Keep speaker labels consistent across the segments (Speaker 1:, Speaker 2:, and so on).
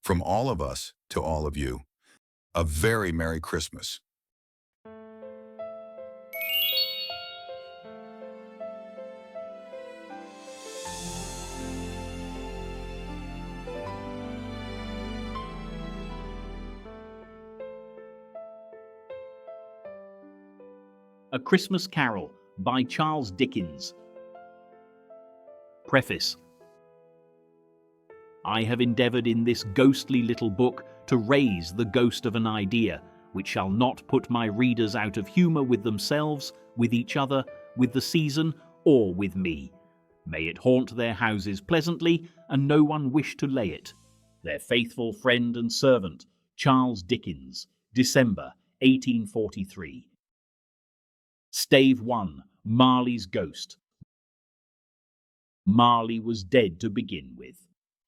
Speaker 1: From all of us to all of you, a very Merry Christmas.
Speaker 2: A Christmas Carol by Charles Dickens. Preface. I have endeavoured in this ghostly little book to raise the ghost of an idea which shall not put my readers out of humour with themselves, with each other, with the season, or with me. May it haunt their houses pleasantly, and no one wish to lay it. Their faithful friend and servant, Charles Dickens, December 1843. Stave 1. Marley's Ghost. Marley was dead to begin with.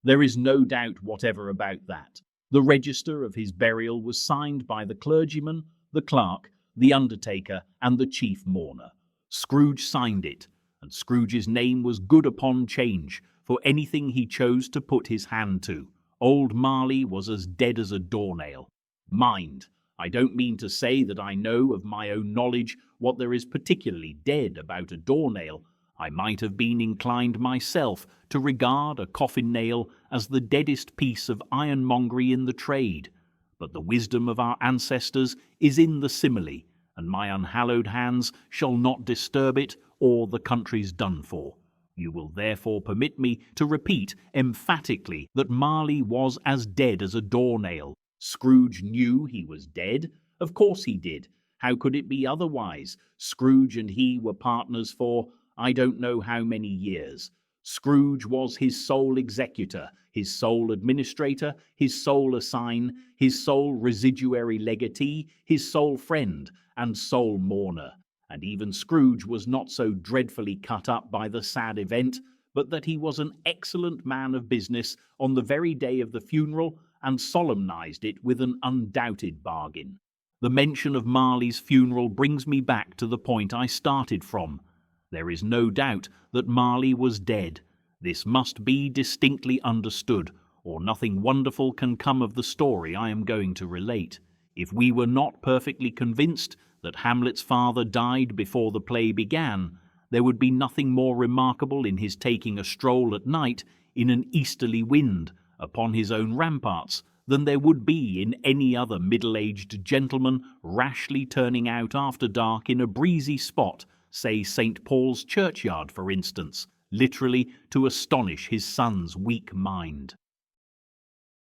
Speaker 2: There is no doubt whatever about that. The register of his burial was signed by the clergyman, the clerk, the undertaker, and the chief mourner. Scrooge signed it, and Scrooge's name was good upon change for anything he chose to put his hand to. Old Marley was as dead as a doornail. Mind, I don't mean to say that I know of my own knowledge what there is particularly dead about a doornail. I might have been inclined myself to regard a coffin nail as the deadest piece of ironmongery in the trade, but the wisdom of our ancestors is in the simile, and my unhallowed hands shall not disturb it, or the country's done for. You will therefore permit me to repeat emphatically that Marley was as dead as a doornail. Scrooge knew he was dead. Of course he did. How could it be otherwise? Scrooge and he were partners for I don't know how many years. Scrooge was his sole executor, his sole administrator, his sole assign, his sole residuary legatee, his sole friend, and sole mourner. And even Scrooge was not so dreadfully cut up by the sad event, but that he was an excellent man of business on the very day of the funeral, and solemnized it with an undoubted bargain. The mention of Marley's funeral brings me back to the point I started from. There is no doubt that Marley was dead. This must be distinctly understood, or nothing wonderful can come of the story I am going to relate. If we were not perfectly convinced that Hamlet's father died before the play began, there would be nothing more remarkable in his taking a stroll at night in an easterly wind upon his own ramparts than there would be in any other middle-aged gentleman rashly turning out after dark in a breezy spot, say St. Paul's churchyard, for instance, literally to astonish his son's weak mind.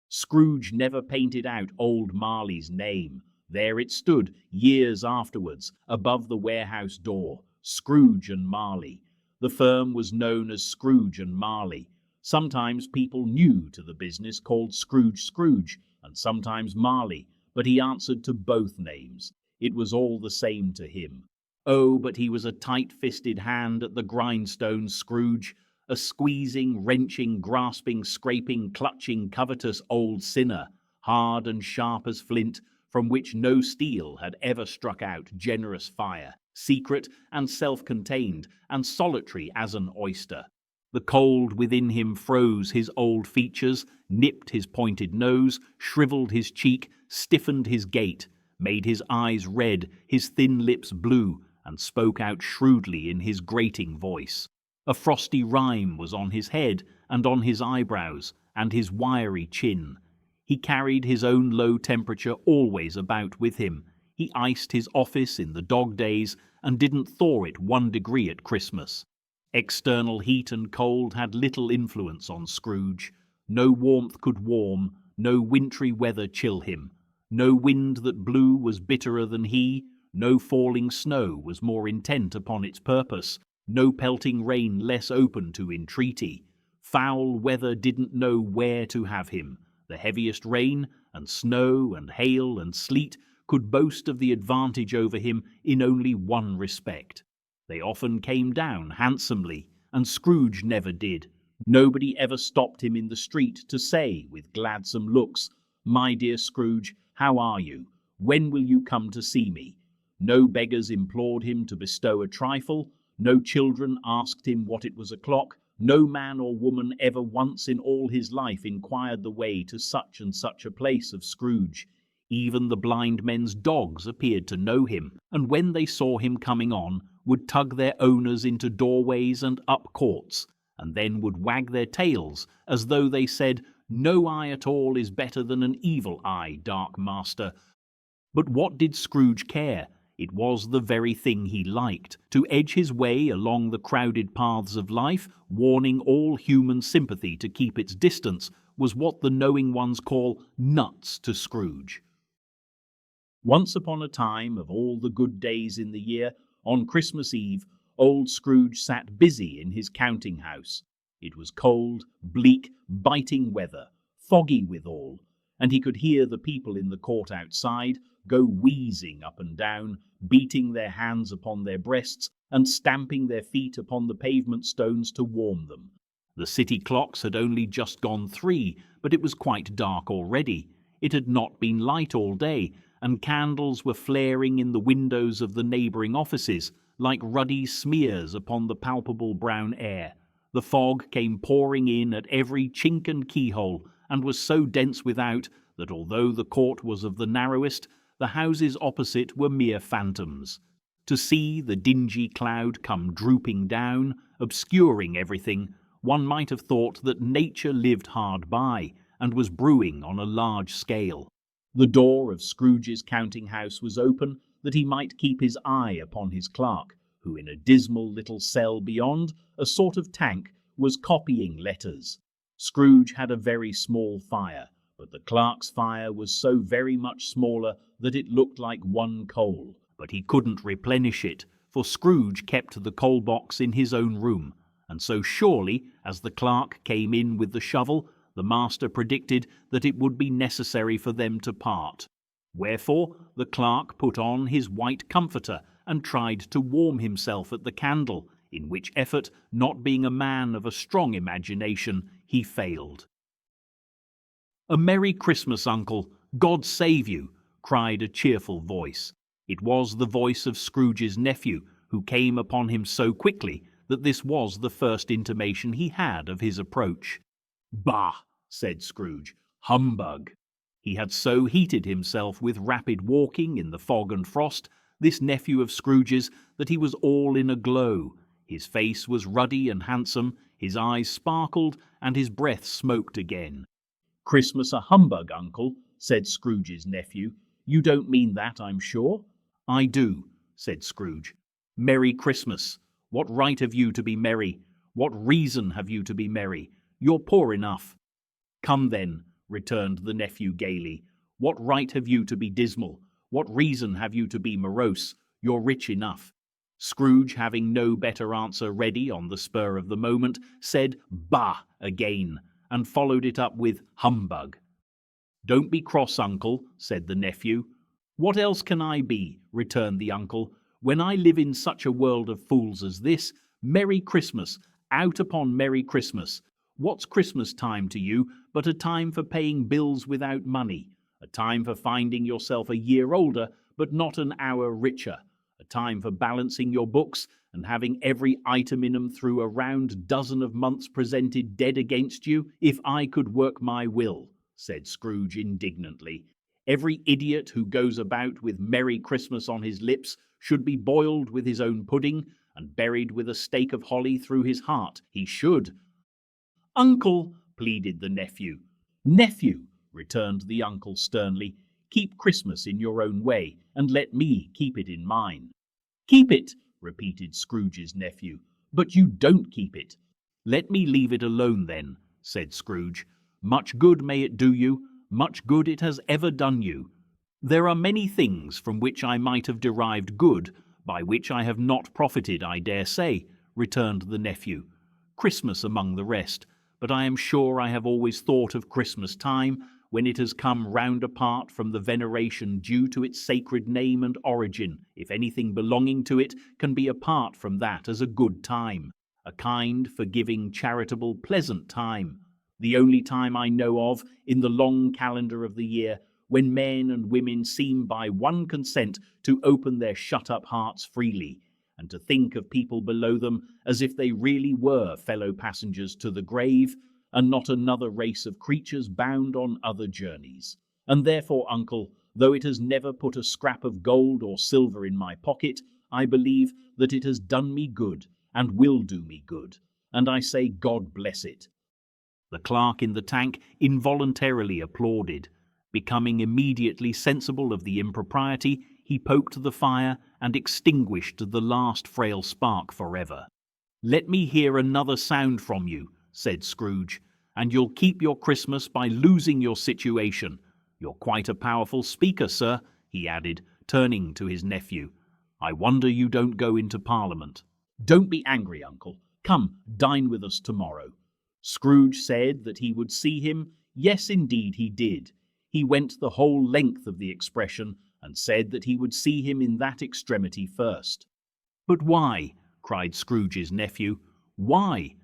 Speaker 2: Scrooge never painted out old Marley's name. There it stood, years afterwards, above the warehouse door, Scrooge and Marley. The firm was known as Scrooge and Marley. Sometimes people new to the business called Scrooge, and sometimes Marley, but he answered to both names. It was all the same to him. Oh, but he was a tight-fisted hand at the grindstone, Scrooge, a squeezing, wrenching, grasping, scraping, clutching, covetous old sinner, hard and sharp as flint, from which no steel had ever struck out generous fire, secret and self-contained, and solitary as an oyster. The cold within him froze his old features, nipped his pointed nose, shriveled his cheek, stiffened his gait, made his eyes red, his thin lips blue, and spoke out shrewdly in his grating voice. A frosty rime was on his head, and on his eyebrows, and his wiry chin. He carried his own low temperature always about with him. He iced his office in the dog days, and didn't thaw it 1 degree at Christmas. External heat and cold had little influence on Scrooge. No warmth could warm, no wintry weather chill him. No wind that blew was bitterer than he, no falling snow was more intent upon its purpose, no pelting rain less open to entreaty. Foul weather didn't know where to have him. The heaviest rain, and snow, and hail, and sleet could boast of the advantage over him in only one respect. They often came down handsomely, and Scrooge never did. Nobody ever stopped him in the street to say, with gladsome looks, "My dear Scrooge, how are you? When will you come to see me?" No beggars implored him to bestow a trifle, no children asked him what it was o'clock, No man or woman ever once in all his life inquired the way to such and such a place of Scrooge. Even the blind men's dogs appeared to know him, and when they saw him coming on, would tug their owners into doorways and up courts, and then would wag their tails, as though they said, "No eye at all is better than an evil eye, dark master." But what did Scrooge care? It was the very thing he liked, to edge his way along the crowded paths of life, warning all human sympathy to keep its distance, was what the knowing ones call nuts to Scrooge. Once upon a time, of all the good days in the year, on Christmas Eve, old Scrooge sat busy in his counting-house. It was cold, bleak, biting weather, foggy withal, and he could hear the people in the court outside go wheezing up and down, beating their hands upon their breasts and stamping their feet upon the pavement stones to warm them. The city clocks had only just gone 3, but it was quite dark already. It had not been light all day, and candles were flaring in the windows of the neighbouring offices like ruddy smears upon the palpable brown air. The fog came pouring in at every chink and keyhole, and was so dense without that although the court was of the narrowest, the houses opposite were mere phantoms. To see the dingy cloud come drooping down, obscuring everything, one might have thought that nature lived hard by, and was brewing on a large scale. The door of Scrooge's counting-house was open, that he might keep his eye upon his clerk, who in a dismal little cell beyond, a sort of tank, was copying letters. Scrooge had a very small fire, but the clerk's fire was so very much smaller that it looked like one coal. But he couldn't replenish it, for Scrooge kept the coal box in his own room, and so surely as the clerk came in with the shovel, the master predicted that it would be necessary for them to part. Wherefore the clerk put on his white comforter and tried to warm himself at the candle, in which effort, not being a man of a strong imagination, he failed. "A Merry Christmas, Uncle! God save you!" cried a cheerful voice. It was the voice of Scrooge's nephew, who came upon him so quickly that this was the first intimation he had of his approach. "Bah!" said Scrooge. "Humbug!" He had so heated himself with rapid walking in the fog and frost, this nephew of Scrooge's, that he was all in a glow. His face was ruddy and handsome, his eyes sparkled, and his breath smoked again. "Christmas a humbug, Uncle," said Scrooge's nephew. "You don't mean that, I'm sure?" "I do," said Scrooge. "Merry Christmas! What right have you to be merry? What reason have you to be merry? You're poor enough." "Come then," returned the nephew gaily. "What right have you to be dismal? What reason have you to be morose? You're rich enough." Scrooge, having no better answer ready on the spur of the moment, said "Bah!" again, and followed it up with "Humbug." "Don't be cross, Uncle," said the nephew. "What else can I be?" returned the uncle. "When I live in such a world of fools as this, Merry Christmas, out upon Merry Christmas. What's Christmas time to you but a time for paying bills without money, a time for finding yourself a year older but not an hour richer, a time for balancing your books and having every item in 'em through a round dozen of months presented dead against you? If I could work my will," said Scrooge indignantly, "every idiot who goes about with Merry Christmas on his lips should be boiled with his own pudding and buried with a stake of holly through his heart. He should." "Uncle," pleaded the nephew. "Nephew," returned the uncle sternly, "keep Christmas in your own way, and let me keep it in mine." "Keep it," repeated Scrooge's nephew, "but you don't keep it." "Let me leave it alone then," said Scrooge. "Much good may it do you, much good it has ever done you." "There are many things from which I might have derived good, by which I have not profited, I dare say," returned the nephew. "Christmas among the rest, but I am sure I have always thought of Christmas time, when it has come round apart from the veneration due to its sacred name and origin, if anything belonging to it can be apart from that as a good time, a kind, forgiving, charitable, pleasant time, the only time I know of in the long calendar of the year, when men and women seem by one consent to open their shut-up hearts freely, and to think of people below them as if they really were fellow passengers to the grave, and not another race of creatures bound on other journeys. And therefore, uncle, though it has never put a scrap of gold or silver in my pocket, I believe that it has done me good, and will do me good, and I say God bless it." The clerk in the tank involuntarily applauded. Becoming immediately sensible of the impropriety, he poked the fire and extinguished the last frail spark forever. "Let me hear another sound from you," said Scrooge, "and you'll keep your Christmas by losing your situation. You're quite a powerful speaker, sir," he added, turning to his nephew. "I wonder you don't go into Parliament." "Don't be angry, uncle. Come, dine with us tomorrow." Scrooge said that he would see him. Yes, indeed, he did. He went the whole length of the expression, and said that he would see him in that extremity first. "But why?" cried Scrooge's nephew. "Why?"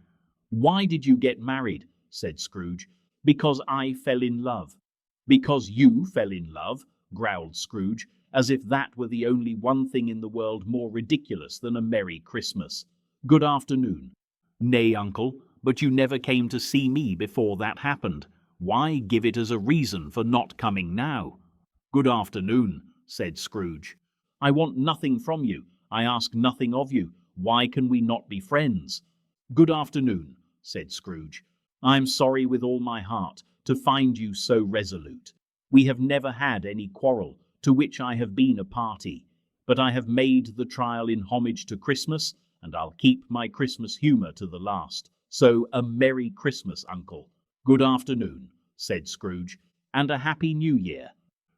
Speaker 2: "Why did you get married?" said Scrooge. "Because I fell in love." "Because you fell in love?" growled Scrooge, as if that were the only one thing in the world more ridiculous than a Merry Christmas. "Good afternoon." "Nay, uncle, but you never came to see me before that happened. Why give it as a reason for not coming now?" "Good afternoon," said Scrooge. "I want nothing from you. I ask nothing of you. Why can we not be friends?" "Good afternoon," said Scrooge. "I'm sorry with all my heart to find you so resolute. We have never had any quarrel to which I have been a party, but I have made the trial in homage to Christmas, and I'll keep my Christmas humour to the last. So a Merry Christmas, uncle." "Good afternoon," said Scrooge, "and a Happy New Year."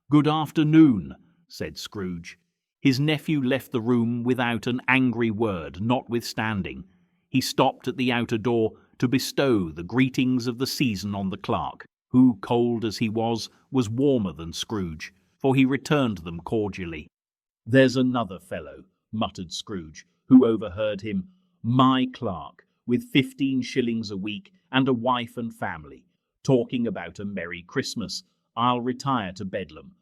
Speaker 2: "Good afternoon," said Scrooge. His nephew left the room without an angry word, notwithstanding. He stopped at the outer door to bestow the greetings of the season on the clerk, who, cold as he was warmer than Scrooge, for he returned them cordially. "There's another fellow," muttered Scrooge, who overheard him. "My clerk, with 15 shillings a week and a wife and family, talking about a Merry Christmas. I'll retire to Bedlam."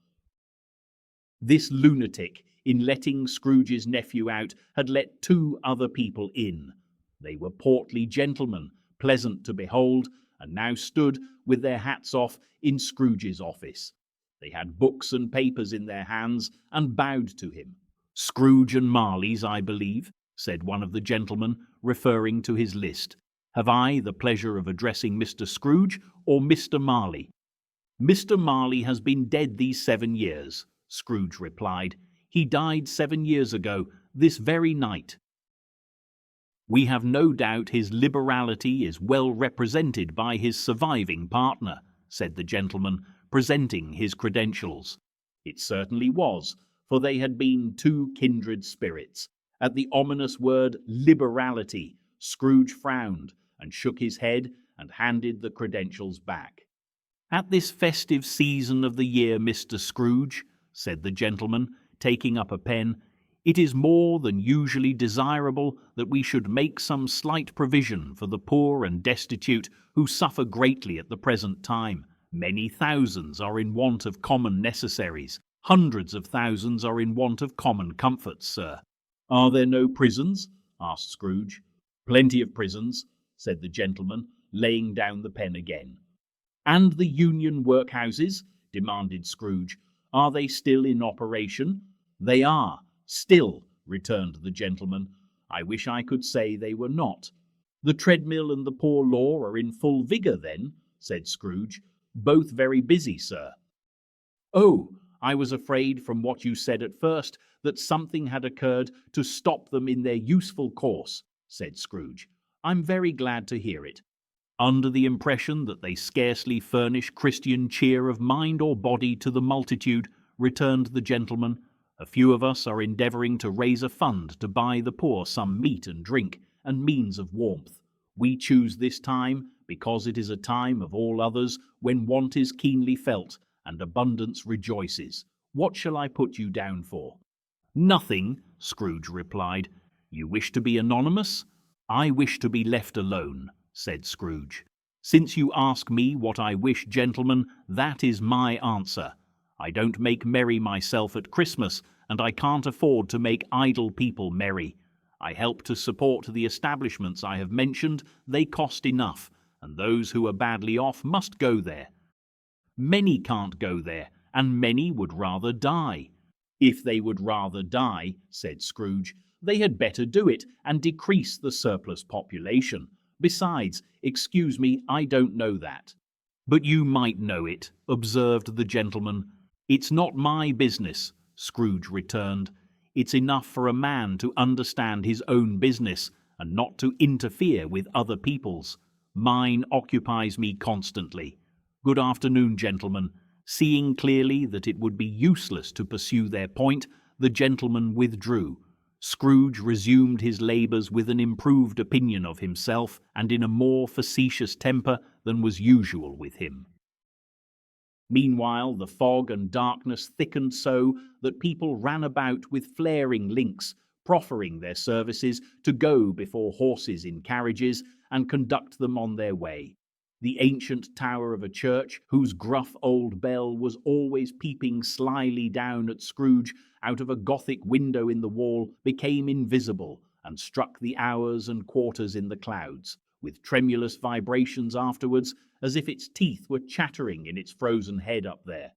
Speaker 2: This lunatic, in letting Scrooge's nephew out, had let 2 other people in. They were portly gentlemen, pleasant to behold, and now stood, with their hats off, in Scrooge's office. They had books and papers in their hands, and bowed to him. "Scrooge and Marley's, I believe," said one of the gentlemen, referring to his list. "Have I the pleasure of addressing Mr. Scrooge or Mr. Marley?" "Mr. Marley has been dead these 7 years," Scrooge replied. "He died 7 years ago, this very night." "We have no doubt his liberality is well represented by his surviving partner," said the gentleman, presenting his credentials. It certainly was, for they had been 2 kindred spirits. At the ominous word liberality, Scrooge frowned and shook his head and handed the credentials back. "At this festive season of the year, Mr. Scrooge," said the gentleman, taking up a pen, "it is more than usually desirable that we should make some slight provision for the poor and destitute who suffer greatly at the present time. Many thousands are in want of common necessaries. Hundreds of thousands are in want of common comforts, sir." "Are there no prisons?" asked Scrooge. "Plenty of prisons," said the gentleman, laying down the pen again. "And the union workhouses?" demanded Scrooge. "Are they still in operation?" "They are, still," returned the gentleman. "I wish I could say they were not." "The treadmill and the poor law are in full vigour, then?" said Scrooge. "Both very busy, sir." "Oh, I was afraid from what you said at first that something had occurred to stop them in their useful course," said Scrooge. "I'm very glad to hear it." "Under the impression that they scarcely furnish Christian cheer of mind or body to the multitude," returned the gentleman. "A few of us are endeavouring to raise a fund to buy the poor some meat and drink, and means of warmth. We choose this time because it is a time of all others when want is keenly felt, and abundance rejoices. What shall I put you down for?" "Nothing," Scrooge replied. "You wish to be anonymous?" "I wish to be left alone," said Scrooge. "Since you ask me what I wish, gentlemen, that is my answer. I don't make merry myself at Christmas, and I can't afford to make idle people merry. I help to support the establishments I have mentioned. They cost enough, and those who are badly off must go there. Many can't go there, and many would rather die. If they would rather die, said Scrooge, they had better do it and decrease the surplus population. Besides, excuse me, I don't know that. But you might know it, observed the gentleman. It's not my business, Scrooge returned. It's enough for a man to understand his own business and not to interfere with other people's. Mine occupies me constantly. Good afternoon, gentlemen. Seeing clearly that it would be useless to pursue their point, the gentleman withdrew. Scrooge resumed his labours with an improved opinion of himself and in a more facetious temper than was usual with him. Meanwhile, the fog and darkness thickened so that people ran about with flaring links, proffering their services to go before horses in carriages and conduct them on their way. The ancient tower of a church, whose gruff old bell was always peeping slyly down at Scrooge out of a Gothic window in the wall, became invisible and struck the hours and quarters in the clouds, with tremulous vibrations afterwards, as if its teeth were chattering in its frozen head up there.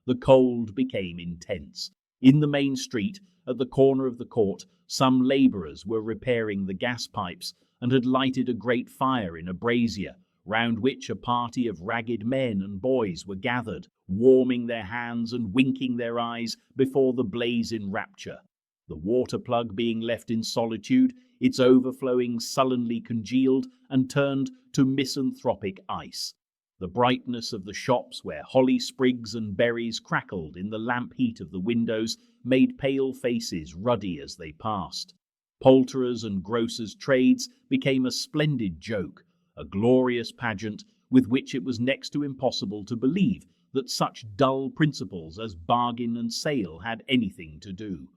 Speaker 2: The cold became intense. In the main street, at the corner of the court, some labourers were repairing the gas pipes, and had lighted a great fire in a brazier, round which a party of ragged men and boys were gathered, warming their hands and winking their eyes before the blaze in rapture. The water plug being left in solitude, its overflowing sullenly congealed and turned to misanthropic ice. The brightness of the shops where holly sprigs and berries crackled in the lamp heat of the windows made pale faces ruddy as they passed. Poulterers' and grocers' trades became a splendid joke, a glorious pageant with which it was next to impossible to believe that such dull principles as bargain and sale had anything to do.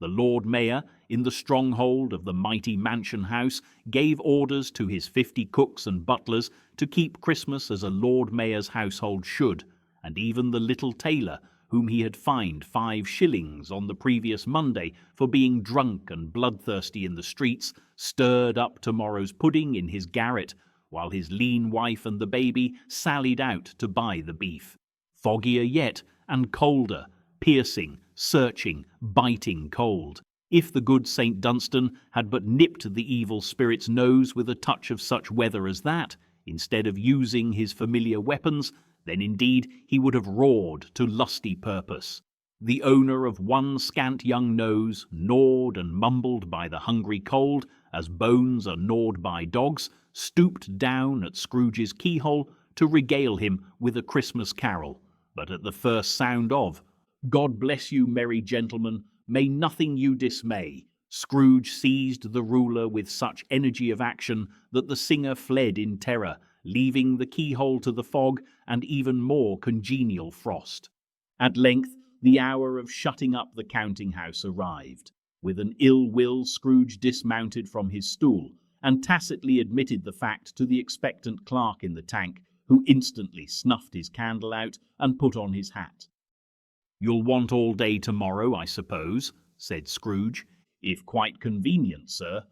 Speaker 2: The Lord Mayor, in the stronghold of the mighty mansion house, gave orders to his 50 cooks and butlers to keep Christmas as a Lord Mayor's household should, and even the little tailor, whom he had fined 5 shillings on the previous Monday for being drunk and bloodthirsty in the streets, stirred up tomorrow's pudding in his garret, while his lean wife and the baby sallied out to buy the beef. Foggier yet, and colder, piercing, searching, biting cold. If the good St. Dunstan had but nipped the evil spirit's nose with a touch of such weather as that, instead of using his familiar weapons, then indeed he would have roared to lusty purpose. The owner of one scant young nose, gnawed and mumbled by the hungry cold, as bones are gnawed by dogs, stooped down at Scrooge's keyhole to regale him with a Christmas carol. But at the first sound of "God bless you, merry gentlemen, may nothing you dismay," Scrooge seized the ruler with such energy of action that the singer fled in terror, leaving the keyhole to the fog and even more congenial frost. At length, the hour of shutting up the counting-house arrived. With an ill will, Scrooge dismounted from his stool and tacitly admitted the fact to the expectant clerk in the tank, who instantly snuffed his candle out and put on his hat. "You'll want all day tomorrow, I suppose," said Scrooge. "If quite convenient, sir."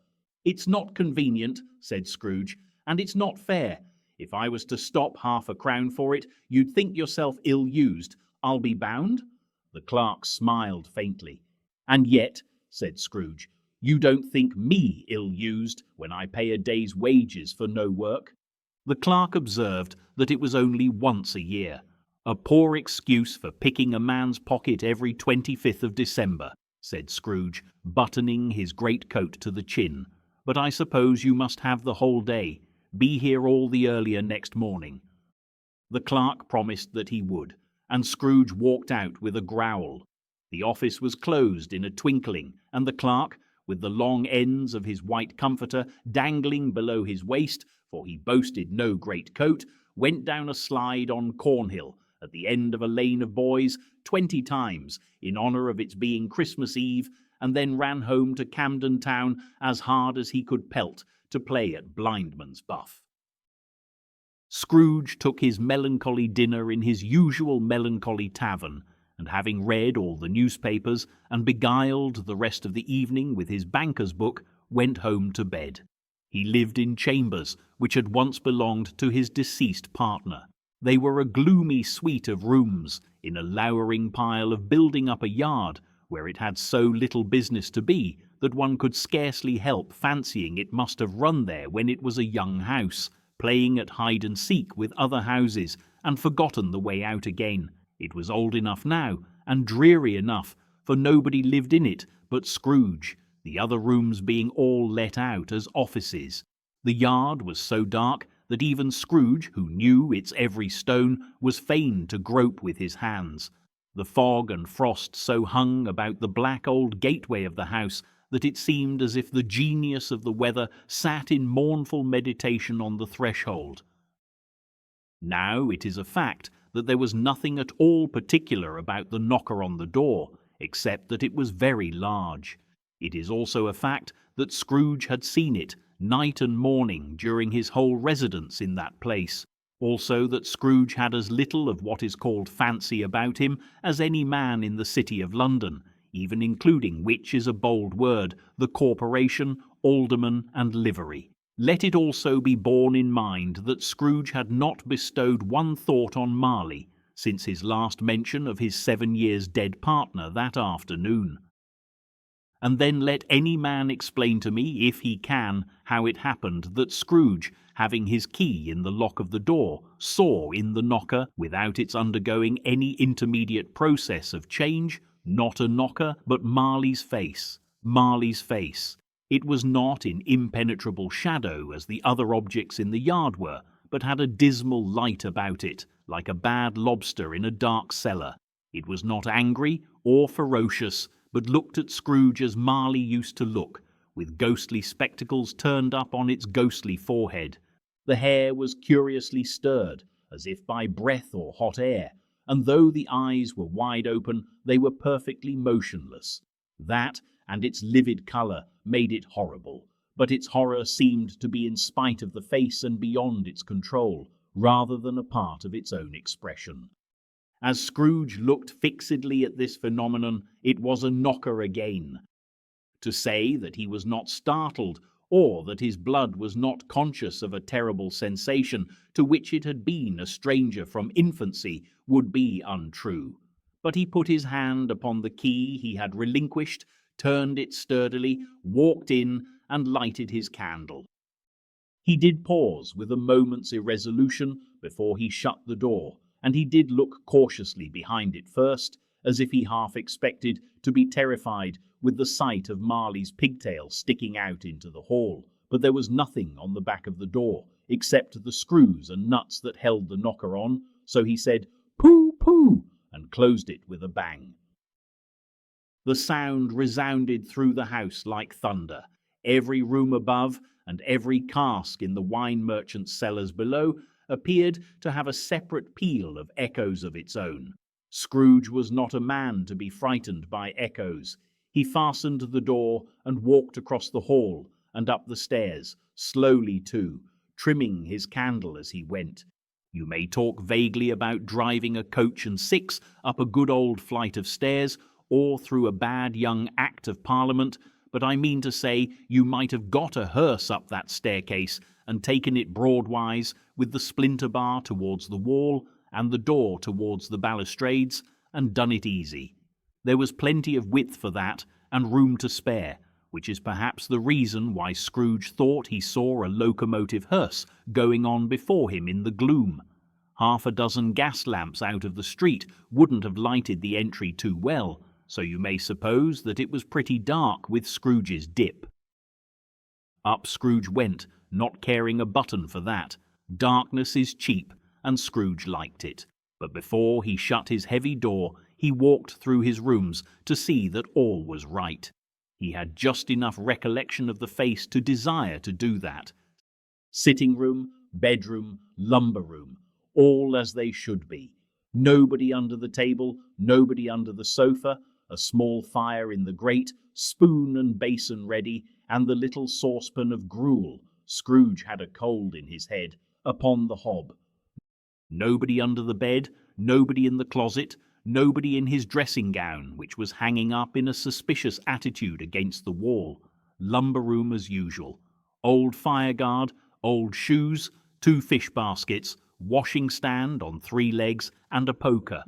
Speaker 2: "It's not convenient," said Scrooge, "and it's not fair. If I was to stop half a crown for it, you'd think yourself ill-used, I'll be bound." The clerk smiled faintly. "And yet," said Scrooge, "you don't think me ill-used when I pay a day's wages for no work." The clerk observed that it was only once a year. "A poor excuse for picking a man's pocket every 25th of December," said Scrooge, buttoning his greatcoat to the chin. "But I suppose you must have the whole day. Be here all the earlier next morning." The clerk promised that he would, and Scrooge walked out with a growl. The office was closed in a twinkling, and the clerk, with the long ends of his white comforter dangling below his waist, for he boasted no great coat, went down a slide on Cornhill, at the end of a lane of boys, 20 times, in honour of its being Christmas Eve, and then ran home to Camden Town as hard as he could pelt, to play at blindman's buff. Scrooge took his melancholy dinner in his usual melancholy tavern, and having read all the newspapers and beguiled the rest of the evening with his banker's book, went home to bed. He lived in chambers which had once belonged to his deceased partner. They were a gloomy suite of rooms in a lowering pile of building up a yard where it had so little business to be that one could scarcely help fancying it must have run there when it was a young house, playing at hide-and-seek with other houses, and forgotten the way out again. It was old enough now, and dreary enough, for nobody lived in it but Scrooge, the other rooms being all let out as offices. The yard was so dark that even Scrooge, who knew its every stone, was fain to grope with his hands. The fog and frost so hung about the black old gateway of the house that it seemed as if the genius of the weather sat in mournful meditation on the threshold. Now it is a fact that there was nothing at all particular about the knocker on the door, except that it was very large. It is also a fact that Scrooge had seen it night and morning during his whole residence in that place. Also that Scrooge had as little of what is called fancy about him as any man in the city of London, even including, which is a bold word, the corporation, alderman, and livery. Let it also be borne in mind that Scrooge had not bestowed one thought on Marley since his last mention of his 7 years dead partner that afternoon. And then let any man explain to me, if he can, how it happened that Scrooge, having his key in the lock of the door, saw in the knocker, without its undergoing any intermediate process of change, not a knocker, but Marley's face. Marley's face. It was not in impenetrable shadow as the other objects in the yard were, but had a dismal light about it, like a bad lobster in a dark cellar. It was not angry or ferocious, but looked at Scrooge as Marley used to look, with ghostly spectacles turned up on its ghostly forehead. The hair was curiously stirred, as if by breath or hot air, and though the eyes were wide open, they were perfectly motionless. That, and its livid colour, made it horrible, but its horror seemed to be in spite of the face and beyond its control, rather than a part of its own expression. As Scrooge looked fixedly at this phenomenon, it was a knocker again. To say that he was not startled, or that his blood was not conscious of a terrible sensation to which it had been a stranger from infancy, would be untrue. But he put his hand upon the key he had relinquished, turned it sturdily, walked in, and lighted his candle. He did pause with a moment's irresolution before he shut the door, and he did look cautiously behind it first, as if he half expected to be terrified with the sight of Marley's pigtail sticking out into the hall. But there was nothing on the back of the door, except the screws and nuts that held the knocker on, so he said, "Pooh, pooh," and closed it with a bang. The sound resounded through the house like thunder. Every room above, and every cask in the wine merchant's cellars below, appeared to have a separate peal of echoes of its own. Scrooge was not a man to be frightened by echoes. He fastened the door and walked across the hall and up the stairs, slowly too, trimming his candle as he went. You may talk vaguely about driving a coach and six up a good old flight of stairs, or through a bad young Act of Parliament, but I mean to say you might have got a hearse up that staircase and taken it broadwise, with the splinter bar towards the wall and the door towards the balustrades, and done it easy. There was plenty of width for that, and room to spare, which is perhaps the reason why Scrooge thought he saw a locomotive hearse going on before him in the gloom. Half a dozen gas lamps out of the street wouldn't have lighted the entry too well, so you may suppose that it was pretty dark with Scrooge's dip. Up Scrooge went, not caring a button for that. Darkness is cheap, and Scrooge liked it. But before he shut his heavy door, he walked through his rooms to see that all was right. He had just enough recollection of the face to desire to do that. Sitting room, bedroom, lumber room, all as they should be. Nobody under the table, nobody under the sofa, a small fire in the grate, spoon and basin ready, and the little saucepan of gruel, Scrooge had a cold in his head, upon the hob. Nobody under the bed, nobody in the closet, nobody in his dressing gown, which was hanging up in a suspicious attitude against the wall. Lumber room as usual. Old fireguard, old shoes, 2 fish baskets, washing stand on 3 legs, and a poker.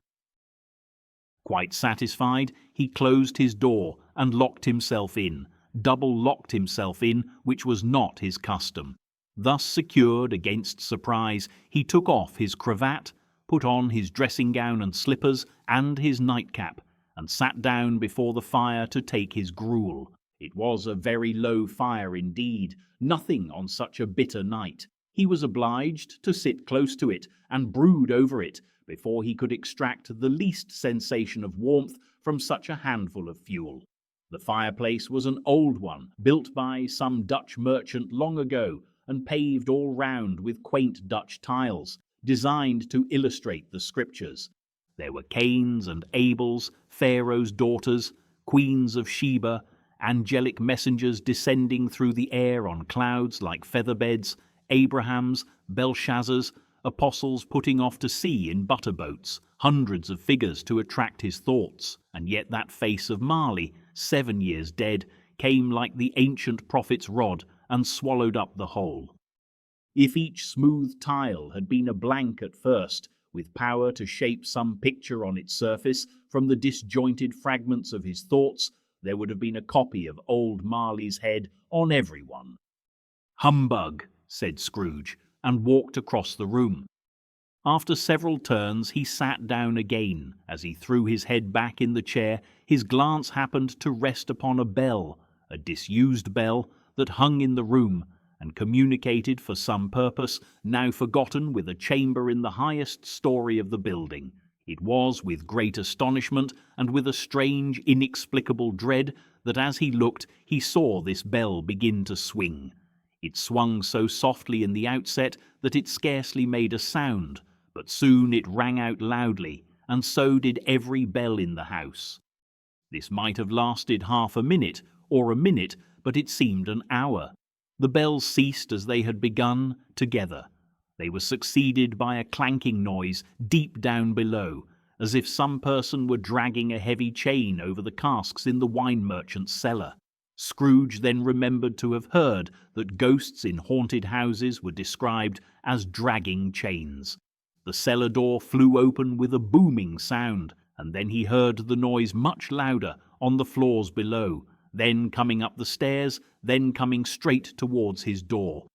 Speaker 2: Quite satisfied, he closed his door and locked himself in, double-locked himself in, which was not his custom. Thus secured against surprise, he took off his cravat, put on his dressing gown and slippers, and his nightcap, and sat down before the fire to take his gruel. It was a very low fire indeed, nothing on such a bitter night. He was obliged to sit close to it and brood over it before he could extract the least sensation of warmth from such a handful of fuel. The fireplace was an old one, built by some Dutch merchant long ago, and paved all round with quaint Dutch tiles, designed to illustrate the scriptures. There were Cains and Abels, Pharaoh's daughters, queens of Sheba, angelic messengers descending through the air on clouds like feather-beds, Abrahams, Belshazzars, apostles putting off to sea in butter-boats, hundreds of figures to attract his thoughts, and yet that face of Marley, 7 years dead, came like the ancient prophet's rod and swallowed up the whole. If each smooth tile had been a blank at first, with power to shape some picture on its surface from the disjointed fragments of his thoughts, there would have been a copy of old Marley's head on every one. "Humbug," said Scrooge, and walked across the room. After several turns he sat down again. As he threw his head back in the chair, his glance happened to rest upon a bell, a disused bell, that hung in the room, and communicated for some purpose, now forgotten, with a chamber in the highest story of the building. It was with great astonishment, and with a strange, inexplicable dread, that as he looked, he saw this bell begin to swing. It swung so softly in the outset that it scarcely made a sound, but soon it rang out loudly, and so did every bell in the house. This might have lasted half a minute, or a minute, but it seemed an hour. The bells ceased as they had begun, together. They were succeeded by a clanking noise deep down below, as if some person were dragging a heavy chain over the casks in the wine merchant's cellar. Scrooge then remembered to have heard that ghosts in haunted houses were described as dragging chains. The cellar door flew open with a booming sound, and then he heard the noise much louder on the floors below, then coming up the stairs, then coming straight towards his door.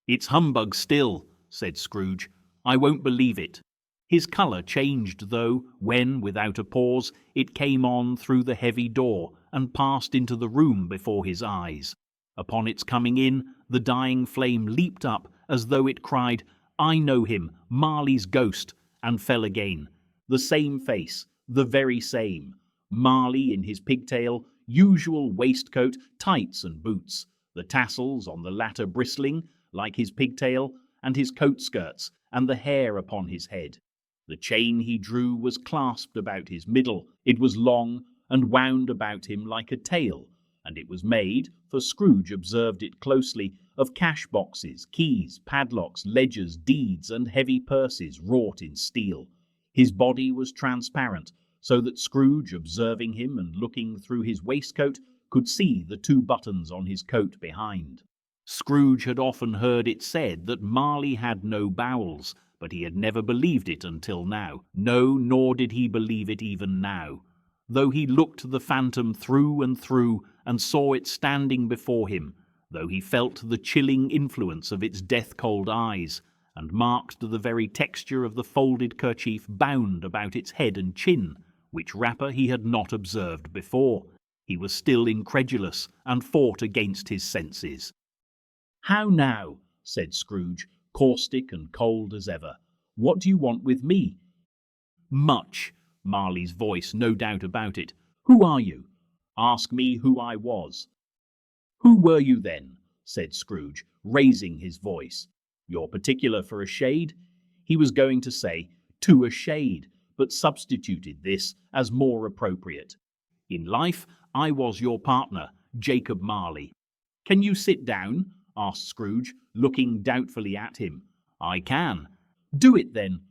Speaker 2: "It's humbug still," said Scrooge. "I won't believe it." His colour changed, though, when, without a pause, it came on through the heavy door and passed into the room before his eyes. Upon its coming in, the dying flame leaped up as though it cried, "I know him, Marley's ghost," and fell again. The same face, the very same. Marley in his pigtail, usual waistcoat, tights and boots, the tassels on the latter bristling, like his pigtail, and his coat skirts, and the hair upon his head. The chain he drew was clasped about his middle. It was long, and wound about him like a tail, and it was made, for Scrooge observed it closely, of cash boxes, keys, padlocks, ledgers, deeds, and heavy purses wrought in steel. His body was transparent, so that Scrooge, observing him and looking through his waistcoat, could see the 2 buttons on his coat behind. Scrooge had often heard it said that Marley had no bowels, but he had never believed it until now. No, nor did he believe it even now. Though he looked the phantom through and saw it standing before him, though he felt the chilling influence of its death-cold eyes, and marked the very texture of the folded kerchief bound about its head and chin, which wrapper he had not observed before, he was still incredulous and fought against his senses. "How now?" said Scrooge, caustic and cold as ever. "What do you want with me?" "Much," Marley's voice, no doubt about it. "Who are you?" "Ask me who I was." "Who were you then?" said Scrooge, raising his voice. "You're particular for a shade?" He was going to say, "to a shade," but substituted this as more appropriate. "In life, I was your partner, Jacob Marley." "Can you sit down?" asked Scrooge, looking doubtfully at him. "I can." "Do it then."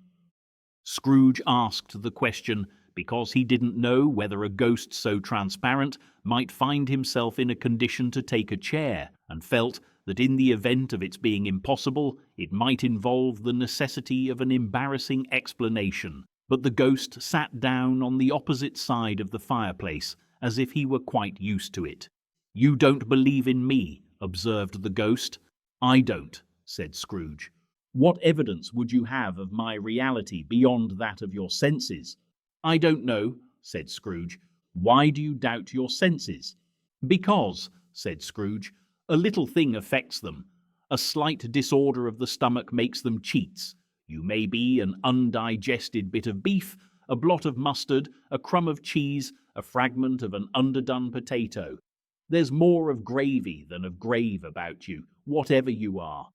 Speaker 2: Scrooge asked the question because he didn't know whether a ghost so transparent might find himself in a condition to take a chair, and felt that in the event of its being impossible, it might involve the necessity of an embarrassing explanation. But the ghost sat down on the opposite side of the fireplace, as if he were quite used to it. "You don't believe in me," observed the ghost. "I don't," said Scrooge. "What evidence would you have of my reality beyond that of your senses?" "I don't know," said Scrooge. "Why do you doubt your senses?" "Because," said Scrooge, "a little thing affects them. A slight disorder of the stomach makes them cheats. You may be an undigested bit of beef, a blot of mustard, a crumb of cheese, a fragment of an underdone potato. There's more of gravy than of grave about you, whatever you are."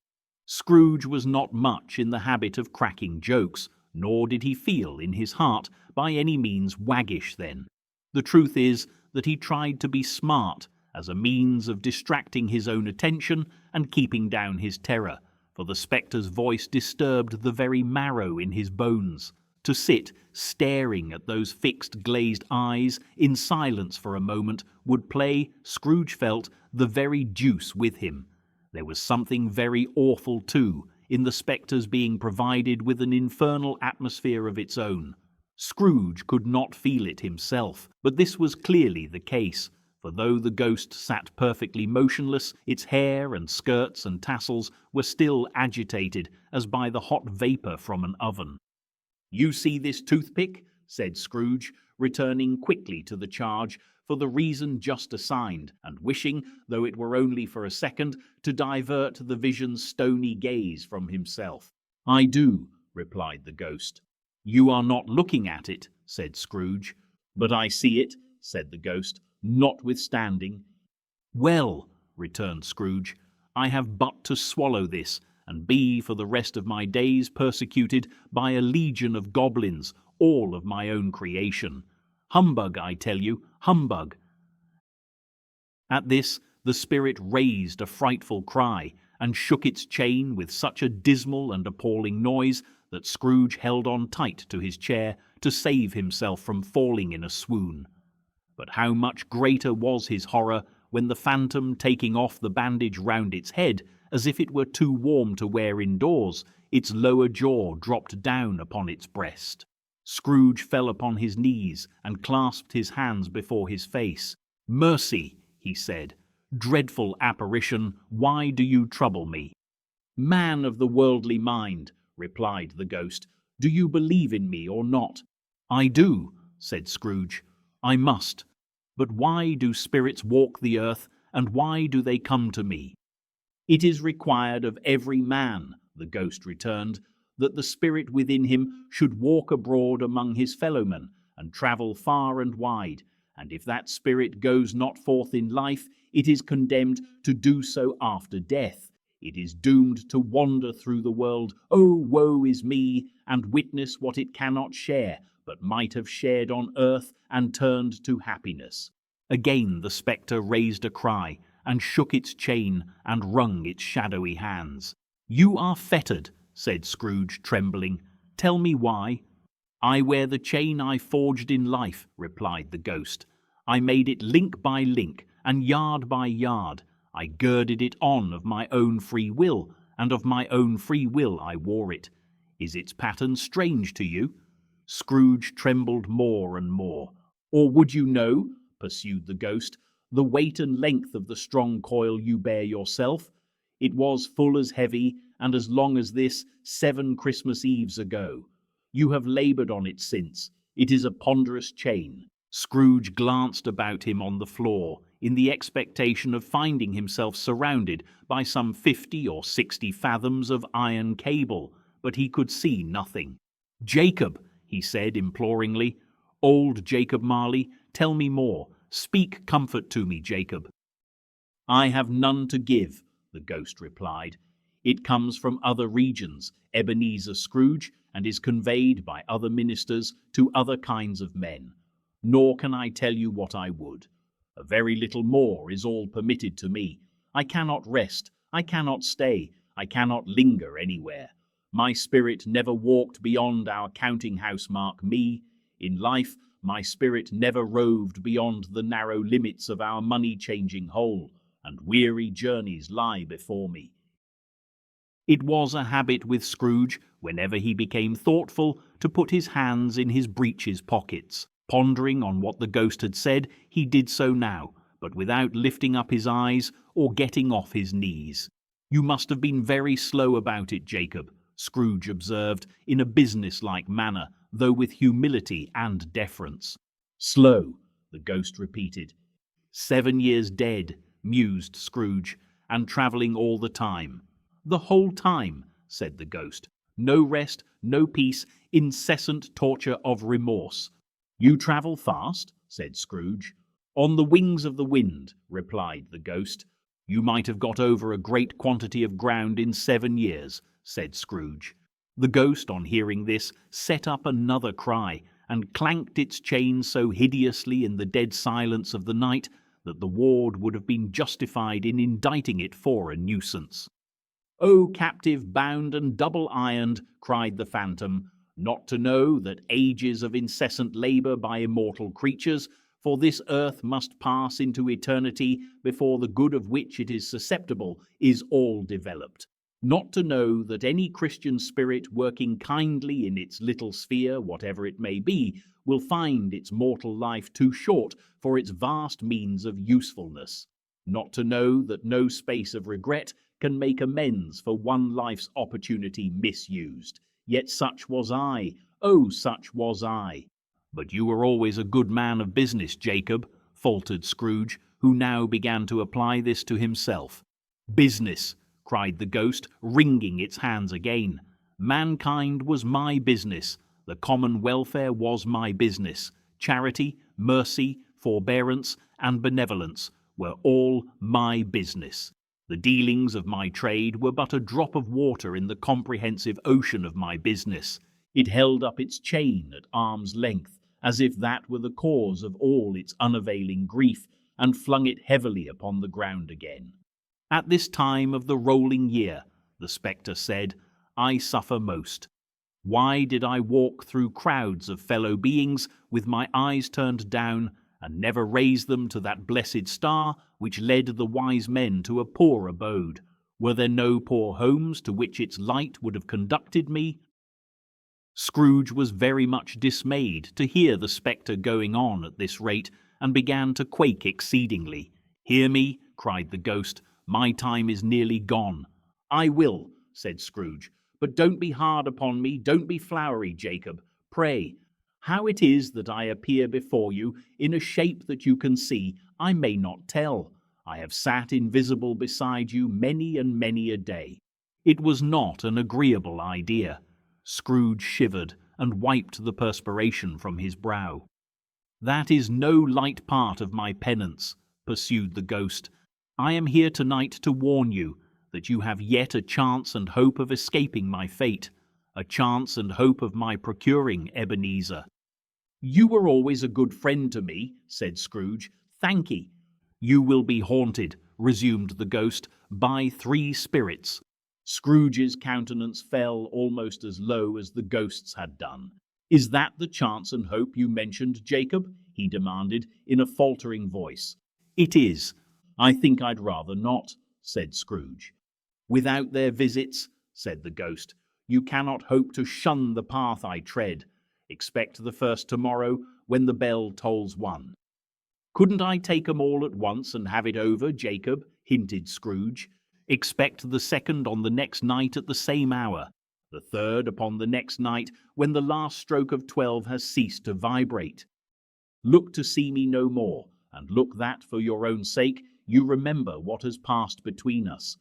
Speaker 2: Scrooge was not much in the habit of cracking jokes, nor did he feel in his heart by any means waggish then. The truth is that he tried to be smart as a means of distracting his own attention and keeping down his terror, for the spectre's voice disturbed the very marrow in his bones. To sit staring at those fixed glazed eyes in silence for a moment would play, Scrooge felt, the very deuce with him. There was something very awful, too, in the spectre's being provided with an infernal atmosphere of its own. Scrooge could not feel it himself, but this was clearly the case, for though the ghost sat perfectly motionless, its hair and skirts and tassels were still agitated as by the hot vapour from an oven. "You see this toothpick?" said Scrooge, returning quickly to the charge for the reason just assigned, and wishing, though it were only for a second, to divert the vision's stony gaze from himself. "I do," replied the ghost. "You are not looking at it," said Scrooge. "But I see it," said the ghost, "notwithstanding." "Well," returned Scrooge, "I have but to swallow this, and be for the rest of my days persecuted by a legion of goblins, all of my own creation. Humbug, I tell you, humbug." At this the spirit raised a frightful cry, and shook its chain with such a dismal and appalling noise that Scrooge held on tight to his chair to save himself from falling in a swoon. But how much greater was his horror when the phantom, taking off the bandage round its head, as if it were too warm to wear indoors, its lower jaw dropped down upon its breast. Scrooge fell upon his knees and clasped his hands before his face. "Mercy," he said. "Dreadful apparition, why do you trouble me?" "Man of the worldly mind," replied the ghost, "do you believe in me or not?" "I do," said Scrooge. "I must. But why do spirits walk the earth, and why do they come to me?" "It is required of every man," the ghost returned, "that the spirit within him should walk abroad among his fellowmen, and travel far and wide, and if that spirit goes not forth in life, it is condemned to do so after death. It is doomed to wander through the world, oh, woe is me, and witness what it cannot share, but might have shared on earth and turned to happiness." Again the spectre raised a cry, and shook its chain, and wrung its shadowy hands. "You are fettered," said Scrooge, trembling. "Tell me why." "I wear the chain I forged in life," replied the ghost. "I made it link by link, and yard by yard. I girded it on of my own free will, and of my own free will I wore it. Is its pattern strange to you?" Scrooge trembled more and more. "Or would you know," pursued the ghost, "the weight and length of the strong coil you bear yourself? It was full as heavy and as long as this 7 Christmas Eves ago. You have laboured on it since. It is a ponderous chain." Scrooge glanced about him on the floor, in the expectation of finding himself surrounded by some 50 or 60 fathoms of iron cable, but he could see nothing. "Jacob," he said imploringly, "old Jacob Marley, tell me more. Speak comfort to me, Jacob." "I have none to give," the ghost replied. "It comes from other regions, Ebenezer Scrooge, and is conveyed by other ministers to other kinds of men. Nor can I tell you what I would. A very little more is all permitted to me. I cannot rest, I cannot stay, I cannot linger anywhere. My spirit never walked beyond our counting-house mark me. In life, my spirit never roved beyond the narrow limits of our money-changing hole, and weary journeys lie before me. It was a habit with Scrooge, whenever he became thoughtful, to put his hands in his breeches pockets. Pondering on what the ghost had said, he did so now, but without lifting up his eyes or getting off his knees. "You must have been very slow about it, Jacob," Scrooge observed in a business-like manner, though with humility and deference. "Slow," the ghost repeated. "7 years dead," mused Scrooge, "and travelling all the time." "The whole time," said the ghost. "No rest, no peace, incessant torture of remorse." "You travel fast?" said Scrooge. "On the wings of the wind," replied the ghost. "You might have got over a great quantity of ground in 7 years," said Scrooge. The ghost, on hearing this, set up another cry, and clanked its chain so hideously in the dead silence of the night that the ward would have been justified in indicting it for a nuisance. "O captive bound and double-ironed," cried the phantom, "not to know that ages of incessant labour by immortal creatures, for this earth must pass into eternity before the good of which it is susceptible is all developed. Not to know that any Christian spirit working kindly in its little sphere, whatever it may be, will find its mortal life too short for its vast means of usefulness. Not to know that no space of regret can make amends for one life's opportunity misused. Yet such was I, oh, such was I." "But you were always a good man of business, Jacob," faltered Scrooge, who now began to apply this to himself. "Business!" cried the ghost, wringing its hands again. "Mankind was my business. The common welfare was my business. Charity, mercy, forbearance, and benevolence were all my business. The dealings of my trade were but a drop of water in the comprehensive ocean of my business. It held up its chain at arm's length, as if that were the cause of all its unavailing grief, and flung it heavily upon the ground again. At this time of the rolling year, the spectre said, I suffer most. Why did I walk through crowds of fellow beings with my eyes turned down, and never raise them to that blessed star which led the wise men to a poor abode? Were there no poor homes to which its light would have conducted me? Scrooge was very much dismayed to hear the spectre going on at this rate, and began to quake exceedingly. "Hear me," cried the ghost, "my time is nearly gone." "I will," said Scrooge, "but don't be hard upon me, don't be flowery, Jacob. Pray, how it is that I appear before you in a shape that you can see, I may not tell. I have sat invisible beside you many and many a day." It was not an agreeable idea. Scrooge shivered and wiped the perspiration from his brow. "That is no light part of my penance," pursued the ghost. "I am here tonight to warn you that you have yet a chance and hope of escaping my fate, a chance and hope of my procuring Ebenezer." "You were always a good friend to me," said Scrooge. "Thankee." "You will be haunted," resumed the ghost, "by 3 spirits. Scrooge's countenance fell almost as low as the ghost's had done. "Is that the chance and hope you mentioned, Jacob?" he demanded in a faltering voice. "It is." "I think I'd rather not," said Scrooge. "Without their visits," said the ghost, "you cannot hope to shun the path I tread. Expect the first tomorrow when the bell tolls 1. "Couldn't I take 'em all at once and have it over, Jacob?" hinted Scrooge. "Expect the second on the next night at the same hour, the third upon the next night when the last stroke of 12 has ceased to vibrate. Look to see me no more, and look that, for your own sake, you remember what has passed between us."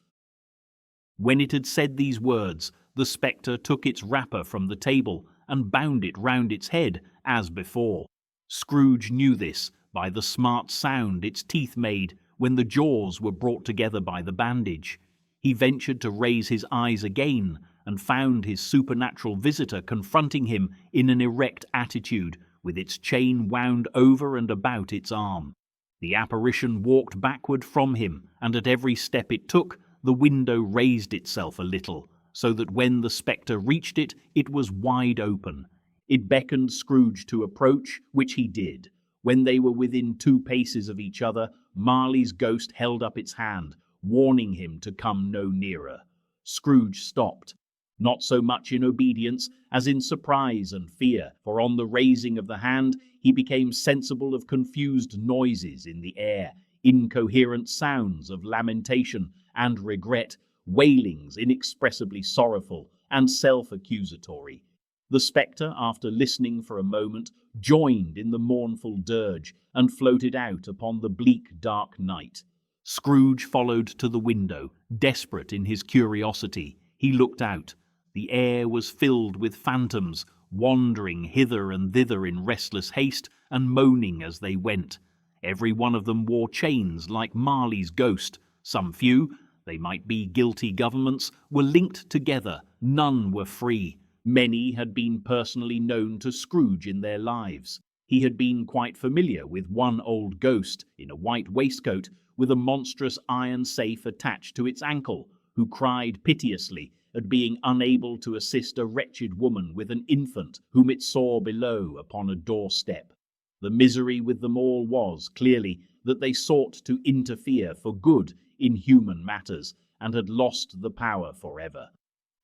Speaker 2: When it had said these words, the spectre took its wrapper from the table and bound it round its head as before. Scrooge knew this by the smart sound its teeth made when the jaws were brought together by the bandage. He ventured to raise his eyes again, and found his supernatural visitor confronting him in an erect attitude, with its chain wound over and about its arm. The apparition walked backward from him, and at every step it took, the window raised itself a little, so that when the spectre reached it, it was wide open. It beckoned Scrooge to approach, which he did. When they were within 2 paces of each other, Marley's ghost held up its hand, warning him to come no nearer. Scrooge stopped, not so much in obedience as in surprise and fear, for on the raising of the hand he became sensible of confused noises in the air, incoherent sounds of lamentation and regret, wailings inexpressibly sorrowful and self-accusatory. The spectre, after listening for a moment, joined in the mournful dirge and floated out upon the bleak, dark night. Scrooge followed to the window, desperate in his curiosity. He looked out. The air was filled with phantoms, wandering hither and thither in restless haste and moaning as they went. Every one of them wore chains like Marley's ghost. Some few, they might be guilty governments, were linked together. None were free. Many had been personally known to Scrooge in their lives. He had been quite familiar with one old ghost in a white waistcoat with a monstrous iron safe attached to its ankle, who cried piteously at being unable to assist a wretched woman with an infant whom it saw below upon a doorstep. The misery with them all was, clearly, that they sought to interfere for good in human matters, and had lost the power forever.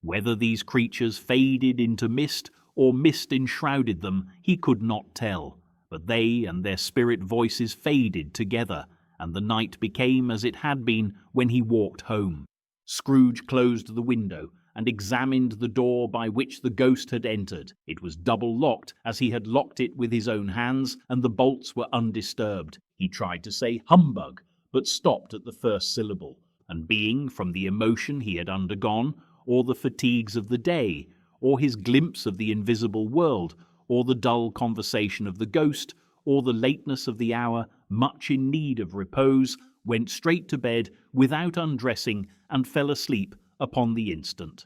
Speaker 2: Whether these creatures faded into mist, or mist enshrouded them, he could not tell, but they and their spirit voices faded together, and the night became as it had been when he walked home. Scrooge closed the window and examined the door by which the ghost had entered. It was double-locked, as he had locked it with his own hands, and the bolts were undisturbed. He tried to say "humbug," but stopped at the first syllable, and being, from the emotion he had undergone, or the fatigues of the day, or his glimpse of the invisible world, or the dull conversation of the ghost, or the lateness of the hour, much in need of repose, went straight to bed without undressing, and fell asleep upon the instant.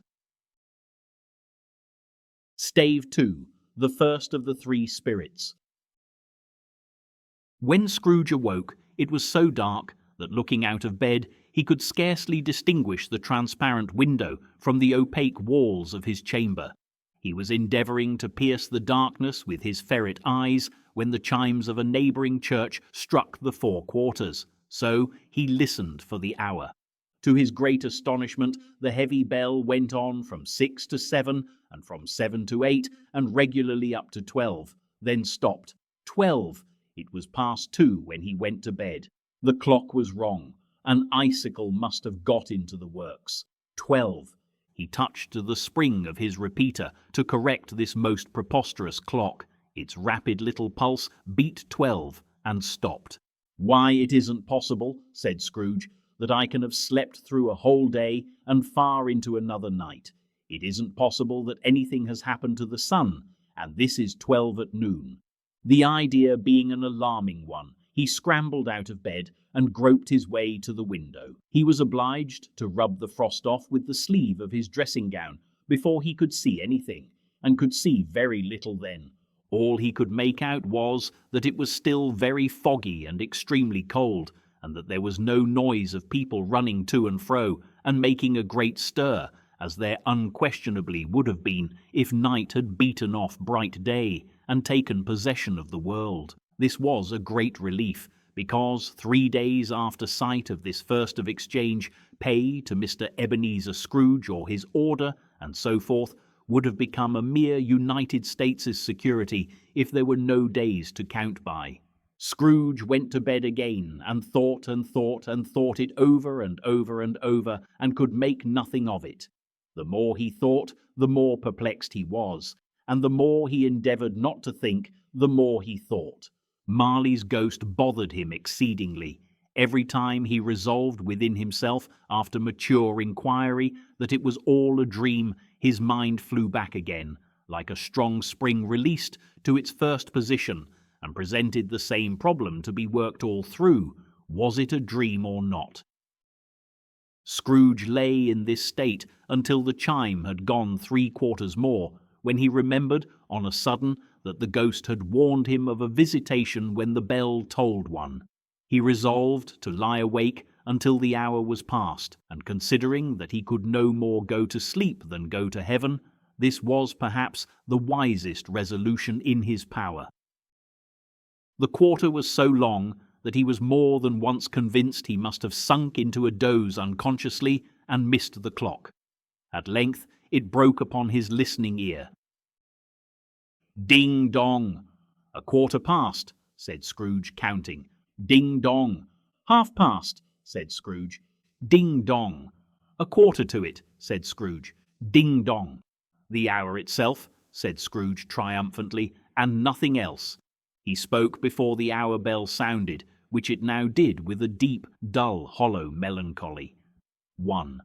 Speaker 2: Stave 2, the first of the 3 spirits. When Scrooge awoke, it was so dark that, looking out of bed, he could scarcely distinguish the transparent window from the opaque walls of his chamber. He was endeavouring to pierce the darkness with his ferret eyes when the chimes of a neighbouring church struck the 4 quarters, so he listened for the hour. To his great astonishment, the heavy bell went on from 6 to 7, and from 7 to 8, and regularly up to 12, then stopped. 12! It was past 2 when he went to bed. The clock was wrong. An icicle must have got into the works. 12! He touched the spring of his repeater to correct this most preposterous clock. Its rapid little pulse beat 12 and stopped. "Why, it isn't possible," said Scrooge, "that I can have slept through a whole day and far into another night. It isn't possible that anything has happened to the sun, and this is 12 at noon." The idea being an alarming one, he scrambled out of bed and groped his way to the window. He was obliged to rub the frost off with the sleeve of his dressing gown before he could see anything, and could see very little then. All he could make out was that it was still very foggy and extremely cold, and that there was no noise of people running to and fro and making a great stir, as there unquestionably would have been if night had beaten off bright day and taken possession of the world. This was a great relief, because 3 days after sight of this first of exchange, pay to Mr. Ebenezer Scrooge or his order, and so forth, would have become a mere United States' security if there were no days to count by. Scrooge went to bed again, and thought and thought and thought it over and over and over, and could make nothing of it. The more he thought, the more perplexed he was, and the more he endeavoured not to think, the more he thought. Marley's ghost bothered him exceedingly. Every time he resolved within himself, after mature inquiry, that it was all a dream, his mind flew back again, like a strong spring released, to its first position, and presented the same problem to be worked all through. Was it a dream or not? Scrooge lay in this state until the chime had gone 3 quarters more, when he remembered, on a sudden, that the ghost had warned him of a visitation when the bell tolled 1. He resolved to lie awake until the hour was past, and considering that he could no more go to sleep than go to heaven, this was perhaps the wisest resolution in his power. The quarter was so long that he was more than once convinced he must have sunk into a doze unconsciously and missed the clock. At length it broke upon his listening ear. "Ding dong! 1/4 past," said Scrooge, counting. "Ding dong! 1/2 past," said Scrooge. "Ding dong! 1/4 to it," said Scrooge. "Ding dong!" "The hour itself," said Scrooge triumphantly, "and nothing else." He spoke before the hour bell sounded, which it now did with a deep, dull, hollow melancholy. 1.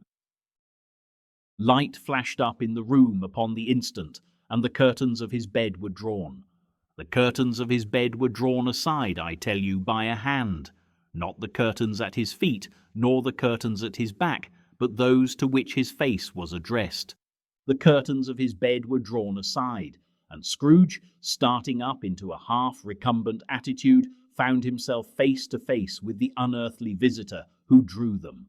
Speaker 2: Light flashed up in the room upon the instant, and the curtains of his bed were drawn. The curtains of his bed were drawn aside, I tell you, by a hand, not the curtains at his feet, nor the curtains at his back, but those to which his face was addressed. The curtains of his bed were drawn aside, and Scrooge, starting up into a half-recumbent attitude, found himself face to face with the unearthly visitor who drew them.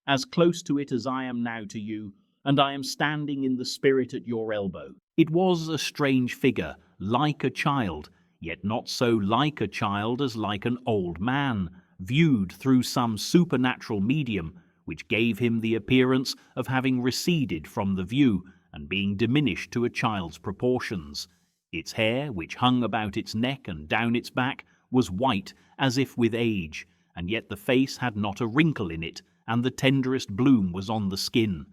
Speaker 2: As close to it as I am now to you, and I am standing in the spirit at your elbow. It was a strange figure, like a child, yet not so like a child as like an old man, viewed through some supernatural medium, which gave him the appearance of having receded from the view, and being diminished to a child's proportions. Its hair, which hung about its neck and down its back, was white as if with age, and yet the face had not a wrinkle in it, and the tenderest bloom was on the skin.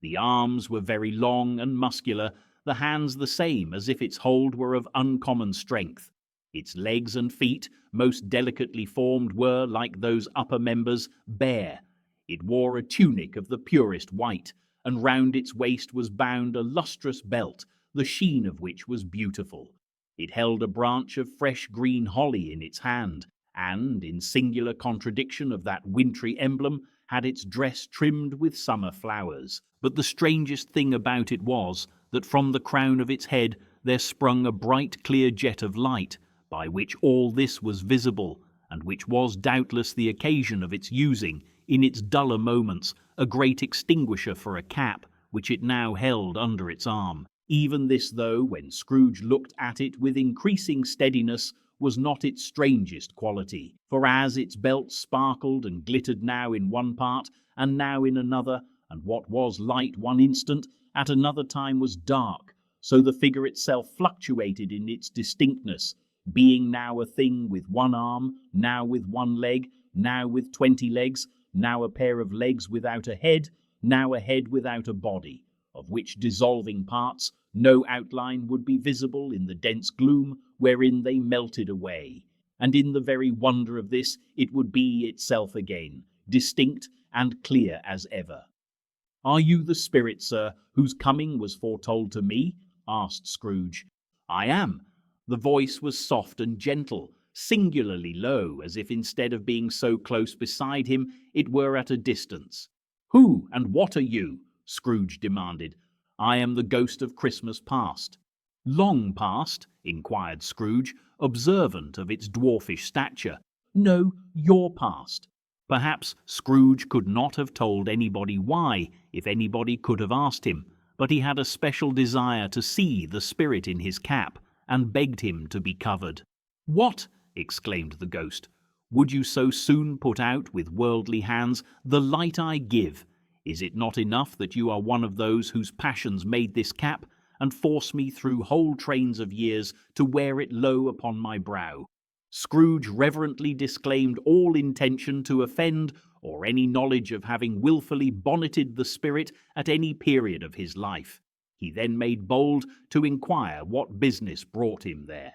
Speaker 2: The arms were very long and muscular, the hands the same, as if its hold were of uncommon strength. Its legs and feet, most delicately formed, were, like those upper members, bare. It wore a tunic of the purest white, and round its waist was bound a lustrous belt, the sheen of which was beautiful. It held a branch of fresh green holly in its hand, and, in singular contradiction of that wintry emblem, had its dress trimmed with summer flowers. But the strangest thing about it was, that from the crown of its head there sprung a bright clear jet of light, by which all this was visible, and which was doubtless the occasion of its using, in its duller moments, a great extinguisher for a cap, which it now held under its arm. Even this, though, when Scrooge looked at it with increasing steadiness, was not its strangest quality, for as its belt sparkled and glittered now in one part, and now in another, and what was light one instant, at another time was dark, so the figure itself fluctuated in its distinctness, being now a thing with one arm, now with one leg, now with 20 legs, now a pair of legs without a head, now a head without a body, of which dissolving parts no outline would be visible in the dense gloom wherein they melted away. And in the very wonder of this, it would be itself again, distinct and clear as ever. "Are you the spirit, sir, whose coming was foretold to me?" asked Scrooge. "I am." The voice was soft and gentle, singularly low, as if instead of being so close beside him, it were at a distance. "Who and what are you?" Scrooge demanded. "I am the ghost of Christmas past." "Long past?" inquired Scrooge, observant of its dwarfish stature. "No, your past." Perhaps Scrooge could not have told anybody why, if anybody could have asked him, but he had a special desire to see the spirit in his cap, and begged him to be covered. "What!" exclaimed the ghost. "Would you so soon put out with worldly hands the light I give? Is it not enough that you are one of those whose passions made this cap, and force me through whole trains of years to wear it low upon my brow?" Scrooge reverently disclaimed all intention to offend, or any knowledge of having wilfully bonneted the spirit at any period of his life. He then made bold to inquire what business brought him there.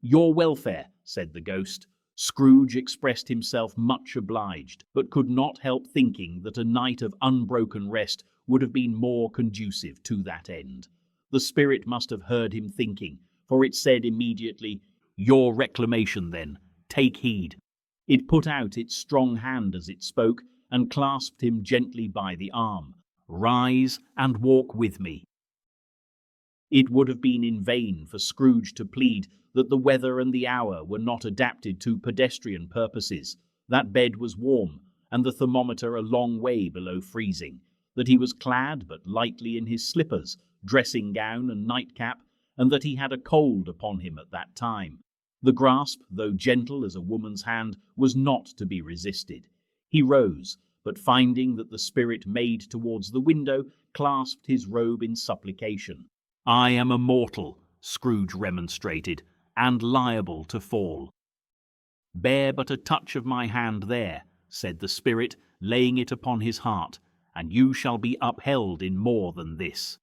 Speaker 2: "Your welfare," said the ghost. Scrooge expressed himself much obliged, but could not help thinking that a night of unbroken rest would have been more conducive to that end. The spirit must have heard him thinking, for it said immediately, "Your reclamation, then. Take heed." It put out its strong hand as it spoke, and clasped him gently by the arm. "Rise and walk with me." It would have been in vain for Scrooge to plead that the weather and the hour were not adapted to pedestrian purposes. That bed was warm, and the thermometer a long way below freezing, that he was clad but lightly in his slippers, dressing gown and nightcap, and that he had a cold upon him at that time. The grasp, though gentle as a woman's hand, was not to be resisted. He rose, but finding that the spirit made towards the window, clasped his robe in supplication. "I am a mortal," Scrooge remonstrated, "and liable to fall." "Bear but a touch of my hand there," said the spirit, laying it upon his heart, "and you shall be upheld in more than this."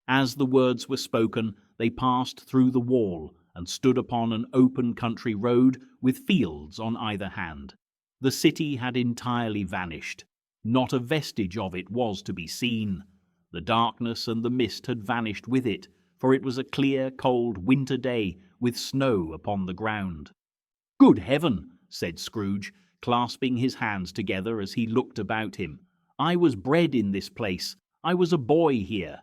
Speaker 2: As the words were spoken, they passed through the wall and stood upon an open country road with fields on either hand. The city had entirely vanished. Not a vestige of it was to be seen. The darkness and the mist had vanished with it, for it was a clear, cold winter day with snow upon the ground. "Good heaven," said Scrooge, clasping his hands together as he looked about him. "I was bred in this place. I was a boy here."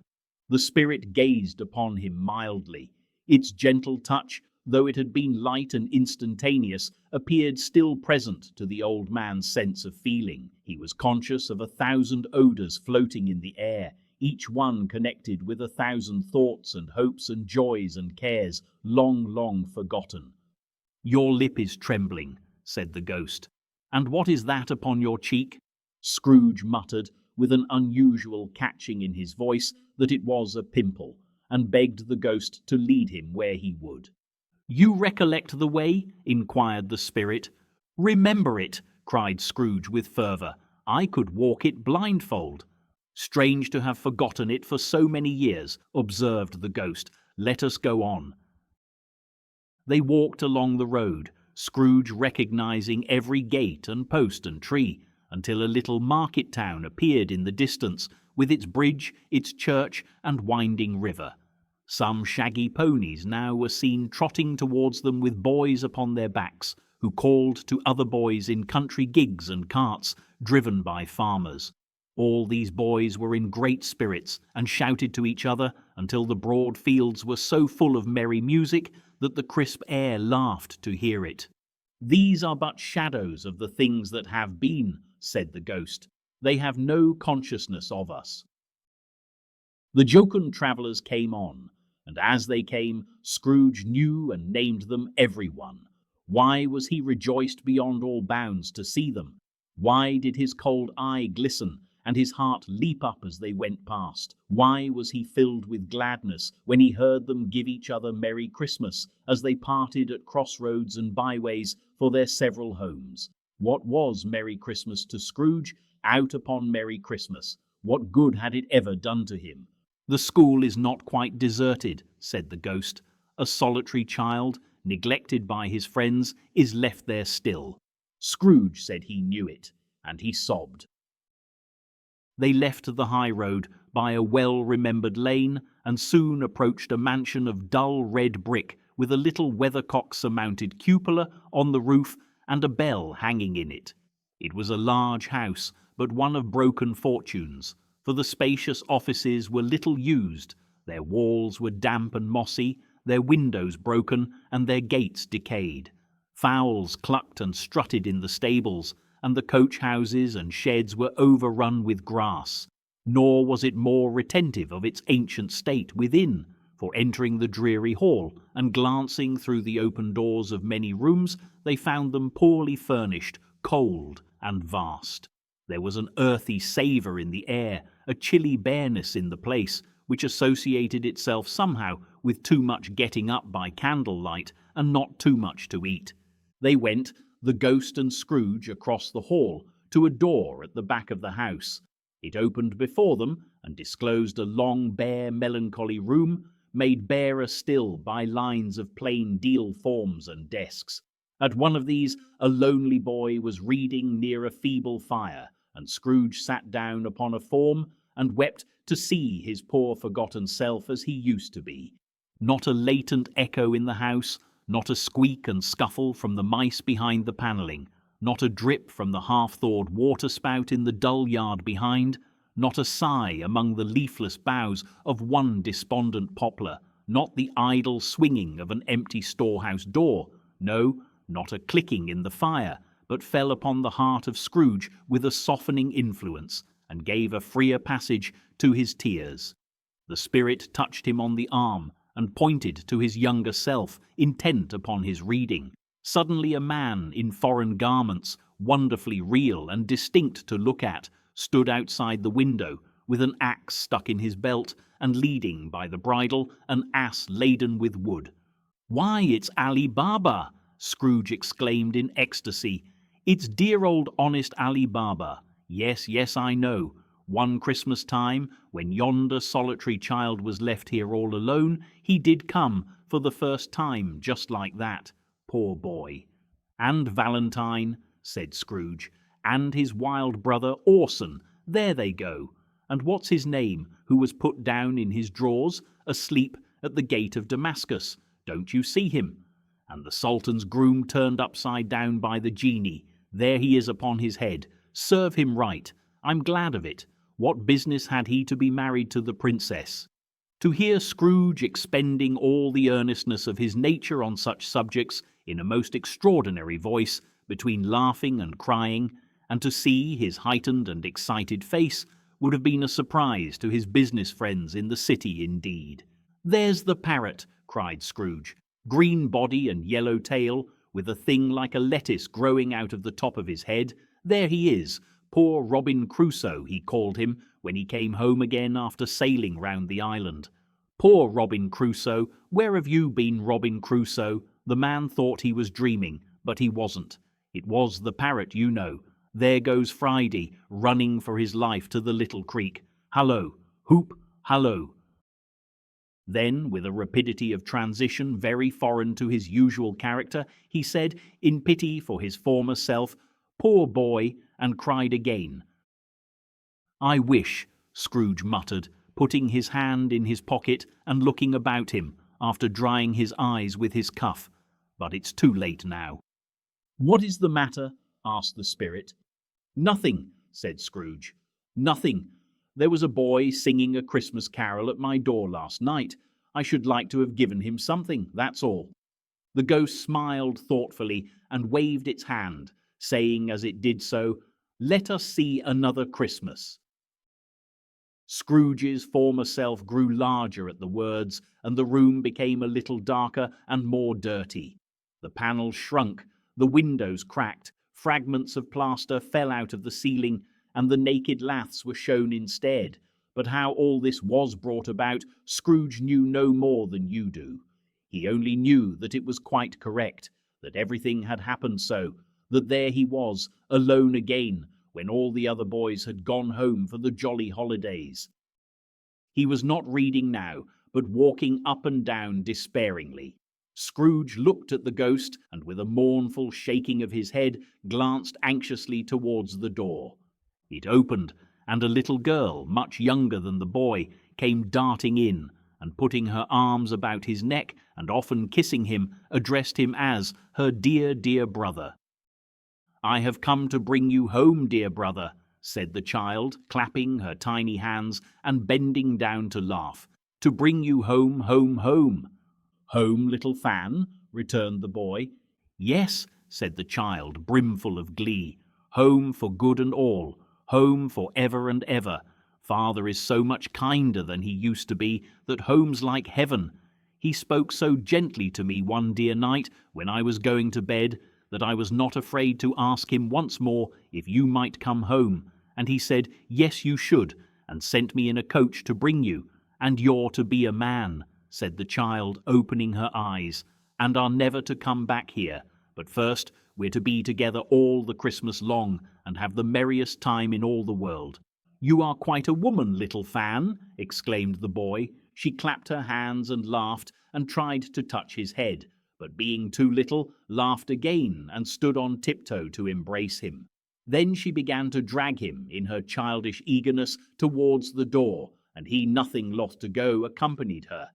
Speaker 2: The spirit gazed upon him mildly. Its gentle touch, though it had been light and instantaneous, appeared still present to the old man's sense of feeling. He was conscious of 1,000 odours floating in the air, each one connected with 1,000 thoughts and hopes and joys and cares long, long forgotten. "Your lip is trembling," said the ghost. "And what is that upon your cheek?" Scrooge muttered, with an unusual catching in his voice, that it was a pimple, and begged the ghost to lead him where he would. "You recollect the way?" inquired the spirit. "Remember it!" cried Scrooge with fervour. "I could walk it blindfold." "Strange to have forgotten it for so many years," observed the ghost. "Let us go on." They walked along the road, Scrooge recognizing every gate and post and tree, until a little market town appeared in the distance, with its bridge, its church, and winding river. Some shaggy ponies now were seen trotting towards them with boys upon their backs, who called to other boys in country gigs and carts, driven by farmers. All these boys were in great spirits, and shouted to each other until the broad fields were so full of merry music that the crisp air laughed to hear it. "These are but shadows of the things that have been," said the ghost. "They have no consciousness of us." The jocund travellers came on, and as they came, Scrooge knew and named them every one. Why was he rejoiced beyond all bounds to see them? Why did his cold eye glisten, and his heart leap up as they went past? Why was he filled with gladness when he heard them give each other Merry Christmas as they parted at crossroads and byways for their several homes? What was Merry Christmas to Scrooge? Out upon Merry Christmas. What good had it ever done to him? "The school is not quite deserted," said the ghost. "A solitary child, neglected by his friends, is left there still." Scrooge said he knew it, and he sobbed. They left the high road by a well-remembered lane, and soon approached a mansion of dull red brick with a little weathercock-surmounted cupola on the roof and a bell hanging in it. It was a large house, but one of broken fortunes, for the spacious offices were little used, their walls were damp and mossy, their windows broken, and their gates decayed. Fowls clucked and strutted in the stables, and the coach-houses and sheds were overrun with grass. Nor was it more retentive of its ancient state within, for entering the dreary hall and glancing through the open doors of many rooms, they found them poorly furnished, cold, and vast. There was an earthy savour in the air, a chilly bareness in the place, which associated itself somehow with too much getting up by candlelight and not too much to eat. They went, the ghost and Scrooge, across the hall to a door at the back of the house. It opened before them and disclosed a long, bare, melancholy room, made barer still by lines of plain deal forms and desks. At one of these, a lonely boy was reading near a feeble fire, and Scrooge sat down upon a form and wept to see his poor forgotten self as he used to be. Not a latent echo in the house, not a squeak and scuffle from the mice behind the panelling, not a drip from the half-thawed water-spout in the dull yard behind, not a sigh among the leafless boughs of one despondent poplar, not the idle swinging of an empty storehouse door, no, not a clicking in the fire, but fell upon the heart of Scrooge with a softening influence, and gave a freer passage to his tears. The spirit touched him on the arm, and pointed to his younger self, intent upon his reading. Suddenly a man in foreign garments, wonderfully real and distinct to look at, stood outside the window, with an axe stuck in his belt, and leading by the bridle an ass laden with wood. "Why, it's Ali Baba!" Scrooge exclaimed in ecstasy. "It's dear old honest Ali Baba. Yes, yes, I know. One Christmas time, when yonder solitary child was left here all alone, he did come, for the first time, just like that. Poor boy." "And Valentine," said Scrooge, "and his wild brother Orson, there they go. And what's his name, who was put down in his drawers, asleep at the gate of Damascus? Don't you see him? And the Sultan's groom turned upside down by the genie. There he is upon his head. Serve him right. I'm glad of it. What business had he to be married to the princess?" To hear Scrooge expending all the earnestness of his nature on such subjects in a most extraordinary voice, between laughing and crying, and to see his heightened and excited face, would have been a surprise to his business friends in the city indeed. "There's the parrot," cried Scrooge. "Green body and yellow tail, with a thing like a lettuce growing out of the top of his head. There he is. Poor Robin Crusoe, he called him, when he came home again after sailing round the island. Poor Robin Crusoe, where have you been, Robin Crusoe?" The man thought he was dreaming, but he wasn't. It was the parrot, you know. There goes Friday, running for his life to the little creek. Hallo, hoop, hallo. Then, with a rapidity of transition very foreign to his usual character, he said, in pity for his former self, "Poor boy," and cried again. "I wish," Scrooge muttered, putting his hand in his pocket and looking about him, after drying his eyes with his cuff. "But it's too late now." "What is the matter?" asked the spirit. "Nothing," said Scrooge. "Nothing. There was a boy singing a Christmas carol at my door last night. I should like to have given him something, that's all." The ghost smiled thoughtfully and waved its hand, saying as it did so, "Let us see another Christmas." Scrooge's former self grew larger at the words, and the room became a little darker and more dirty. The panels shrunk, the windows cracked, fragments of plaster fell out of the ceiling, and the naked laths were shown instead. But how all this was brought about, Scrooge knew no more than you do. He only knew that it was quite correct, that everything had happened so, that there he was, alone again, when all the other boys had gone home for the jolly holidays. He was not reading now, but walking up and down despairingly. Scrooge looked at the ghost, and with a mournful shaking of his head, glanced anxiously towards the door. It opened, and a little girl, much younger than the boy, came darting in, and putting her arms about his neck, and often kissing him, addressed him as her dear, dear brother. "I have come to bring you home, dear brother," said the child, clapping her tiny hands and bending down to laugh. "To bring you home, home, home." "Home, little Fan?" returned the boy. "Yes," said the child, brimful of glee. "Home for good and all. Home for ever and ever. Father is so much kinder than he used to be that home's like heaven. He spoke so gently to me one dear night when I was going to bed that I was not afraid to ask him once more if you might come home, and he said, 'Yes, you should,' and sent me in a coach to bring you, and you're to be a man," said the child, opening her eyes, "and are never to come back here, but first we're to be together all the Christmas long, and have the merriest time in all the world." "You are quite a woman, little Fan," exclaimed the boy. She clapped her hands and laughed, and tried to touch his head, but being too little, laughed again, and stood on tiptoe to embrace him. Then she began to drag him, in her childish eagerness, towards the door, and he, nothing loth to go, accompanied her.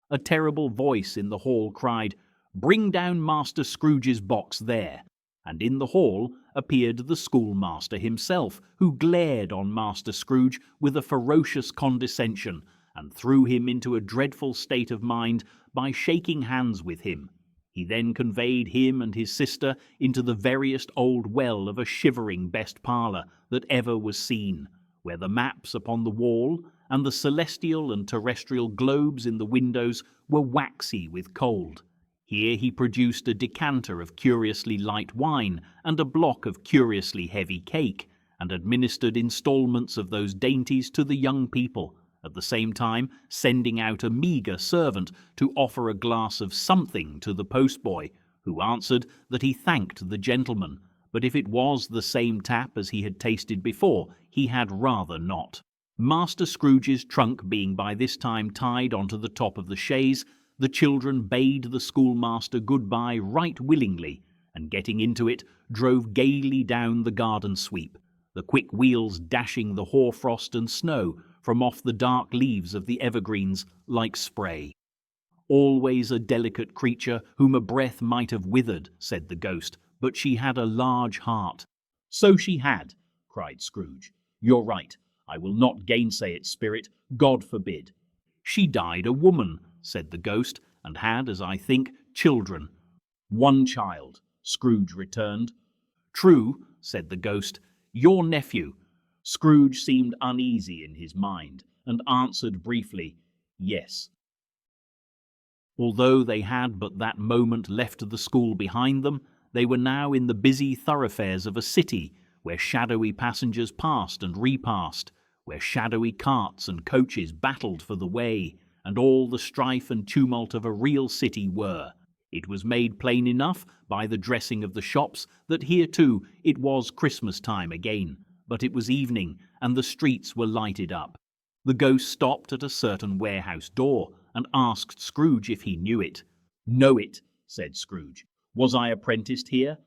Speaker 2: A terrible voice in the hall cried, "Bring down Master Scrooge's box there," and in the hall appeared the schoolmaster himself, who glared on Master Scrooge with a ferocious condescension, and threw him into a dreadful state of mind by shaking hands with him. He then conveyed him and his sister into the veriest old well of a shivering best parlour that ever was seen, where the maps upon the wall and the celestial and terrestrial globes in the windows were waxy with cold. Here he produced a decanter of curiously light wine and a block of curiously heavy cake, and administered instalments of those dainties to the young people, at the same time sending out a meagre servant to offer a glass of something to the postboy, who answered that he thanked the gentleman, but if it was the same tap as he had tasted before, he had rather not. Master Scrooge's trunk being by this time tied onto the top of the chaise, the children bade the schoolmaster good-bye right willingly, and getting into it, drove gaily down the garden sweep, the quick wheels dashing the hoar-frost and snow from off the dark leaves of the evergreens like spray. Always a delicate creature whom a breath might have withered, said the ghost, but she had a large heart. So she had, cried Scrooge. You're right. I will not gainsay it, spirit. God forbid. She died a woman, said the ghost, and had, as I think, children. One child, Scrooge returned. True, said the ghost. Your nephew. Scrooge seemed uneasy in his mind, and answered briefly, yes. Although they had but that moment left the school behind them, they were now in the busy thoroughfares of a city, where shadowy passengers passed and repassed, where shadowy carts and coaches battled for the way, and all the strife and tumult of a real city were. It was made plain enough by the dressing of the shops that here too it was Christmas time again, but it was evening, and the streets were lighted up. The ghost stopped at a certain warehouse door, and asked Scrooge if he knew it. Know it, said Scrooge. Was I apprenticed here?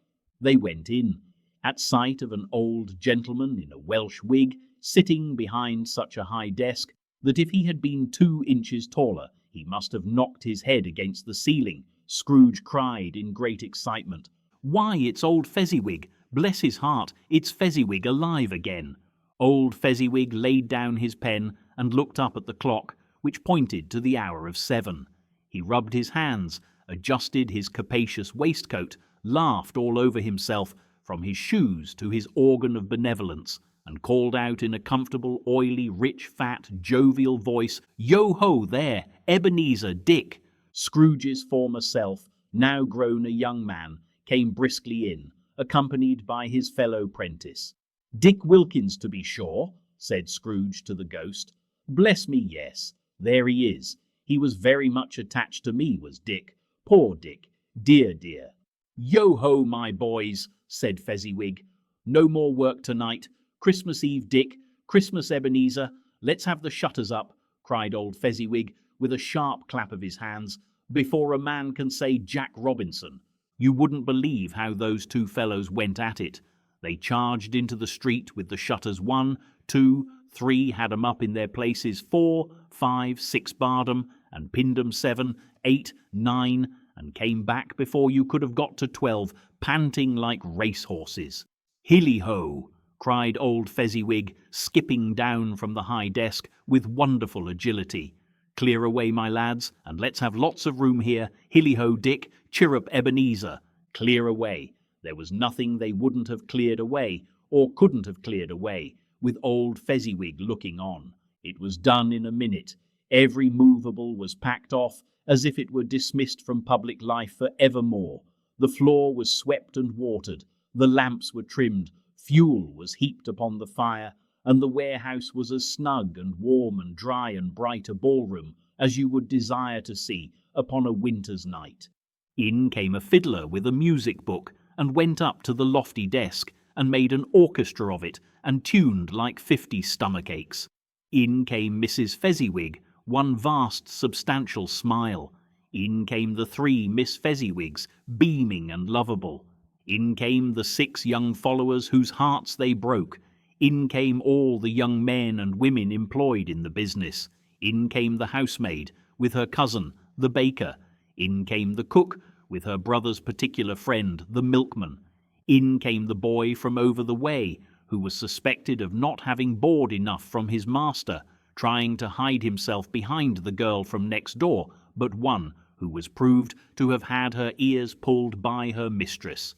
Speaker 2: They went in, at sight of an old gentleman in a Welsh wig, sitting behind such a high desk that if he had been 2 inches taller, he must have knocked his head against the ceiling. Scrooge cried in great excitement, Why, it's old Fezziwig! Bless his heart, it's Fezziwig alive again! Old Fezziwig laid down his pen and looked up at the clock, which pointed to the hour of 7. He rubbed his hands, adjusted his capacious waistcoat, laughed all over himself, from his shoes to his organ of benevolence, and called out in a comfortable, oily, rich, fat, jovial voice, Yo-ho there, Ebenezer, Dick! Scrooge's former self, now grown a young man, came briskly in, accompanied by his fellow prentice. Dick Wilkins, to be sure, said Scrooge to the ghost. Bless me, yes, there he is. He was very much attached to me, was Dick. Poor Dick, dear, dear. Yo-ho, my boys, said Fezziwig. No more work tonight. Christmas Eve, Dick. Christmas, Ebenezer. Let's have the shutters up, cried old Fezziwig, with a sharp clap of his hands, before a man can say Jack Robinson. You wouldn't believe how those 2 fellows went at it. They charged into the street with the shutters 1, 2, 3, had 'em up in their places 4, 5, 6 barred 'em, and pinned 'em 7, 8, 9, and came back before you could have got to 12, panting like racehorses. Hilly-ho! Cried old Fezziwig, skipping down from the high desk with wonderful agility. Clear away, my lads, and let's have lots of room here. Hilly-ho, Dick, chirrup Ebenezer. Clear away. There was nothing they wouldn't have cleared away, or couldn't have cleared away, with old Fezziwig looking on. It was done in a minute. Every movable was packed off, as if it were dismissed from public life for evermore. The floor was swept and watered, the lamps were trimmed, fuel was heaped upon the fire, and the warehouse was as snug and warm and dry and bright a ballroom as you would desire to see upon a winter's night. In came a fiddler with a music book, and went up to the lofty desk, and made an orchestra of it, and tuned like 50 stomachaches. In came Mrs. Fezziwig, one vast substantial smile. In came the 3 Miss Fezziwigs, beaming and lovable. In came the 6 young followers whose hearts they broke. In came all the young men and women employed in the business. In came the housemaid, with her cousin, the baker. In came the cook, with her brother's particular friend, the milkman. In came the boy from over the way, who was suspected of not having board enough from his master, trying to hide himself behind the girl from next door, but one who was proved to have had her ears pulled by her mistress.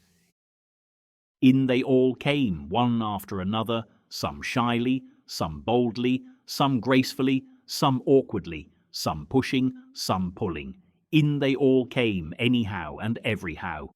Speaker 2: In they all came, one after another, some shyly, some boldly, some gracefully, some awkwardly, some pushing, some pulling. In they all came, anyhow and everyhow.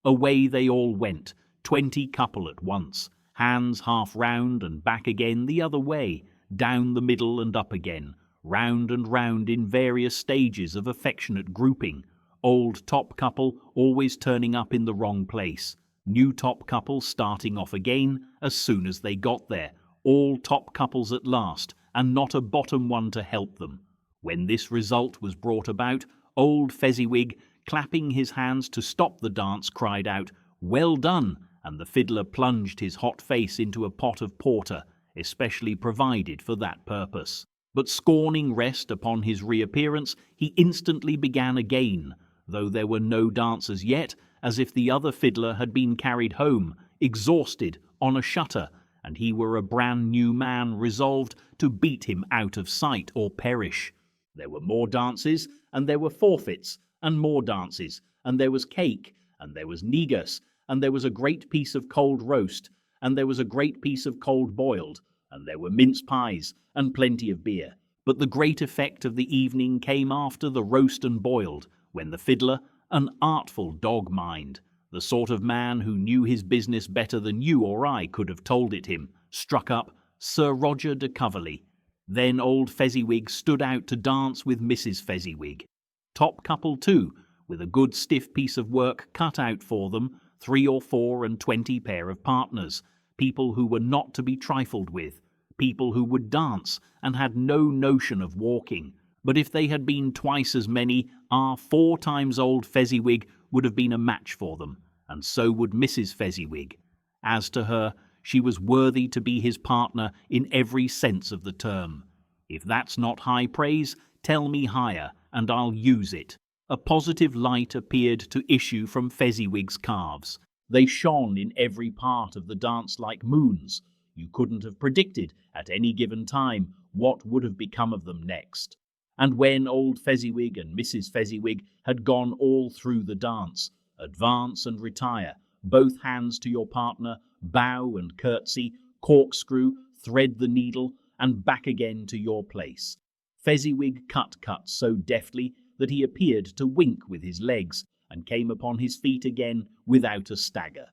Speaker 2: Away they all went, 20 couple at once, hands half round and back again the other way, down the middle and up again, round and round in various stages of affectionate grouping, old top couple always turning up in the wrong place, new top couple starting off again as soon as they got there, all top couples at last, and not a bottom one to help them. When this result was brought about, old Fezziwig, clapping his hands to stop the dance, cried out, "Well done!" and the fiddler plunged his hot face into a pot of porter, especially provided for that purpose. But scorning rest upon his reappearance, he instantly began again, though there were no dancers yet, as if the other fiddler had been carried home, exhausted, on a shutter, and he were a brand new man resolved to beat him out of sight or perish. There were more dances, and there were forfeits, and more dances, and there was cake, and there was negus, and there was a great piece of cold roast, and there was a great piece of cold boiled, and there were mince pies, and plenty of beer. But the great effect of the evening came after the roast and boiled, when the fiddler, an artful dog mind, the sort of man who knew his business better than you or I could have told it him, struck up Sir Roger de Coverley. Then old Fezziwig stood out to dance with Mrs. Fezziwig. Top couple too, with a good stiff piece of work cut out for them, 3 or 4 and 20 pair of partners, people who were not to be trifled with, people who would dance and had no notion of walking. But if they had been twice as many, 4 times old Fezziwig would have been a match for them, and so would Mrs. Fezziwig. As to her, she was worthy to be his partner in every sense of the term. If that's not high praise, tell me higher, and I'll use it. A positive light appeared to issue from Fezziwig's calves. They shone in every part of the dance like moons. You couldn't have predicted at any given time what would have become of them next. And when old Fezziwig and Mrs. Fezziwig had gone all through the dance, advance and retire, both hands to your partner, bow and curtsy, corkscrew, thread the needle, and back again to your place. Fezziwig cut so deftly that he appeared to wink with his legs, and came upon his feet again without a stagger.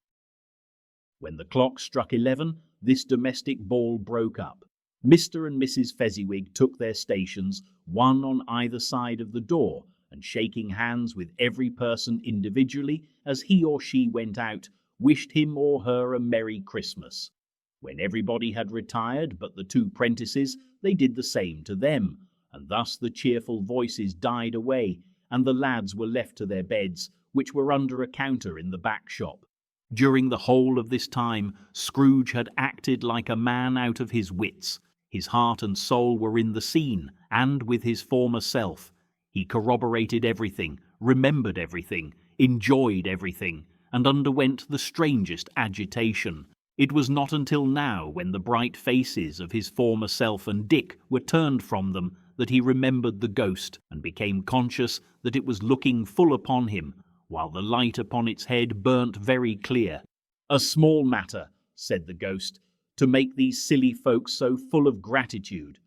Speaker 2: When the clock struck 11, this domestic ball broke up. Mr. and Mrs. Fezziwig took their stations, one on either side of the door, and shaking hands with every person individually as he or she went out, wished him or her a Merry Christmas. When everybody had retired but the 2 prentices, they did the same to them, and thus the cheerful voices died away, and the lads were left to their beds, which were under a counter in the back shop. During the whole of this time, Scrooge had acted like a man out of his wits. His heart and soul were in the scene, and with his former self. He corroborated everything, remembered everything, enjoyed everything, and underwent the strangest agitation. It was not until now, when the bright faces of his former self and Dick were turned from them, that he remembered the ghost, and became conscious that it was looking full upon him, while the light upon its head burnt very clear. "A small matter," said the ghost, "to make these silly folks so full of gratitude."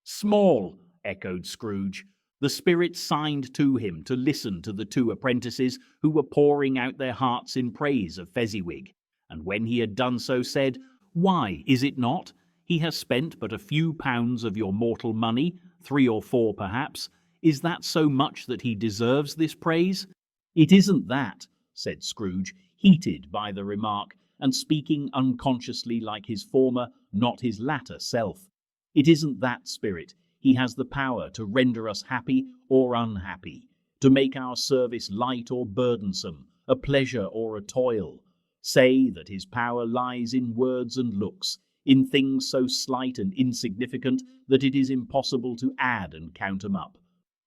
Speaker 2: "Small," echoed Scrooge. The spirit signed to him to listen to the 2 apprentices who were pouring out their hearts in praise of Fezziwig, and when he had done so said, "Why, is it not? He has spent but a few pounds of your mortal money, 3 or 4 perhaps. Is that so much that he deserves this praise?" "It isn't that," said Scrooge, heated by the remark, and speaking unconsciously like his former, not his latter self. "It isn't that, spirit. He has the power to render us happy or unhappy, to make our service light or burdensome, a pleasure or a toil. Say that his power lies in words and looks, in things so slight and insignificant that it is impossible to add and count 'em up.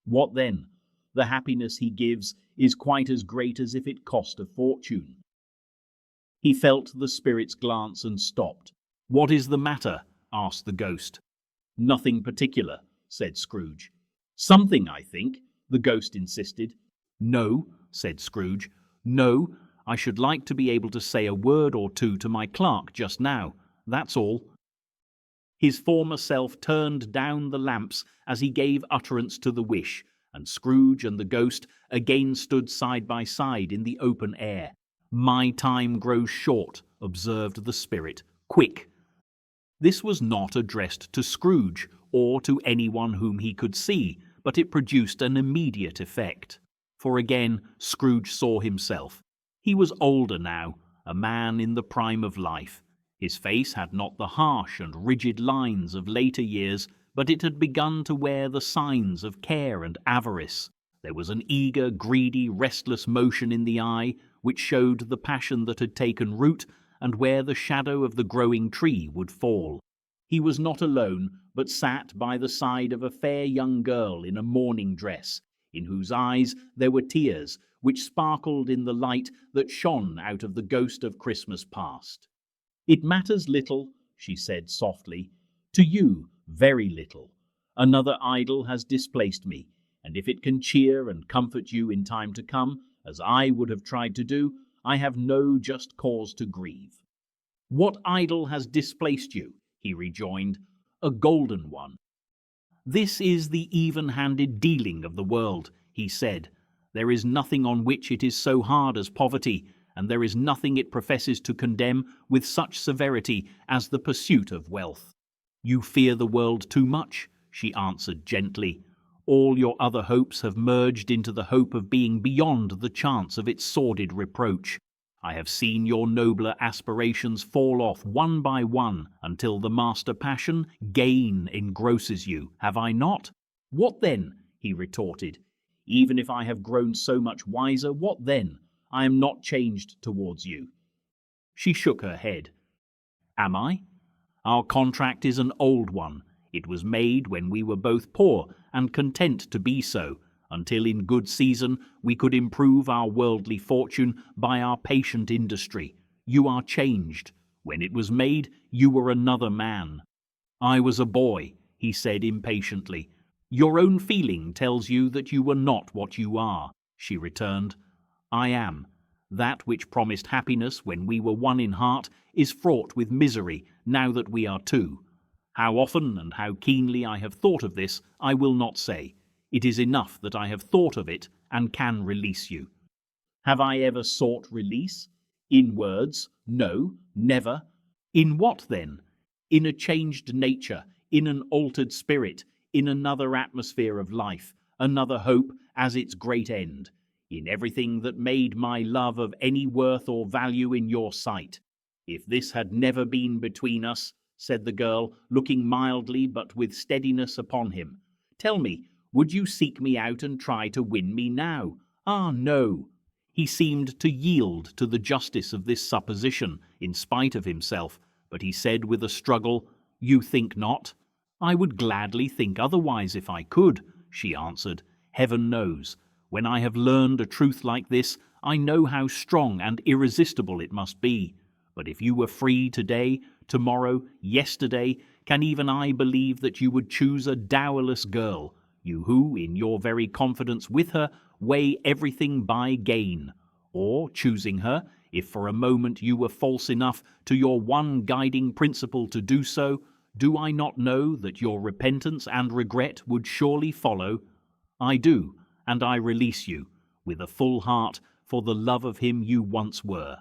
Speaker 2: What then? The happiness he gives is quite as great as if it cost a fortune." He felt the spirit's glance and stopped. "What is the matter?" asked the ghost. "Nothing particular," said Scrooge. "Something, I think," the ghost insisted. "No," said Scrooge. "No, I should like to be able to say a word or two to my clerk just now. That's all." His former self turned down the lamps as he gave utterance to the wish, and Scrooge and the ghost again stood side by side in the open air. "My time grows short," observed the spirit. "Quick." This was not addressed to Scrooge, or to anyone whom he could see, but it produced an immediate effect. For again Scrooge saw himself. He was older now, a man in the prime of life. His face had not the harsh and rigid lines of later years, but it had begun to wear the signs of care and avarice. There was an eager, greedy, restless motion in the eye, which showed the passion that had taken root, and where the shadow of the growing tree would fall. He was not alone, but sat by the side of a fair young girl in a mourning dress, in whose eyes there were tears, which sparkled in the light that shone out of the ghost of Christmas past. "It matters little," she said softly, "to you very little. Another idol has displaced me, and if it can cheer and comfort you in time to come, as I would have tried to do, I have no just cause to grieve." "What idol has displaced you?" he rejoined. "A golden one." "This is the even-handed dealing of the world," he said. "There is nothing on which it is so hard as poverty, and there is nothing it professes to condemn with such severity as the pursuit of wealth." "You fear the world too much," she answered gently. "All your other hopes have merged into the hope of being beyond the chance of its sordid reproach. I have seen your nobler aspirations fall off one by one until the master passion, gain, engrosses you, have I not?" "What then?" he retorted. "Even if I have grown so much wiser, what then? I am not changed towards you." She shook her head. "Am I? Our contract is an old one. It was made when we were both poor and content to be so, until in good season we could improve our worldly fortune by our patient industry. You are changed. When it was made, you were another man." "I was a boy," he said impatiently. "Your own feeling tells you that you were not what you are," she returned. "I am. That which promised happiness when we were one in heart is fraught with misery now that we are two. How often and how keenly I have thought of this, I will not say. It is enough that I have thought of it and can release you." "Have I ever sought release? In words? No, never." "In what then?" "In a changed nature, in an altered spirit, in another atmosphere of life, another hope as its great end, in everything that made my love of any worth or value in your sight. If this had never been between us," said the girl, looking mildly but with steadiness upon him, "tell me, would you seek me out and try to win me now? Ah, no." He seemed to yield to the justice of this supposition, in spite of himself, but he said with a struggle, "You think not?" "I would gladly think otherwise if I could," she answered. "Heaven knows. When I have learned a truth like this, I know how strong and irresistible it must be. But if you were free today, tomorrow, yesterday, can even I believe that you would choose a dowerless girl, you who, in your very confidence with her, weigh everything by gain? Or, choosing her, if for a moment you were false enough to your one guiding principle to do so, do I not know that your repentance and regret would surely follow? I do, and I release you, with a full heart, for the love of him you once were."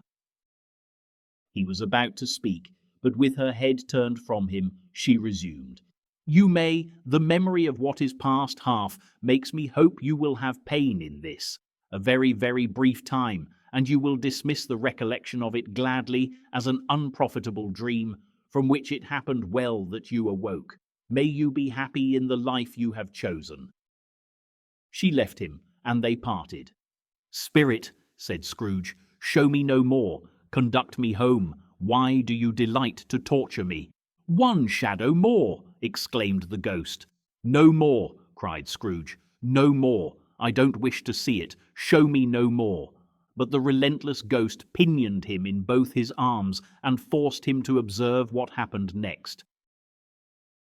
Speaker 2: He was about to speak, but with her head turned from him, she resumed. "You may, the memory of what is past half makes me hope you will have pain in this, a very, very brief time, and you will dismiss the recollection of it gladly as an unprofitable dream, from which it happened well that you awoke. May you be happy in the life you have chosen." She left him, and they parted. "Spirit," said Scrooge, "show me no more. Conduct me home. Why do you delight to torture me?" "One shadow more!" exclaimed the ghost. "No more!" cried Scrooge. "No more! I don't wish to see it. Show me no more." But the relentless ghost pinioned him in both his arms and forced him to observe what happened next.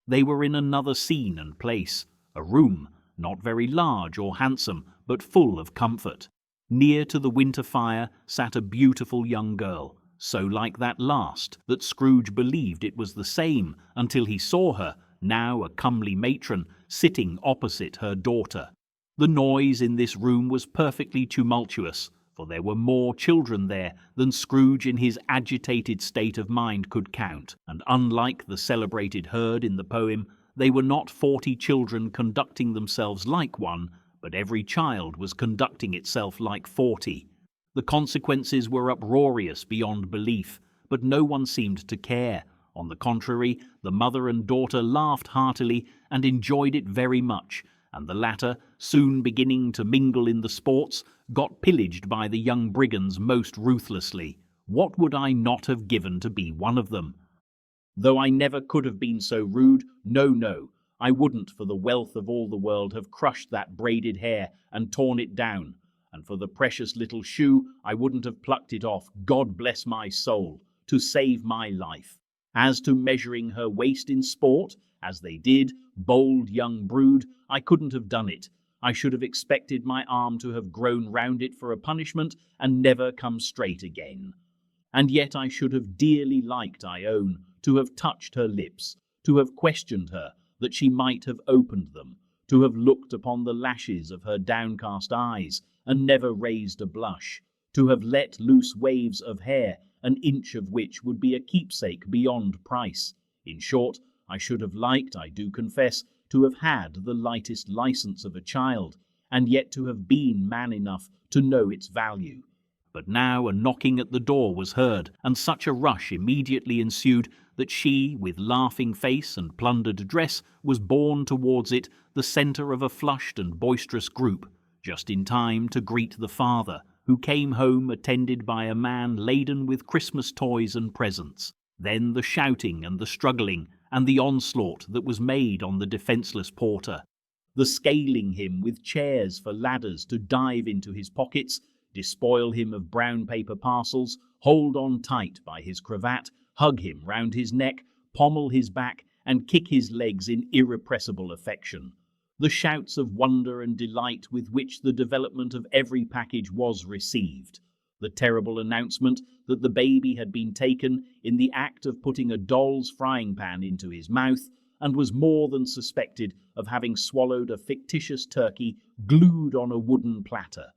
Speaker 2: They were in another scene and place, a room, not very large or handsome, but full of comfort. Near to the winter fire sat a beautiful young girl, so like that last that Scrooge believed it was the same until he saw her, now a comely matron, sitting opposite her daughter. The noise in this room was perfectly tumultuous, for there were more children there than Scrooge in his agitated state of mind could count, and unlike the celebrated herd in the poem, they were not 40 children conducting themselves like one, but every child was conducting itself like 40. The consequences were uproarious beyond belief, but no one seemed to care. On the contrary, the mother and daughter laughed heartily and enjoyed it very much, and the latter, soon beginning to mingle in the sports, got pillaged by the young brigands most ruthlessly. What would I not have given to be one of them? Though I never could have been so rude, no, I wouldn't for the wealth of all the world have crushed that braided hair and torn it down, and for the precious little shoe I wouldn't have plucked it off, God bless my soul, to save my life. As to measuring her waist in sport, as they did, bold young brood, I couldn't have done it. I should have expected my arm to have grown round it for a punishment and never come straight again. And yet I should have dearly liked, I own, to have touched her lips, to have questioned her, that she might have opened them, to have looked upon the lashes of her downcast eyes, and never raised a blush, to have let loose waves of hair, an inch of which would be a keepsake beyond price. In short, I should have liked, I do confess, to have had the lightest license of a child, and yet to have been man enough to know its value. But now a knocking at the door was heard, and such a rush immediately ensued that she, with laughing face and plundered dress, was borne towards it, the centre of a flushed and boisterous group, just in time to greet the father, who came home attended by a man laden with Christmas toys and presents. Then the shouting and the struggling, and the onslaught that was made on the defenceless porter, the scaling him with chairs for ladders to dive into his pockets, despoil him of brown paper parcels, hold on tight by his cravat, hug him round his neck, pommel his back, and kick his legs in irrepressible affection. The shouts of wonder and delight with which the development of every package was received, the terrible announcement that the baby had been taken in the act of putting a doll's frying pan into his mouth, and was more than suspected of having swallowed a fictitious turkey glued on a wooden platter,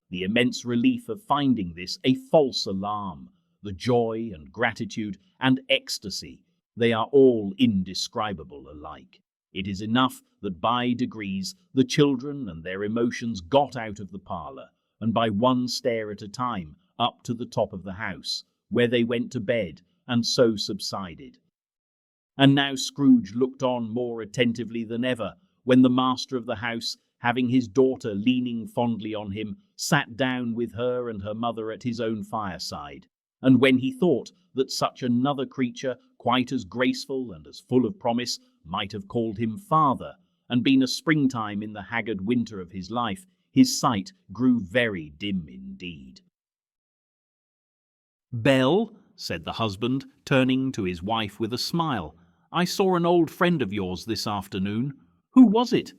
Speaker 2: the immense relief of finding this a false alarm, the joy and gratitude and ecstasy, they are all indescribable alike. It is enough that by degrees the children and their emotions got out of the parlour, and by one stair at a time up to the top of the house, where they went to bed, and so subsided. And now Scrooge looked on more attentively than ever, when the master of the house, having his daughter leaning fondly on him, sat down with her and her mother at his own fireside, and when he thought that such another creature, quite as graceful and as full of promise, might have called him father, and been a springtime in the haggard winter of his life, his sight grew very dim indeed. "Belle," said the husband, turning to his wife with a smile, "I saw an old friend of yours this afternoon. Who was it?"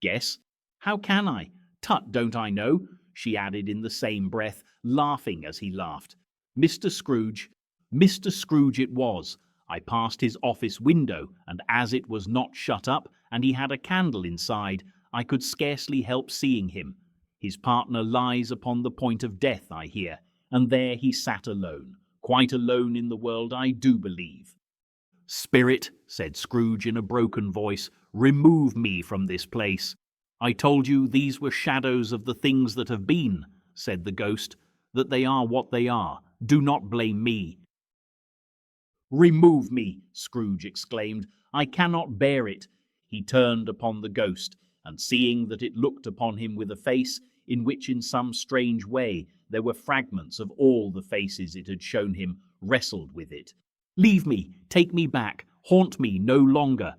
Speaker 2: "Guess." "How can I? Tut, don't I know?" she added in the same breath, laughing as he laughed. "Mr. Scrooge. Mr. Scrooge it was. I passed his office window, and as it was not shut up, and he had a candle inside, I could scarcely help seeing him. His partner lies upon the point of death, I hear, and there he sat alone, quite alone in the world, I do believe." "Spirit," said Scrooge in a broken voice, "remove me from this place." "I told you these were shadows of the things that have been," said the ghost, "that they are what they are. Do not blame me." "Remove me!" Scrooge exclaimed. "I cannot bear it." He turned upon the ghost, and seeing that it looked upon him with a face in which in some strange way there were fragments of all the faces it had shown him, wrestled with it. "Leave me, take me back, haunt me no longer."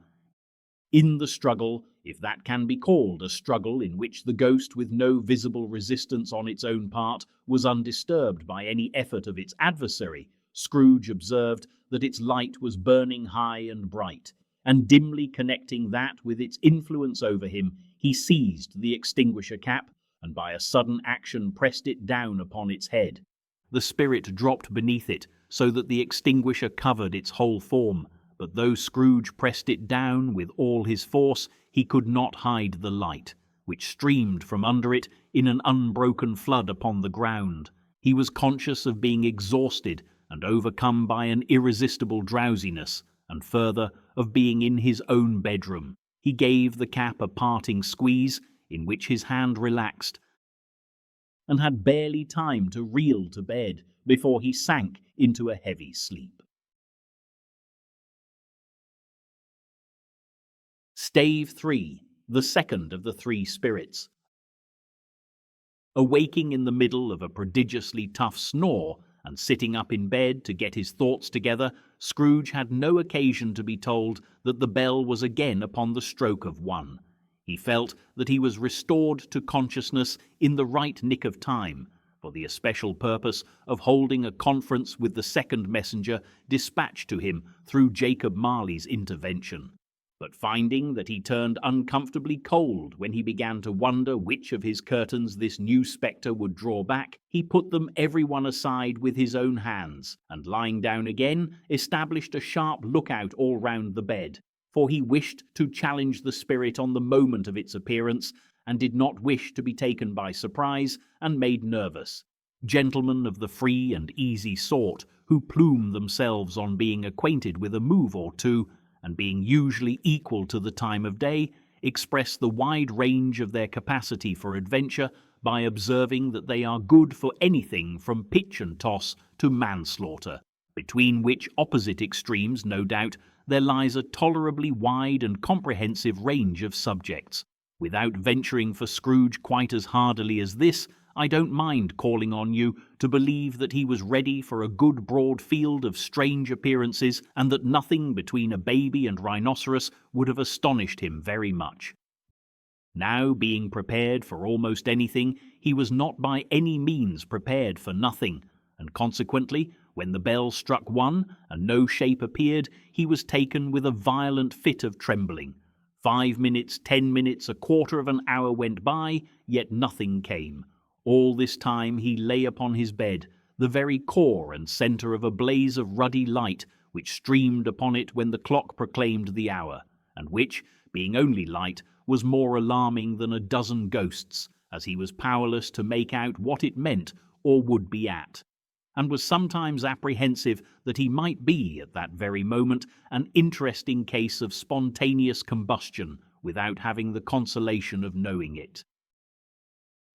Speaker 2: In the struggle, if that can be called a struggle in which the ghost, with no visible resistance on its own part, was undisturbed by any effort of its adversary, Scrooge observed that its light was burning high and bright, and dimly connecting that with its influence over him, he seized the extinguisher cap, and by a sudden action pressed it down upon its head. The spirit dropped beneath it, so that the extinguisher covered its whole form, but though Scrooge pressed it down with all his force, he could not hide the light, which streamed from under it in an unbroken flood upon the ground. He was conscious of being exhausted and overcome by an irresistible drowsiness, and further, of being in his own bedroom. He gave the cap a parting squeeze, in which his hand relaxed, and had barely time to reel to bed before he sank into a heavy sleep. Stave 3, the second of the three spirits. Awaking in the middle of a prodigiously tough snore, and sitting up in bed to get his thoughts together, Scrooge had no occasion to be told that the bell was again upon the stroke of 1. He felt that he was restored to consciousness in the right nick of time, for the especial purpose of holding a conference with the second messenger dispatched to him through Jacob Marley's intervention. But finding that he turned uncomfortably cold when he began to wonder which of his curtains this new spectre would draw back, he put them every one aside with his own hands, and lying down again, established a sharp lookout all round the bed, for he wished to challenge the spirit on the moment of its appearance, and did not wish to be taken by surprise and made nervous. Gentlemen of the free and easy sort, who plume themselves on being acquainted with a move or two, and being usually equal to the time of day, express the wide range of their capacity for adventure by observing that they are good for anything from pitch and toss to manslaughter, between which opposite extremes, no doubt, there lies a tolerably wide and comprehensive range of subjects. Without venturing for Scrooge quite as hardily as this, I don't mind calling on you to believe that he was ready for a good broad field of strange appearances, and that nothing between a baby and rhinoceros would have astonished him very much. Now, being prepared for almost anything, he was not by any means prepared for nothing, and consequently, when the bell struck 1 and no shape appeared, he was taken with a violent fit of trembling. 5 minutes, 10 minutes, a quarter of an hour went by, yet nothing came. All this time he lay upon his bed, the very core and centre of a blaze of ruddy light which streamed upon it when the clock proclaimed the hour, and which, being only light, was more alarming than a dozen ghosts, as he was powerless to make out what it meant or would be at, and was sometimes apprehensive that he might be, at that very moment, an interesting case of spontaneous combustion, without having the consolation of knowing it.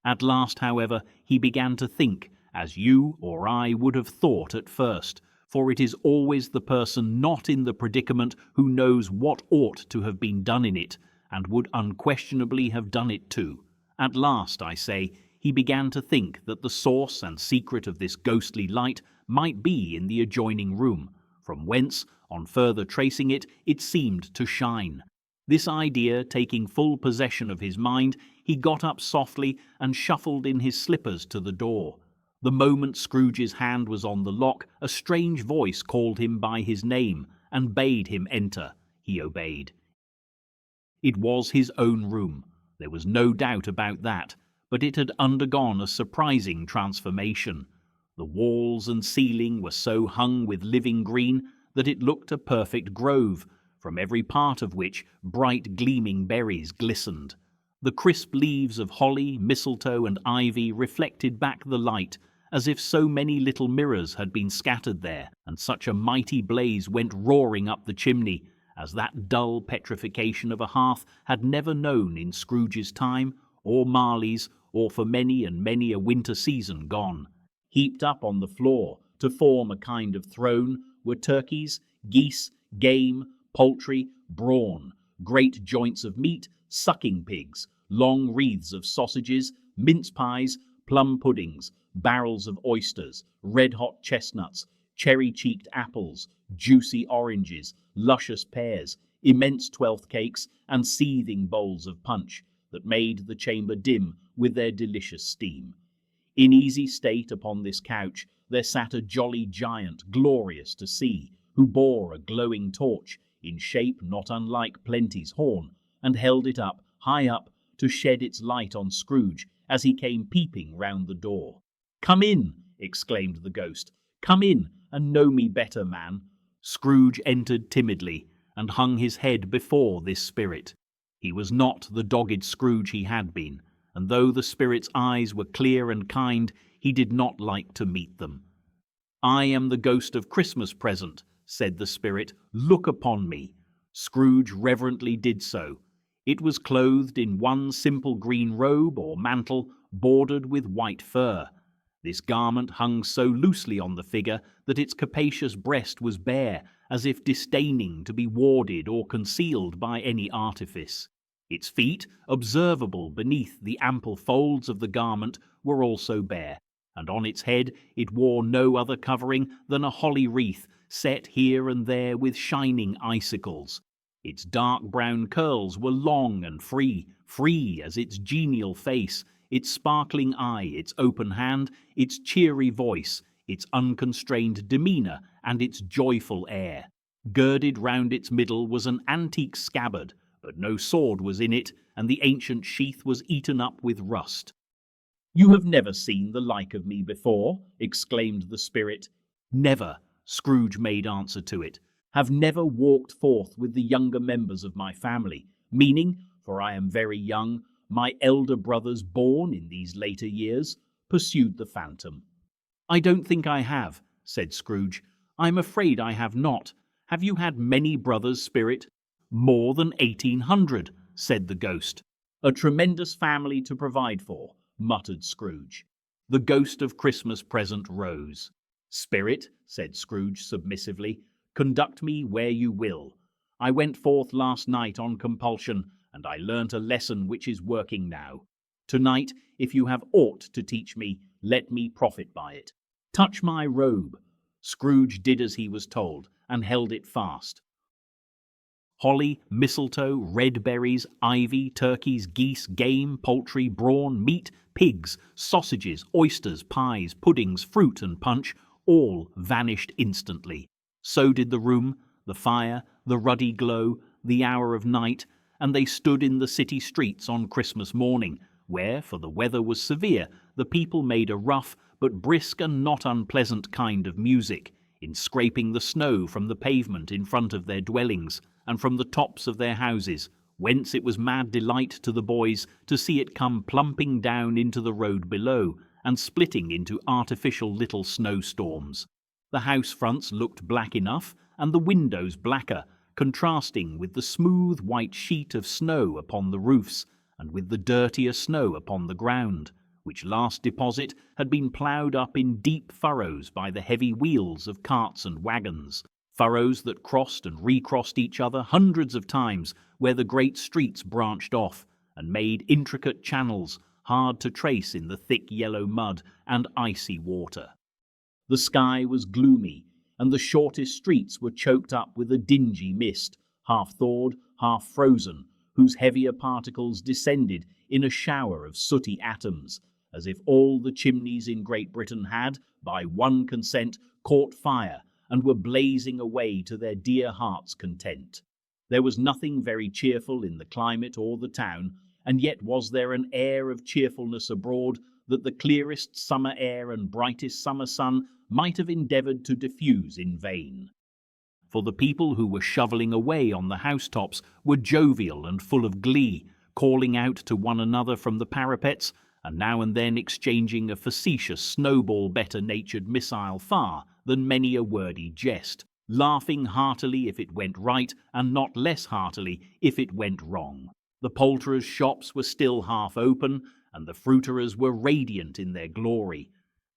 Speaker 2: At last, however, he began to think, as you or I would have thought at first, for it is always the person not in the predicament who knows what ought to have been done in it, and would unquestionably have done it too. At last, I say, he began to think that the source and secret of this ghostly light might be in the adjoining room, from whence, on further tracing it, it seemed to shine. This idea taking full possession of his mind, he got up softly and shuffled in his slippers to the door. The moment Scrooge's hand was on the lock, a strange voice called him by his name and bade him enter. He obeyed. It was his own room. There was no doubt about that, but it had undergone a surprising transformation. The walls and ceiling were so hung with living green that it looked a perfect grove, from every part of which bright gleaming berries glistened. The crisp leaves of holly, mistletoe, and ivy reflected back the light, as if so many little mirrors had been scattered there, and such a mighty blaze went roaring up the chimney, as that dull petrification of a hearth had never known in Scrooge's time, or Marley's, or for many and many a winter season gone. Heaped up on the floor, to form a kind of throne, were turkeys, geese, game, poultry, brawn, great joints of meat, sucking pigs, long wreaths of sausages, mince pies, plum puddings, barrels of oysters, red-hot chestnuts, cherry-cheeked apples, juicy oranges, luscious pears, immense twelfth cakes, and seething bowls of punch that made the chamber dim with their delicious steam. In easy state upon this couch there sat a jolly giant, glorious to see, who bore a glowing torch, in shape not unlike Plenty's horn, and held it up, high up, to shed its light on Scrooge, as he came peeping round the door. "Come in," exclaimed the ghost. "Come in and know me better, man." Scrooge entered timidly and hung his head before this spirit. He was not the dogged Scrooge he had been, and though the spirit's eyes were clear and kind, he did not like to meet them. "I am the ghost of Christmas present," said the spirit. "Look upon me." Scrooge reverently did so. It was clothed in one simple green robe or mantle bordered with white fur. This garment hung so loosely on the figure that its capacious breast was bare, as if disdaining to be warded or concealed by any artifice. Its feet, observable beneath the ample folds of the garment, were also bare, and on its head it wore no other covering than a holly wreath set here and there with shining icicles. Its dark brown curls were long and free as its genial face, its sparkling eye, its open hand, its cheery voice, its unconstrained demeanour, and its joyful air. Girded round its middle was an antique scabbard, but no sword was in it, and the ancient sheath was eaten up with rust. "You have never seen the like of me before," exclaimed the spirit. "Never," Scrooge made answer to it. "Have never walked forth with the younger members of my family, meaning, for I am very young, my elder brothers born in these later years," pursued the phantom. "I don't think I have," said Scrooge. "I'm afraid I have not. Have you had many brothers, spirit?" "More than 1,800, said the ghost. "A tremendous family to provide for," muttered Scrooge. The ghost of Christmas present rose. "Spirit," said Scrooge submissively, "conduct me where you will. I went forth last night on compulsion, and I learnt a lesson which is working now. Tonight, if you have aught to teach me, let me profit by it. Touch my robe." Scrooge did as he was told, and held it fast. Holly, mistletoe, red berries, ivy, turkeys, geese, game, poultry, brawn, meat, pigs, sausages, oysters, pies, puddings, fruit and punch, all vanished instantly. So did the room, the fire, the ruddy glow, the hour of night, and they stood in the city streets on Christmas morning, where, for the weather was severe, the people made a rough but brisk and not unpleasant kind of music, in scraping the snow from the pavement in front of their dwellings, and from the tops of their houses, whence it was mad delight to the boys to see it come plumping down into the road below, and splitting into artificial little snowstorms. The house fronts looked black enough, and the windows blacker, contrasting with the smooth white sheet of snow upon the roofs, and with the dirtier snow upon the ground, which last deposit had been ploughed up in deep furrows by the heavy wheels of carts and wagons, furrows that crossed and recrossed each other hundreds of times where the great streets branched off, and made intricate channels hard to trace in the thick yellow mud and icy water. The sky was gloomy, and the shortest streets were choked up with a dingy mist, half thawed, half frozen, whose heavier particles descended in a shower of sooty atoms, as if all the chimneys in Great Britain had, by one consent, caught fire, and were blazing away to their dear hearts' content. There was nothing very cheerful in the climate or the town, and yet was there an air of cheerfulness abroad that the clearest summer air and brightest summer sun might have endeavoured to diffuse in vain. For the people who were shovelling away on the housetops were jovial and full of glee, calling out to one another from the parapets, and now and then exchanging a facetious snowball better-natured missile far than many a wordy jest, laughing heartily if it went right, and not less heartily if it went wrong. The poulterers' shops were still half open, and the fruiterers were radiant in their glory.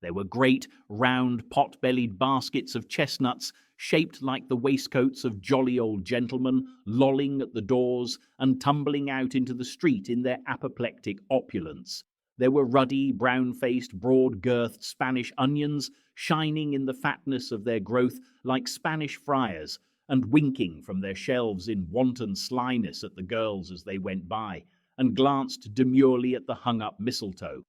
Speaker 2: There were great, round, pot-bellied baskets of chestnuts, shaped like the waistcoats of jolly old gentlemen, lolling at the doors and tumbling out into the street in their apoplectic opulence. There were ruddy, brown-faced, broad-girthed Spanish onions, shining in the fatness of their growth like Spanish friars, and winking from their shelves in wanton slyness at the girls as they went by, and glanced demurely at the hung-up mistletoe.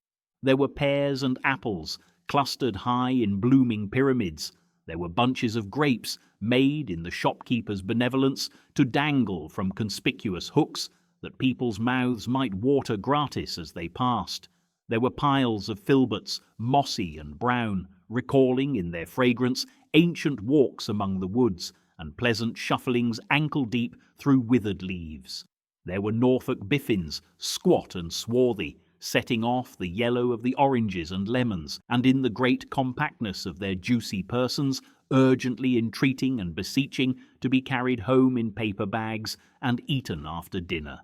Speaker 2: There were pears and apples, clustered high in blooming pyramids. There were bunches of grapes, made, in the shopkeeper's benevolence, to dangle from conspicuous hooks, that people's mouths might water gratis as they passed. There were piles of filberts, mossy and brown, recalling in their fragrance ancient walks among the woods and pleasant shufflings ankle-deep through withered leaves. There were Norfolk biffins, squat and swarthy, setting off the yellow of the oranges and lemons, and in the great compactness of their juicy persons, urgently entreating and beseeching to be carried home in paper bags and eaten after dinner.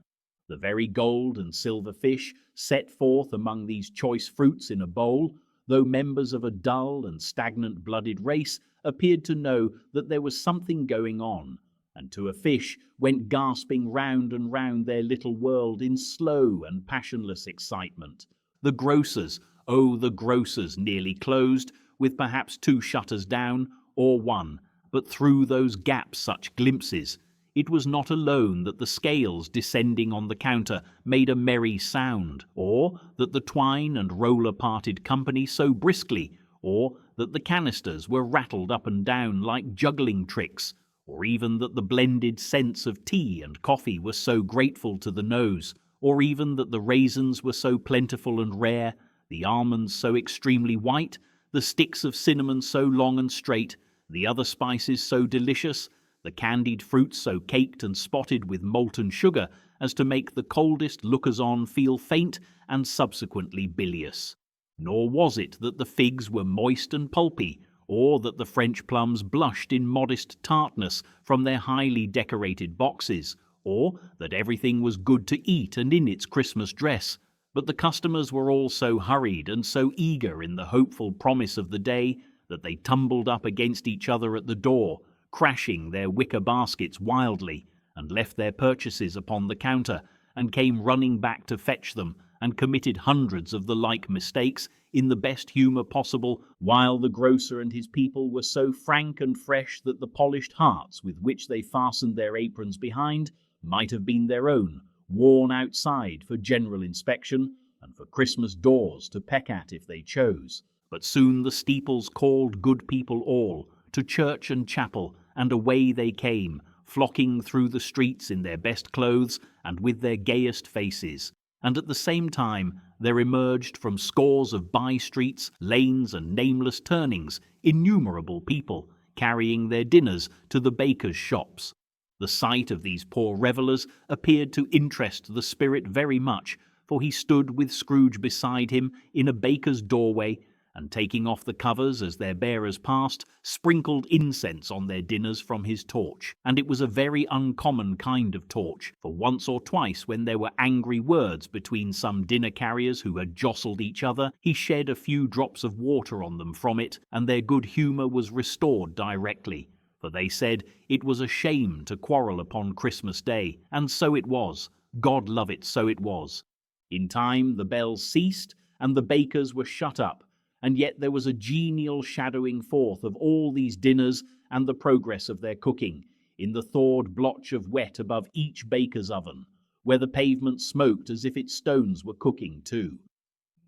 Speaker 2: The very gold and silver fish set forth among these choice fruits in a bowl, though members of a dull and stagnant-blooded race, appeared to know that there was something going on, and to a fish went gasping round and round their little world in slow and passionless excitement. The grocers, oh, the grocers, nearly closed, with perhaps 2 shutters down, or 1, but through those gaps such glimpses. It was not alone that the scales descending on the counter made a merry sound, or that the twine and roller parted company so briskly, or that the canisters were rattled up and down like juggling tricks, or even that the blended scents of tea and coffee were so grateful to the nose, or even that the raisins were so plentiful and rare, the almonds so extremely white, the sticks of cinnamon so long and straight, the other spices so delicious, the candied fruits so caked and spotted with molten sugar as to make the coldest lookers-on feel faint and subsequently bilious. Nor was it that the figs were moist and pulpy, or that the French plums blushed in modest tartness from their highly decorated boxes, or that everything was good to eat and in its Christmas dress, but the customers were all so hurried and so eager in the hopeful promise of the day that they tumbled up against each other at the door, crashing their wicker baskets wildly, and left their purchases upon the counter, and came running back to fetch them, and committed hundreds of the like mistakes in the best humour possible, while the grocer and his people were so frank and fresh that the polished hearts with which they fastened their aprons behind might have been their own, worn outside for general inspection, and for Christmas doors to peck at if they chose. But soon the steeples called good people all, to church and chapel, and away they came, flocking through the streets in their best clothes and with their gayest faces. And at the same time there emerged from scores of by-streets, lanes, and nameless turnings innumerable people, carrying their dinners to the bakers' shops. The sight of these poor revellers appeared to interest the spirit very much, for he stood with Scrooge beside him in a baker's doorway, and taking off the covers as their bearers passed, sprinkled incense on their dinners from his torch. And it was a very uncommon kind of torch, for once or twice when there were angry words between some dinner-carriers who had jostled each other, he shed a few drops of water on them from it, and their good humour was restored directly. For they said it was a shame to quarrel upon Christmas Day, and so it was. God love it, so it was. In time the bells ceased, and the bakers were shut up, and yet there was a genial shadowing forth of all these dinners and the progress of their cooking, in the thawed blotch of wet above each baker's oven, where the pavement smoked as if its stones were cooking too.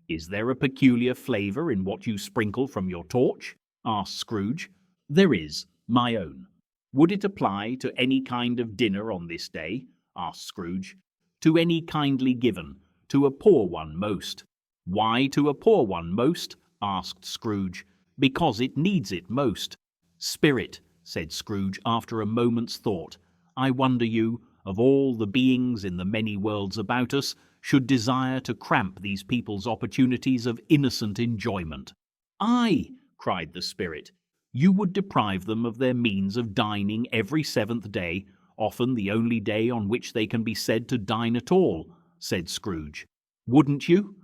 Speaker 2: "Is there a peculiar flavour in what you sprinkle from your torch?" asked Scrooge. "There is, my own." "Would it apply to any kind of dinner on this day?" asked Scrooge. "To any kindly given, to a poor one most." "Why to a poor one most?" asked Scrooge. "Because it needs it most." "Spirit," said Scrooge after a moment's thought, "I wonder you, of all the beings in the many worlds about us, should desire to cramp these people's opportunities of innocent enjoyment." "Aye," cried the spirit, "you would deprive them of their means of dining every 7th day, often the only day on which they can be said to dine at all," said Scrooge. "Wouldn't you?"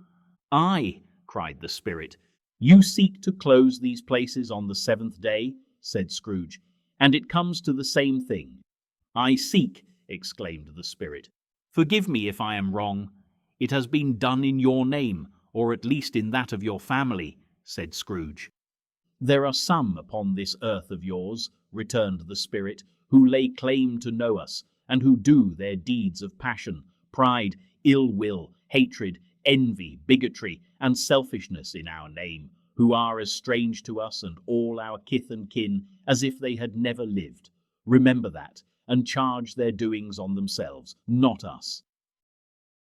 Speaker 2: "Aye," cried the spirit. "You seek to close these places on the 7th day," said Scrooge, "and it comes to the same thing." "I seek," exclaimed the spirit. "Forgive me if I am wrong. It has been done in your name, or at least in that of your family," said Scrooge. "There are some upon this earth of yours," returned the spirit, "who lay claim to know us, and who do their deeds of passion, pride, ill will, hatred, envy, bigotry, and selfishness in our name, who are as strange to us and all our kith and kin as if they had never lived. Remember that, and charge their doings on themselves, not us."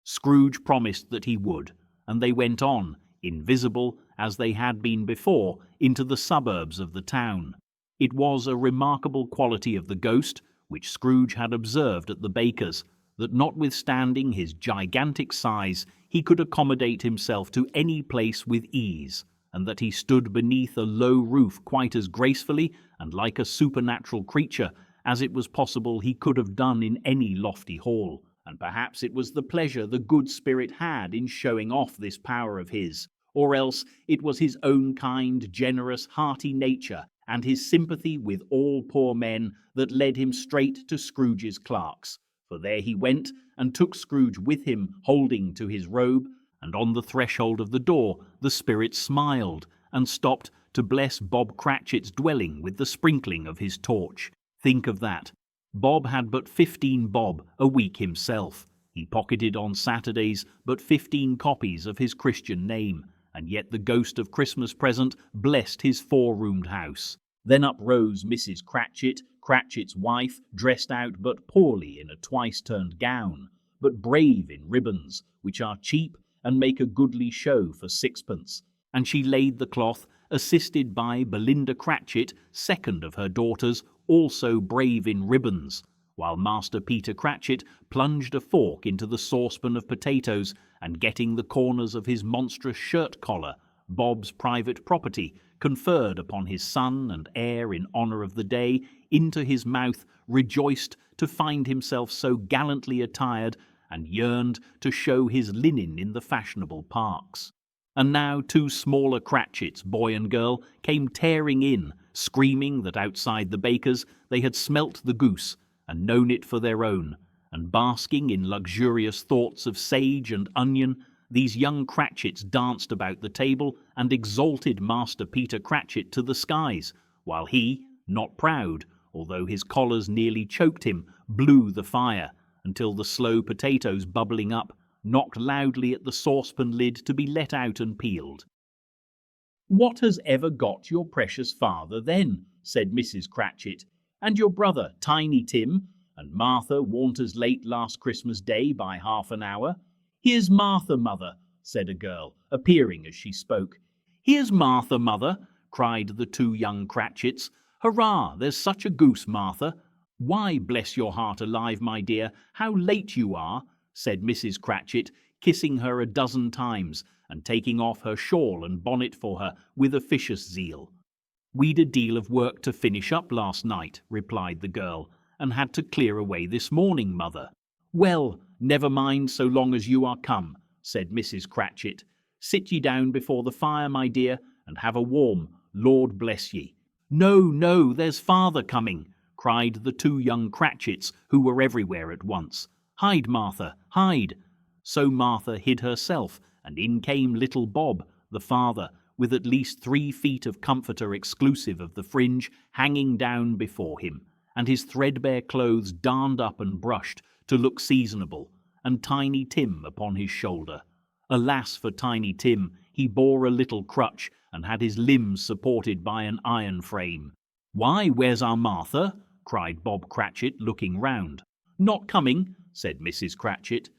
Speaker 2: Scrooge promised that he would, and they went on, invisible as they had been before, into the suburbs of the town. It was a remarkable quality of the ghost, which Scrooge had observed at the baker's, that notwithstanding his gigantic size, he could accommodate himself to any place with ease, and that he stood beneath a low roof quite as gracefully and like a supernatural creature as it was possible he could have done in any lofty hall. And perhaps it was the pleasure the good spirit had in showing off this power of his, or else it was his own kind, generous, hearty nature and his sympathy with all poor men that led him straight to Scrooge's clerk's. For there he went, and took Scrooge with him, holding to his robe, and on the threshold of the door the spirit smiled, and stopped to bless Bob Cratchit's dwelling with the sprinkling of his torch. Think of that. Bob had but 15 bob a week himself. He pocketed on Saturdays but 15 copies of his Christian name, and yet the ghost of Christmas present blessed his 4-roomed house. Then up rose Mrs. Cratchit, Cratchit's wife, dressed out but poorly in a twice-turned gown, but brave in ribbons, which are cheap and make a goodly show for 6pence, and she laid the cloth, assisted by Belinda Cratchit, second of her daughters, also brave in ribbons, while Master Peter Cratchit plunged a fork into the saucepan of potatoes, and getting the corners of his monstrous shirt-collar, Bob's private property, conferred upon his son and heir in honour of the day, into his mouth, rejoiced to find himself so gallantly attired, and yearned to show his linen in the fashionable parks. And now 2 smaller Cratchits, boy and girl, came tearing in, screaming that outside the baker's they had smelt the goose, and known it for their own, and basking in luxurious thoughts of sage and onion, these young Cratchits danced about the table and exalted Master Peter Cratchit to the skies, while he, not proud, although his collars nearly choked him, blew the fire, until the slow potatoes bubbling up knocked loudly at the saucepan lid to be let out and peeled. "What has ever got your precious father, then?" said Mrs. Cratchit, "and your brother, Tiny Tim, and Martha warn't as late last Christmas Day by half an hour?" "Here's Martha, mother," said a girl, appearing as she spoke. "Here's Martha, mother," cried the 2 young Cratchits. "Hurrah, there's such a goose, Martha." "Why, bless your heart alive, my dear, how late you are," said Mrs. Cratchit, kissing her a dozen times, and taking off her shawl and bonnet for her with officious zeal. "We'd a deal of work to finish up last night," replied the girl, "and had to clear away this morning, mother." "Well, never mind so long as you are come," said Mrs. Cratchit. "Sit ye down before the fire, my dear, and have a warm, Lord bless ye." "No, no, there's father coming," cried the 2 young Cratchits, who were everywhere at once. "Hide, Martha, hide." So Martha hid herself, and in came little Bob, the father, with at least 3 feet of comforter exclusive of the fringe hanging down before him, and his threadbare clothes darned up and brushed to look seasonable, and Tiny Tim upon his shoulder. Alas for Tiny Tim, he bore a little crutch, and had his limbs supported by an iron frame. "Why, where's our Martha?" cried Bob Cratchit, looking round. "Not coming," said Mrs. Cratchit.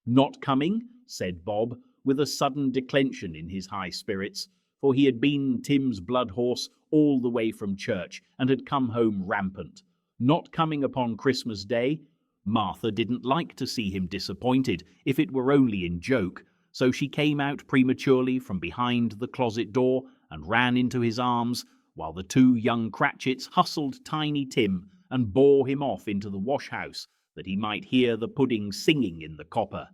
Speaker 2: "Not coming?" said Bob, with a sudden declension in his high spirits, for he had been Tim's blood horse all the way from church, and had come home rampant. "Not coming upon Christmas Day?" Martha didn't like to see him disappointed, if it were only in joke, so she came out prematurely from behind the closet door, and ran into his arms, while the 2 young Cratchits hustled Tiny Tim, and bore him off into the wash-house, that he might hear the pudding singing in the copper.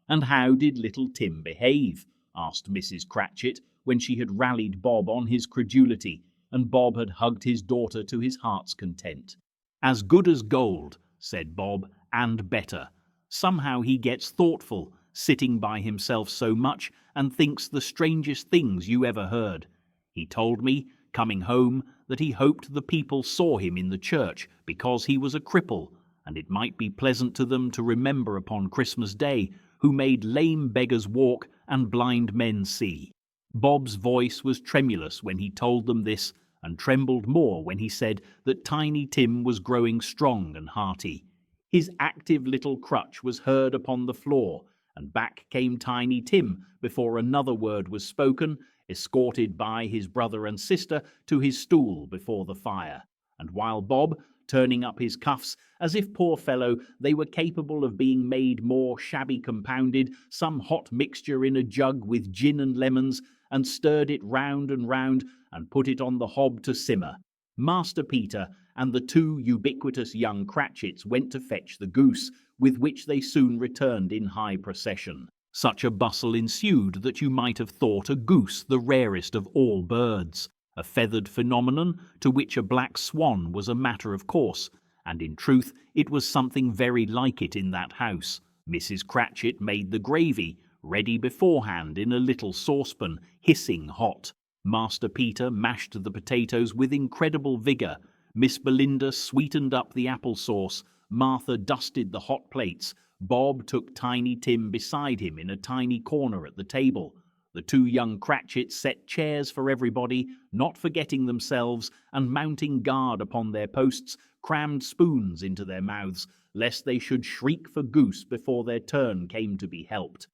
Speaker 2: "And how did little Tim behave?" asked Mrs. Cratchit, when she had rallied Bob on his credulity, and Bob had hugged his daughter to his heart's content. "As good as gold," said Bob, "and better. Somehow he gets thoughtful, sitting by himself so much, and thinks the strangest things you ever heard. He told me, coming home, that he hoped the people saw him in the church, because he was a cripple, and it might be pleasant to them to remember upon Christmas Day, who made lame beggars walk and blind men see." Bob's voice was tremulous when he told them this, and trembled more when he said that Tiny Tim was growing strong and hearty. His active little crutch was heard upon the floor, and back came Tiny Tim before another word was spoken, escorted by his brother and sister to his stool before the fire. And while Bob, turning up his cuffs, as if, poor fellow, they were capable of being made more shabby compounded, some hot mixture in a jug with gin and lemons, and stirred it round and put it on the hob to simmer, Master Peter and the two ubiquitous young Cratchits went to fetch the goose, with which they soon returned in high procession. Such a bustle ensued that you might have thought a goose the rarest of all birds, a feathered phenomenon to which a black swan was a matter of course, and in truth it was something very like it in that house. Mrs. Cratchit made the gravy, ready beforehand in a little saucepan, hissing hot. Master Peter mashed the potatoes with incredible vigour. Miss Belinda sweetened up the apple sauce. Martha dusted the hot plates. Bob took Tiny Tim beside him in a tiny corner at the table. The two young Cratchits set chairs for everybody, not forgetting themselves, and mounting guard upon their posts, crammed spoons into their mouths, lest they should shriek for goose before their turn came to be helped.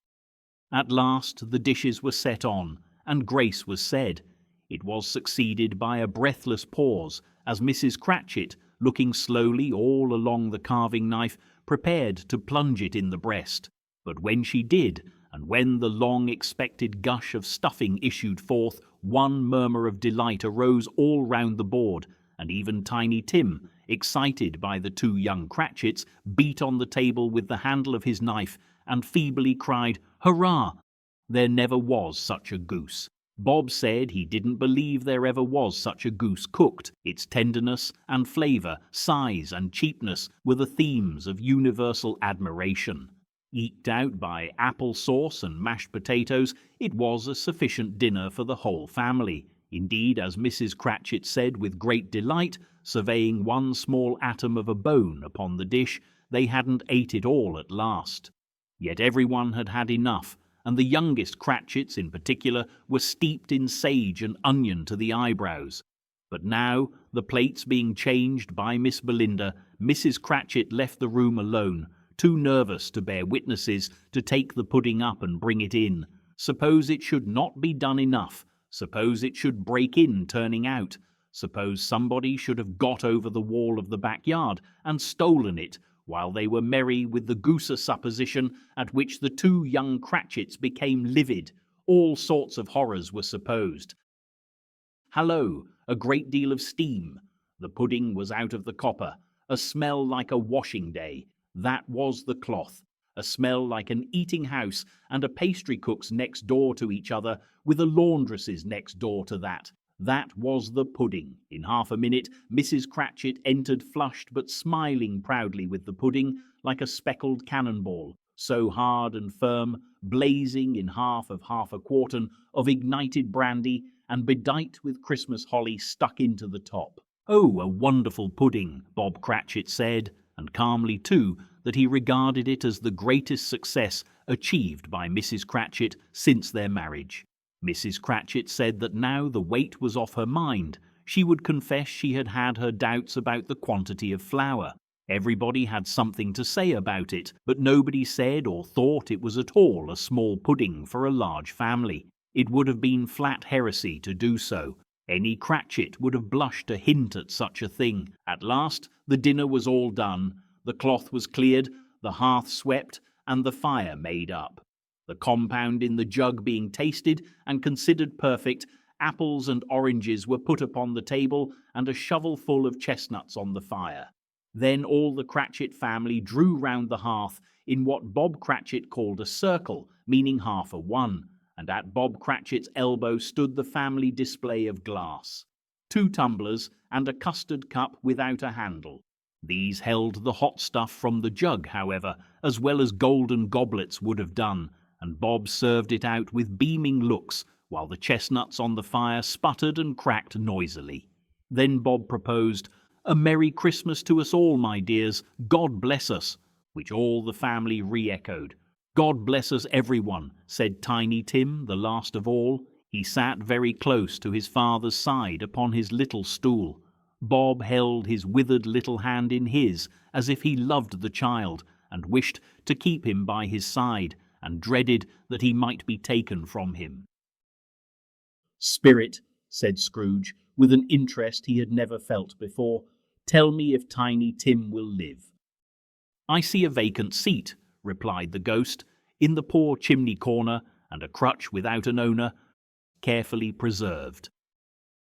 Speaker 2: At last the dishes were set on, and grace was said. It was succeeded by a breathless pause, as Mrs. Cratchit, looking slowly all along the carving knife, prepared to plunge it in the breast. But when she did, and when the long-expected gush of stuffing issued forth, one murmur of delight arose all round the board, and even Tiny Tim, excited by the two young Cratchits, beat on the table with the handle of his knife, and feebly cried, "Hurrah!" There never was such a goose. Bob said he didn't believe there ever was such a goose cooked. Its tenderness and flavour, size and cheapness were the themes of universal admiration. Eked out by apple sauce and mashed potatoes, it was a sufficient dinner for the whole family. Indeed, as Mrs. Cratchit said with great delight, surveying one small atom of a bone upon the dish, they hadn't ate it all at last. Yet everyone had had enough, and the youngest Cratchits in particular were steeped in sage and onion to the eyebrows. But now, the plates being changed by Miss Belinda, Mrs. Cratchit left the room alone, too nervous to bear witnesses, to take the pudding up and bring it in. Suppose it should not be done enough, suppose it should break in turning out, suppose somebody should have got over the wall of the backyard and stolen it, while they were merry with the goose supposition, at which the two young Cratchits became livid. All sorts of horrors were supposed. Hallo! A great deal of steam. The pudding was out of the copper. A smell like a washing day. That was the cloth. A smell like an eating house, and a pastry cook's next door to each other, with a laundress's next door to that. That was the pudding. In half a minute, Mrs. Cratchit entered flushed but smiling proudly with the pudding, like a speckled cannonball, so hard and firm, blazing in half a quartern of ignited brandy, and bedight with Christmas holly stuck into the top. "Oh, a wonderful pudding," Bob Cratchit said, and calmly too, that he regarded it as the greatest success achieved by Mrs. Cratchit since their marriage. Mrs. Cratchit said that now the weight was off her mind. She would confess she had had her doubts about the quantity of flour. Everybody had something to say about it, but nobody said or thought it was at all a small pudding for a large family. It would have been flat heresy to do so. Any Cratchit would have blushed to hint at such a thing. At last the dinner was all done, the cloth was cleared, the hearth swept, and the fire made up. The compound in the jug being tasted and considered perfect, apples and oranges were put upon the table, and a shovelful of chestnuts on the fire. Then all the Cratchit family drew round the hearth in what Bob Cratchit called a circle, meaning half a one, and at Bob Cratchit's elbow stood the family display of glass. 2 tumblers and a custard cup without a handle. These held the hot stuff from the jug, however, as well as golden goblets would have done, and Bob served it out with beaming looks, while the chestnuts on the fire sputtered and cracked noisily. Then Bob proposed, "A Merry Christmas to us all, my dears, God bless us," which all the family re-echoed. "God bless us everyone," said Tiny Tim, the last of all. He sat very close to his father's side upon his little stool. Bob held his withered little hand in his, as if he loved the child, and wished to keep him by his side, and dreaded that he might be taken from him. "Spirit," said Scrooge, with an interest he had never felt before, "tell me if Tiny Tim will live." "I see a vacant seat," replied the ghost, "in the poor chimney corner, and a crutch without an owner, carefully preserved.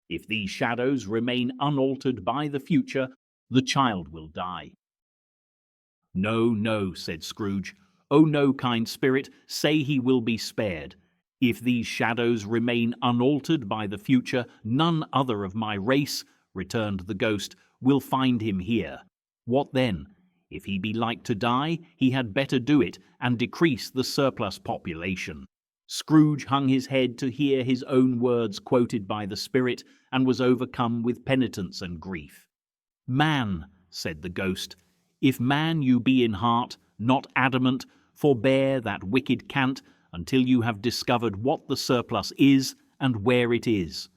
Speaker 2: If these shadows remain unaltered by the future, the child will die." "No, no," said Scrooge. "Oh no, kind spirit, say he will be spared. If these shadows remain unaltered by the future, none other of my race," returned the ghost, "will find him here. What then? If he be like to die, he had better do it, and decrease the surplus population." Scrooge hung his head to hear his own words quoted by the spirit, and was overcome with penitence and grief. "Man," said the ghost, "if man you be in heart, not adamant, forbear that wicked cant until you have discovered what the surplus is and where it is.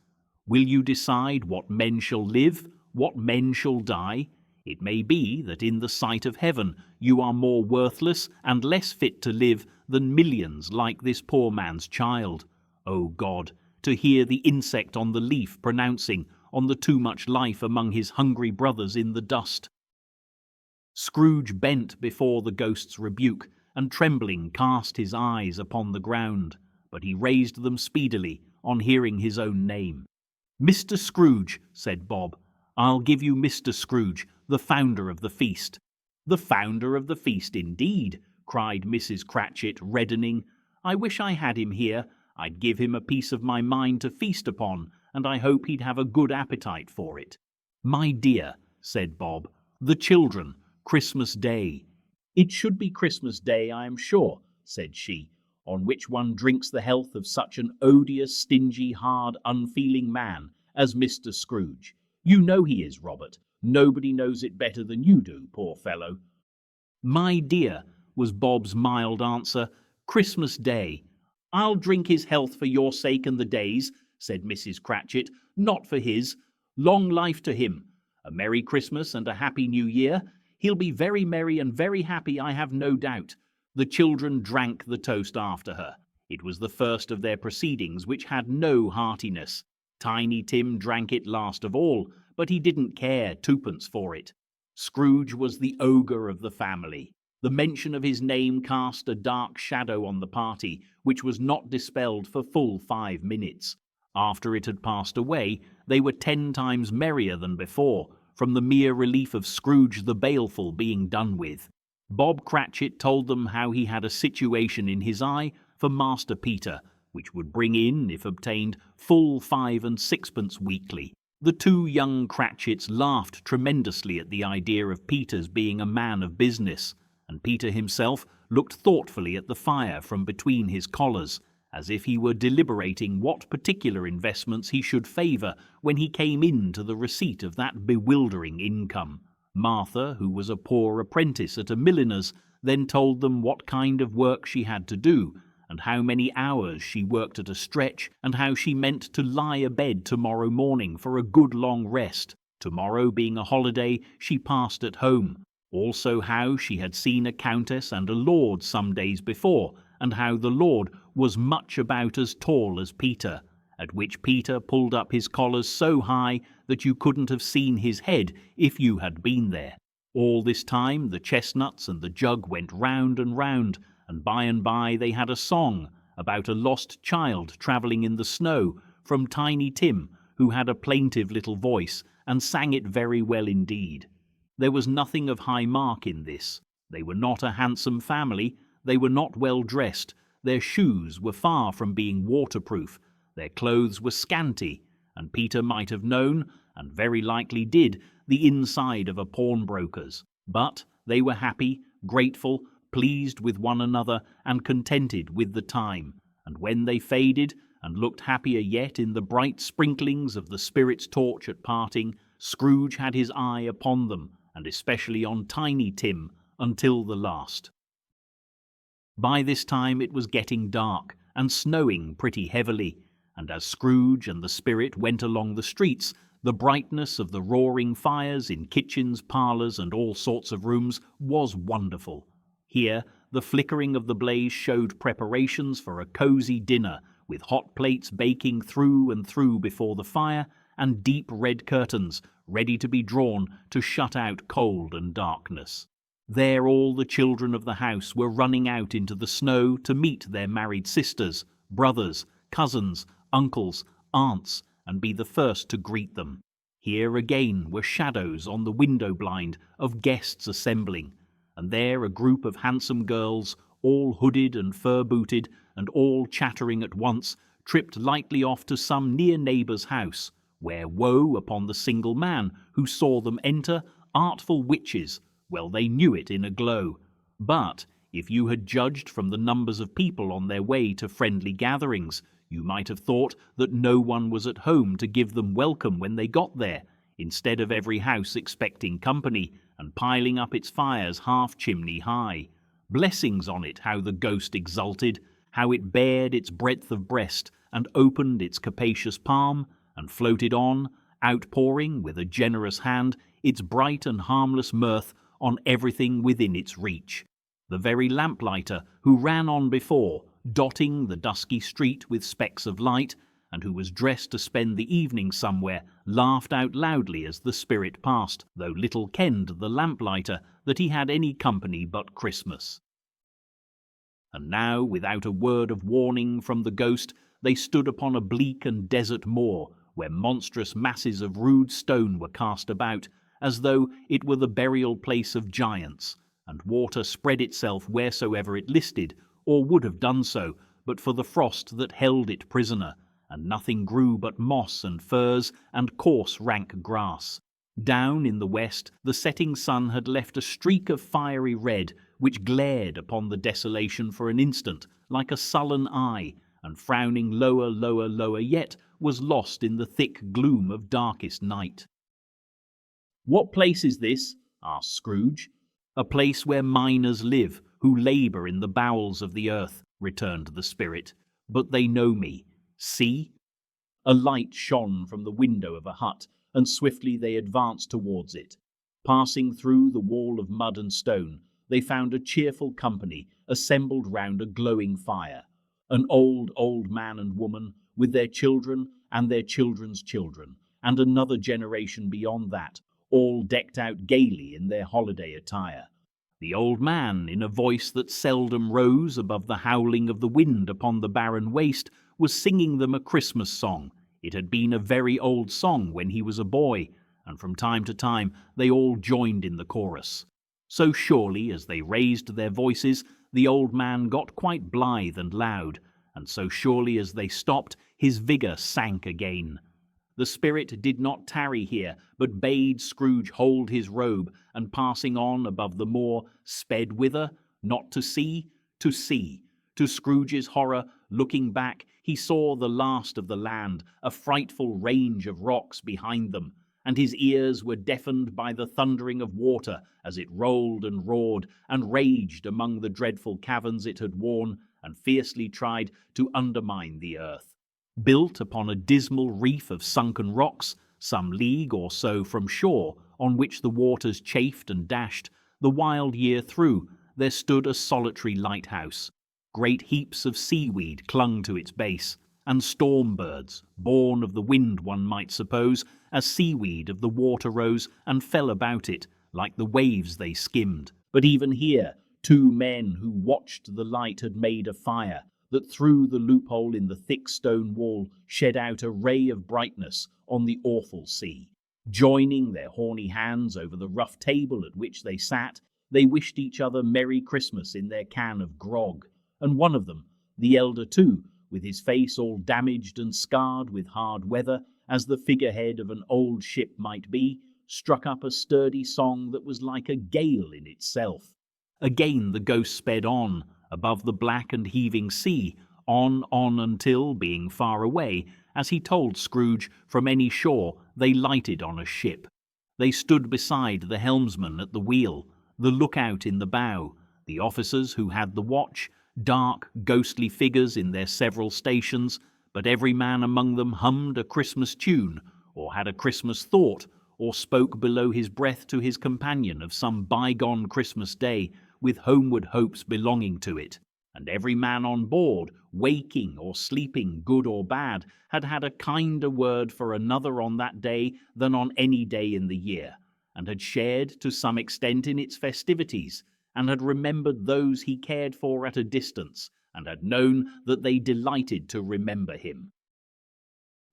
Speaker 2: Will you decide what men shall live, what men shall die? It may be that in the sight of heaven you are more worthless and less fit to live than millions like this poor man's child. O God, to hear the insect on the leaf pronouncing on the too much life among his hungry brothers in the dust." Scrooge bent before the ghost's rebuke, and trembling cast his eyes upon the ground, but he raised them speedily on hearing his own name. "Mr. Scrooge," said Bob, "I'll give you Mr. Scrooge, the founder of the feast." "The founder of the feast, indeed," cried Mrs. Cratchit, reddening. "I wish I had him here. I'd give him a piece of my mind to feast upon, and I hope he'd have a good appetite for it." "My dear," said Bob, "the children, Christmas Day." "It should be Christmas Day, I am sure," said she, "on which one drinks the health of such an odious, stingy, hard, unfeeling man as Mr. Scrooge. You know he is, Robert. Nobody knows it better than you do, poor fellow." "My dear," was Bob's mild answer, "Christmas Day. I'll drink his health for your sake and the day's," said Mrs. Cratchit, "not for his. Long life to him. A Merry Christmas and a Happy New Year. He'll be very merry and very happy, I have no doubt." The children drank the toast after her. It was the first of their proceedings which had no heartiness. Tiny Tim drank it last of all, but he didn't care twopence for it. Scrooge was the ogre of the family. The mention of his name cast a dark shadow on the party, which was not dispelled for full 5 minutes. After it had passed away, they were 10 times merrier than before, from the mere relief of Scrooge the Baleful being done with. Bob Cratchit told them how he had a situation in his eye for Master Peter, which would bring in, if obtained, full 5 and 6pence weekly. The two young Cratchits laughed tremendously at the idea of Peter's being a man of business, and Peter himself looked thoughtfully at the fire from between his collars, as if he were deliberating what particular investments he should favour when he came in to the receipt of that bewildering income. Martha, who was a poor apprentice at a milliner's, then told them what kind of work she had to do, and how many hours she worked at a stretch, and how she meant to lie abed tomorrow morning for a good long rest. Tomorrow being a holiday, she passed at home. Also how she had seen a countess and a lord some days before, and how the lord was much about as tall as Peter, at which Peter pulled up his collars so high that you couldn't have seen his head if you had been there. All this time the chestnuts and the jug went round, and by they had a song about a lost child travelling in the snow from Tiny Tim, who had a plaintive little voice and sang it very well indeed. There was nothing of high mark in this. They were not a handsome family, they were not well dressed, their shoes were far from being waterproof, their clothes were scanty, and Peter might have known, and very likely did, the inside of a pawnbroker's. But they were happy, grateful, pleased with one another, and contented with the time, and when they faded, and looked happier yet in the bright sprinklings of the spirit's torch at parting, Scrooge had his eye upon them, and especially on Tiny Tim, until the last. By this time it was getting dark, and snowing pretty heavily, and as Scrooge and the spirit went along the streets, the brightness of the roaring fires in kitchens, parlours, and all sorts of rooms was wonderful. Here The flickering of the blaze showed preparations for a cosy dinner, with hot plates baking through and through before the fire, and deep red curtains ready to be drawn to shut out cold and darkness. There all the children of the house were running out into the snow to meet their married sisters, brothers, cousins, uncles, aunts, and be the first to greet them. Here again were shadows on the window blind of guests assembling, and there a group of handsome girls, all hooded and fur-booted, and all chattering at once, tripped lightly off to some near neighbour's house, where woe upon the single man who saw them enter, artful witches, well they knew it in a glow. But if you had judged from the numbers of people on their way to friendly gatherings, you might have thought that no one was at home to give them welcome when they got there, instead of every house expecting company, and piling up its fires half-chimney high. Blessings on it, how the ghost exulted, how it bared its breadth of breast, and opened its capacious palm, and floated on, outpouring with a generous hand its bright and harmless mirth on everything within its reach. The very lamplighter who ran on before, dotting the dusky street with specks of light, and who was dressed to spend the evening somewhere, laughed out loudly as the spirit passed, though little kenned the lamplighter that he had any company but Christmas. And now, without a word of warning from the ghost, they stood upon a bleak and desert moor, where monstrous masses of rude stone were cast about, as though it were the burial place of giants, and water spread itself wheresoever it listed, or would have done so, but for the frost that held it prisoner, and nothing grew but moss and furze and coarse rank grass. Down in the west the setting sun had left a streak of fiery red, which glared upon the desolation for an instant, like a sullen eye, and frowning lower, lower, lower yet, was lost in the thick gloom of darkest night. "What place is this?" asked Scrooge. "A place where miners live, who labour in the bowels of the earth," returned the spirit. "But they know me. See!" A light shone from the window of a hut, and swiftly they advanced towards it. Passing through the wall of mud and stone, they found a cheerful company assembled round a glowing fire. An old man and woman, with their children and their children's children, and another generation beyond that, all decked out gaily in their holiday attire. The old man, in a voice that seldom rose above the howling of the wind upon the barren waste, was singing them a Christmas song. It had been a very old song when he was a boy, and from time to time they all joined in the chorus. So surely as they raised their voices, the old man got quite blithe and loud, and so surely as they stopped, his vigour sank again. The spirit did not tarry here, but bade Scrooge hold his robe, and passing on above the moor, sped whither? Not to see, to see. To Scrooge's horror, looking back, he saw the last of the land, a frightful range of rocks behind them, and his ears were deafened by the thundering of water as it rolled and roared and raged among the dreadful caverns it had worn, and fiercely tried to undermine the earth. Built upon a dismal reef of sunken rocks, some league or so from shore, on which the waters chafed and dashed, the wild year through, there stood a solitary lighthouse. Great heaps of seaweed clung to its base, and storm birds, born of the wind one might suppose, as seaweed of the water rose and fell about it, like the waves they skimmed. But even here, 2 men who watched the light had made a fire, that through the loophole in the thick stone wall shed out a ray of brightness on the awful sea. Joining their horny hands over the rough table at which they sat, they wished each other Merry Christmas in their can of grog, and one of them, the elder too, with his face all damaged and scarred with hard weather, as the figurehead of an old ship might be, struck up a sturdy song that was like a gale in itself. Again the ghost sped on, above the black and heaving sea, on until, being far away, as he told Scrooge, from any shore, they lighted on a ship. They stood beside the helmsman at the wheel, the lookout in the bow, the officers who had the watch, dark, ghostly figures in their several stations, but every man among them hummed a Christmas tune, or had a Christmas thought, or spoke below his breath to his companion of some bygone Christmas day, with homeward hopes belonging to it, and every man on board, waking or sleeping, good or bad, had had a kinder word for another on that day than on any day in the year, and had shared to some extent in its festivities, and had remembered those he cared for at a distance, and had known that they delighted to remember him.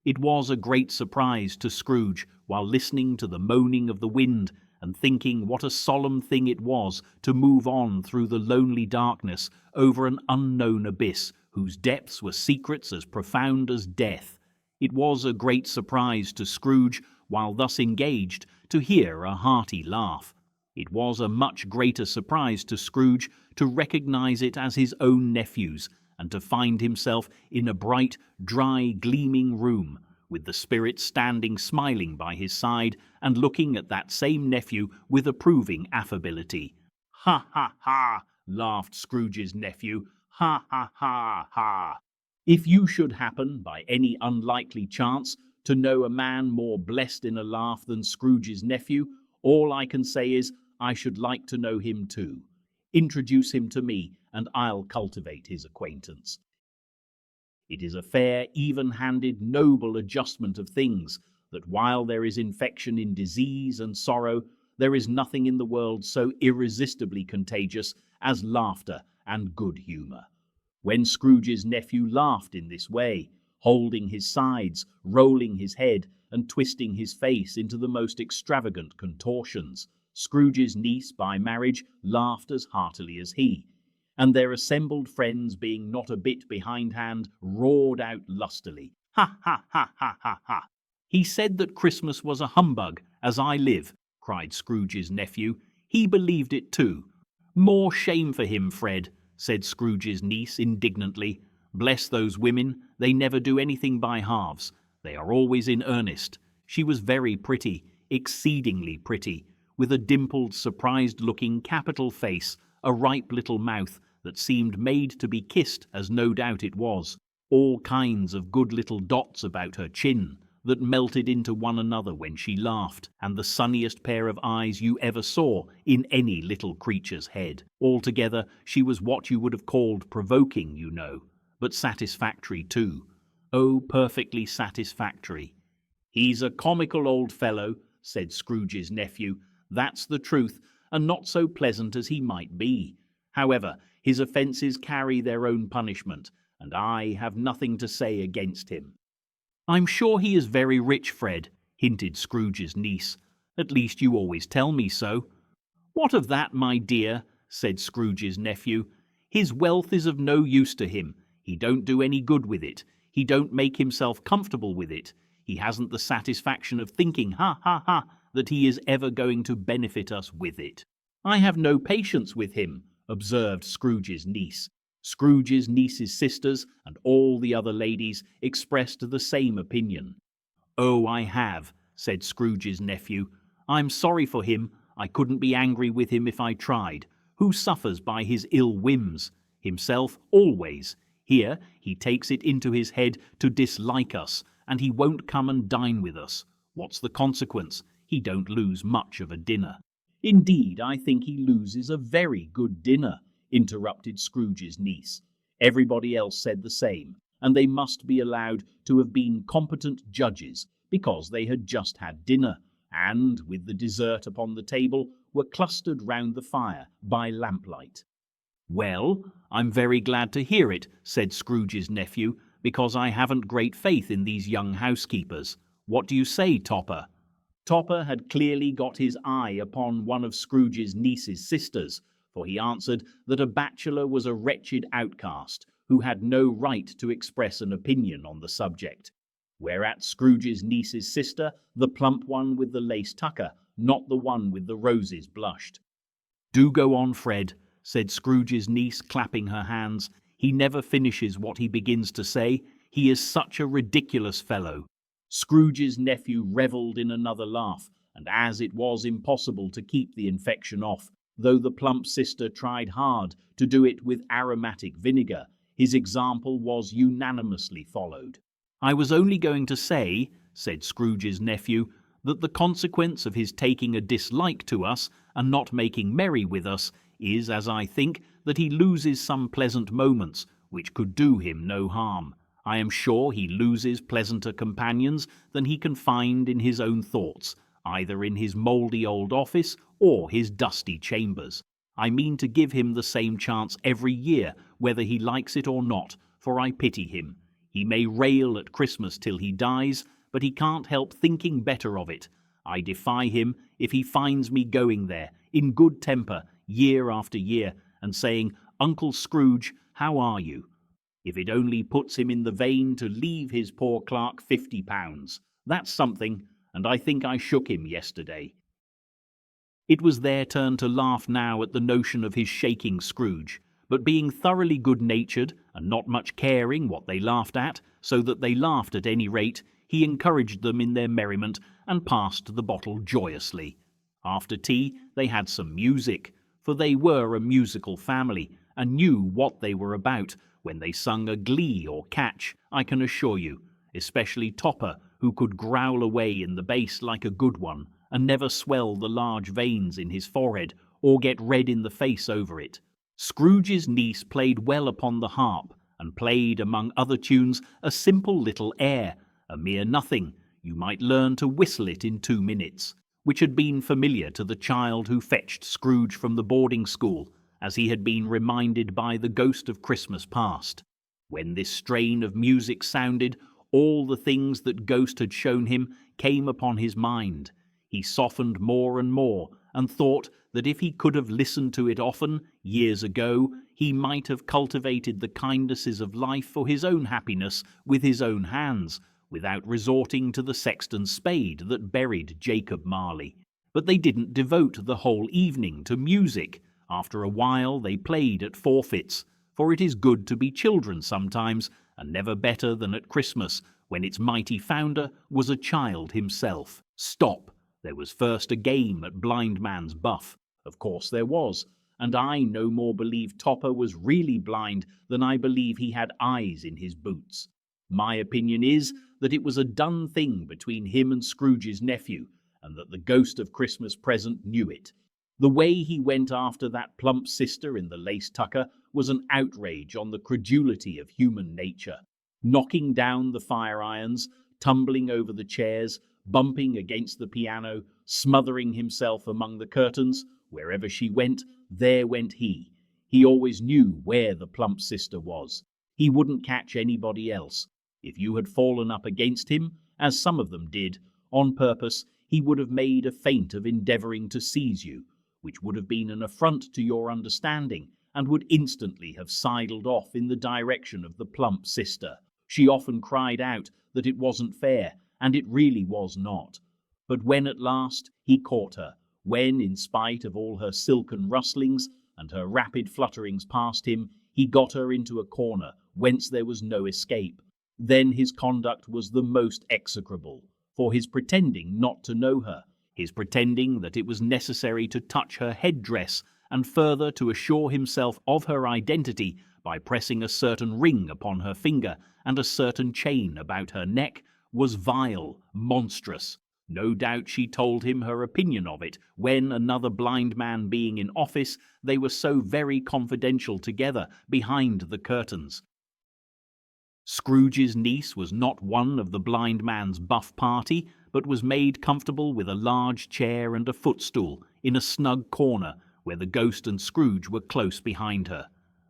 Speaker 2: It was a great surprise to Scrooge, while listening to the moaning of the wind, and thinking what a solemn thing it was to move on through the lonely darkness over an unknown abyss whose depths were secrets as profound as death. It was a great surprise to Scrooge, while thus engaged, to hear a hearty laugh. It was a much greater surprise to Scrooge to recognize it as his own nephew's, and to find himself in a bright, dry, gleaming room, with the spirit standing smiling by his side and looking at that same nephew with approving affability. "Ha, ha, ha!" laughed Scrooge's nephew. "Ha, ha, ha, ha! If you should happen, by any unlikely chance, to know a man more blessed in a laugh than Scrooge's nephew, all I can say is, I should like to know him too. Introduce him to me, and I'll cultivate his acquaintance." It is a fair, even-handed, noble adjustment of things, that while there is infection in disease and sorrow, there is nothing in the world so irresistibly contagious as laughter and good humour. When Scrooge's nephew laughed in this way, holding his sides, rolling his head, and twisting his face into the most extravagant contortions, Scrooge's niece by marriage laughed as heartily as he, and their assembled friends, being not a bit behindhand, roared out lustily, "Ha, ha, ha, ha, ha, ha!" "He said that Christmas was a humbug, as I live," cried Scrooge's nephew. "He believed it too." "More shame for him, Fred," said Scrooge's niece indignantly. "Bless those women, they never do anything by halves. They are always in earnest. She was very pretty, exceedingly pretty, with a dimpled, surprised-looking, capital face, a ripe little mouth that seemed made to be kissed, as no doubt it was, all kinds of good little dots about her chin that melted into one another when she laughed, and the sunniest pair of eyes you ever saw in any little creature's head. Altogether, she was what you would have called provoking, you know, but satisfactory too. Oh, perfectly satisfactory." "He's a comical old fellow," said Scrooge's nephew. "That's the truth, and not so pleasant as he might be. However, his offences carry their own punishment, and I have nothing to say against him." "I'm sure he is very rich, Fred," hinted Scrooge's niece. "At least you always tell me so." "What of that, my dear?" said Scrooge's nephew. "His wealth is of no use to him. He don't do any good with it. He don't make himself comfortable with it. He hasn't the satisfaction of thinking, ha, ha, ha, that he is ever going to benefit us with it." "I have no patience with him," observed Scrooge's niece. Scrooge's niece's sisters and all the other ladies expressed the same opinion. "Oh, I have," said Scrooge's nephew. "I'm sorry for him. I couldn't be angry with him if I tried. Who suffers by his ill whims? Himself, always. Here he takes it into his head to dislike us, and he won't come and dine with us. What's the consequence? He don't lose much of a dinner." "Indeed, I think he loses a very good dinner," interrupted Scrooge's niece. Everybody else said the same, and they must be allowed to have been competent judges, because they had just had dinner, and, with the dessert upon the table, were clustered round the fire by lamplight. "Well, I'm very glad to hear it," said Scrooge's nephew, "because I haven't great faith in these young housekeepers. What do you say, Topper?" Topper had clearly got his eye upon one of Scrooge's niece's sisters, for he answered that a bachelor was a wretched outcast, who had no right to express an opinion on the subject. Whereat Scrooge's niece's sister, the plump one with the lace tucker, not the one with the roses, blushed. "Do go on, Fred," said Scrooge's niece, clapping her hands. "He never finishes what he begins to say. He is such a ridiculous fellow." Scrooge's nephew revelled in another laugh, and as it was impossible to keep the infection off, though the plump sister tried hard to do it with aromatic vinegar, his example was unanimously followed. "I was only going to say," said Scrooge's nephew, "that the consequence of his taking a dislike to us and not making merry with us is, as I think, that he loses some pleasant moments which could do him no harm. I am sure he loses pleasanter companions than he can find in his own thoughts, either in his mouldy old office or his dusty chambers. I mean to give him the same chance every year, whether he likes it or not, for I pity him. He may rail at Christmas till he dies, but he can't help thinking better of it. I defy him if he finds me going there, in good temper, year after year, and saying, "Uncle Scrooge, how are you?" If it only puts him in the vein to leave his poor clerk £50. That's something, and I think I shook him yesterday. It was their turn to laugh now at the notion of his shaking Scrooge, but being thoroughly good-natured and not much caring what they laughed at, so that they laughed at any rate, he encouraged them in their merriment and passed the bottle joyously. After tea they had some music, for they were a musical family and knew what they were about when they sung a glee or catch, I can assure you, especially Topper, who could growl away in the bass like a good one, and never swell the large veins in his forehead, or get red in the face over it. Scrooge's niece played well upon the harp, and played, among other tunes, a simple little air, a mere nothing, you might learn to whistle it in 2 minutes, which had been familiar to the child who fetched Scrooge from the boarding school, as he had been reminded by the ghost of Christmas past. When this strain of music sounded, all the things that ghost had shown him came upon his mind. He softened more and more, and thought that if he could have listened to it often, years ago, he might have cultivated the kindnesses of life for his own happiness with his own hands, without resorting to the sexton's spade that buried Jacob Marley. But they didn't devote the whole evening to music. After a while they played at forfeits, for it is good to be children sometimes, and never better than at Christmas, when its mighty founder was a child himself. Stop! There was first a game at blind man's buff. Of course there was, and I no more believe Topper was really blind than I believe he had eyes in his boots. My opinion is that it was a done thing between him and Scrooge's nephew, and that the ghost of Christmas present knew it. The way he went after that plump sister in the lace tucker was an outrage on the credulity of human nature. Knocking down the fire irons, tumbling over the chairs, bumping against the piano, smothering himself among the curtains, wherever she went, there went he. He always knew where the plump sister was. He wouldn't catch anybody else. If you had fallen up against him, as some of them did, on purpose, he would have made a feint of endeavouring to seize you, which would have been an affront to your understanding, and would instantly have sidled off in the direction of the plump sister. She often cried out that it wasn't fair, and it really was not. But when at last he caught her, when, in spite of all her silken rustlings and her rapid flutterings past him, he got her into a corner whence there was no escape, then his conduct was the most execrable, for his pretending not to know her, his pretending that it was necessary to touch her head-dress, and further to assure himself of her identity by pressing a certain ring upon her finger and a certain chain about her neck, was vile, monstrous. No doubt she told him her opinion of it, when, another blind man being in office, they were so very confidential together behind the curtains. Scrooge's niece was not one of the blind man's buff party, but was made comfortable with a large chair and a footstool in a snug corner where the ghost and Scrooge were close behind her.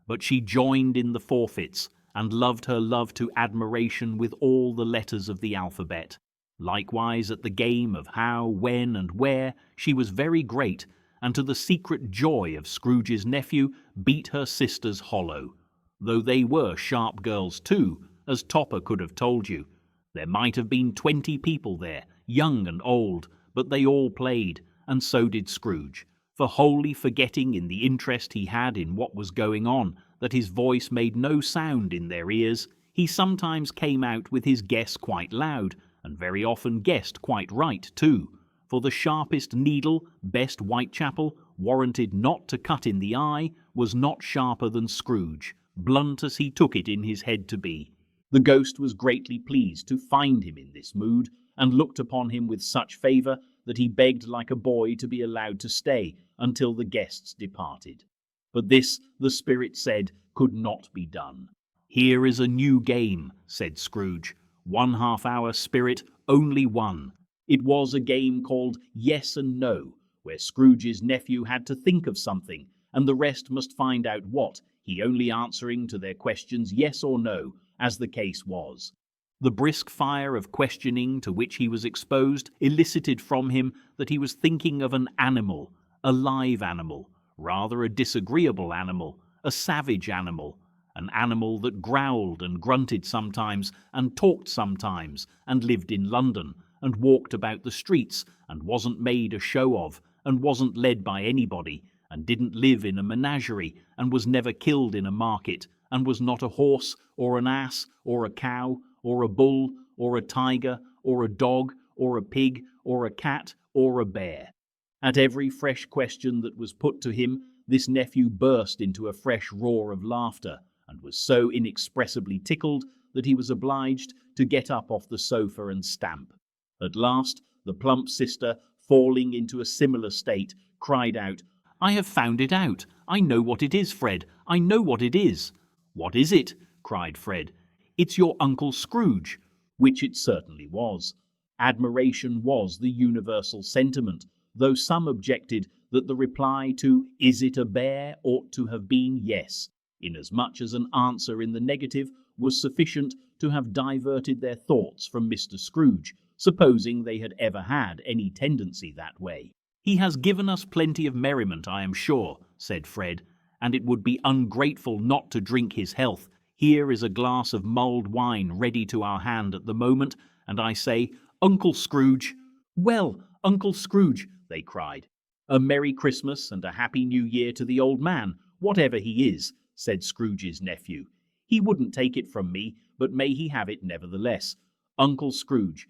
Speaker 2: But she joined in the forfeits, and loved her love to admiration with all the letters of the alphabet. Likewise at the game of how, when, and where, she was very great, and to the secret joy of Scrooge's nephew beat her sisters hollow. Though they were sharp girls too, as Topper could have told you. There might have been 20 people there, young and old, but they all played, and so did Scrooge, for wholly forgetting in the interest he had in what was going on, that his voice made no sound in their ears, he sometimes came out with his guess quite loud, and very often guessed quite right too, for the sharpest needle, best Whitechapel, warranted not to cut in the eye, was not sharper than Scrooge, blunt as he took it in his head to be. The ghost was greatly pleased to find him in this mood, and looked upon him with such favour that he begged like a boy to be allowed to stay until the guests departed. But this, the spirit said, could not be done. "Here is a new game," said Scrooge. "1 half-hour, spirit, only one." It was a game called Yes and No, where Scrooge's nephew had to think of something, and the rest must find out what, he only answering to their questions yes or no, as the case was. The brisk fire of questioning to which he was exposed elicited from him that he was thinking of an animal, a live animal, rather a disagreeable animal, a savage animal, an animal that growled and grunted sometimes, and talked sometimes, and lived in London, and walked about the streets, and wasn't made a show of, and wasn't led by anybody, and didn't live in a menagerie, and was never killed in a market, and was not a horse, or an ass, or a cow, or a bull, or a tiger, or a dog, or a pig, or a cat, or a bear. At every fresh question that was put to him, this nephew burst into a fresh roar of laughter, and was so inexpressibly tickled that he was obliged to get up off the sofa and stamp. At last, the plump sister, falling into a similar state, cried out, "I have found it out. I know what it is, Fred. I know what it is." "What is it?" cried Fred. "It's your Uncle Scrooge," which it certainly was. Admiration was the universal sentiment, though some objected that the reply to "Is it a bear?" ought to have been yes, inasmuch as an answer in the negative was sufficient to have diverted their thoughts from Mr. Scrooge, supposing they had ever had any tendency that way. "He has given us plenty of merriment, I am sure," said Fred, "and it would be ungrateful not to drink his health. Here is a glass of mulled wine ready to our hand at the moment, and I say, Uncle Scrooge." "Well, Uncle Scrooge," they cried. "A Merry Christmas and a Happy New Year to the old man, whatever he is," said Scrooge's nephew. "He wouldn't take it from me, but may he have it nevertheless. Uncle Scrooge."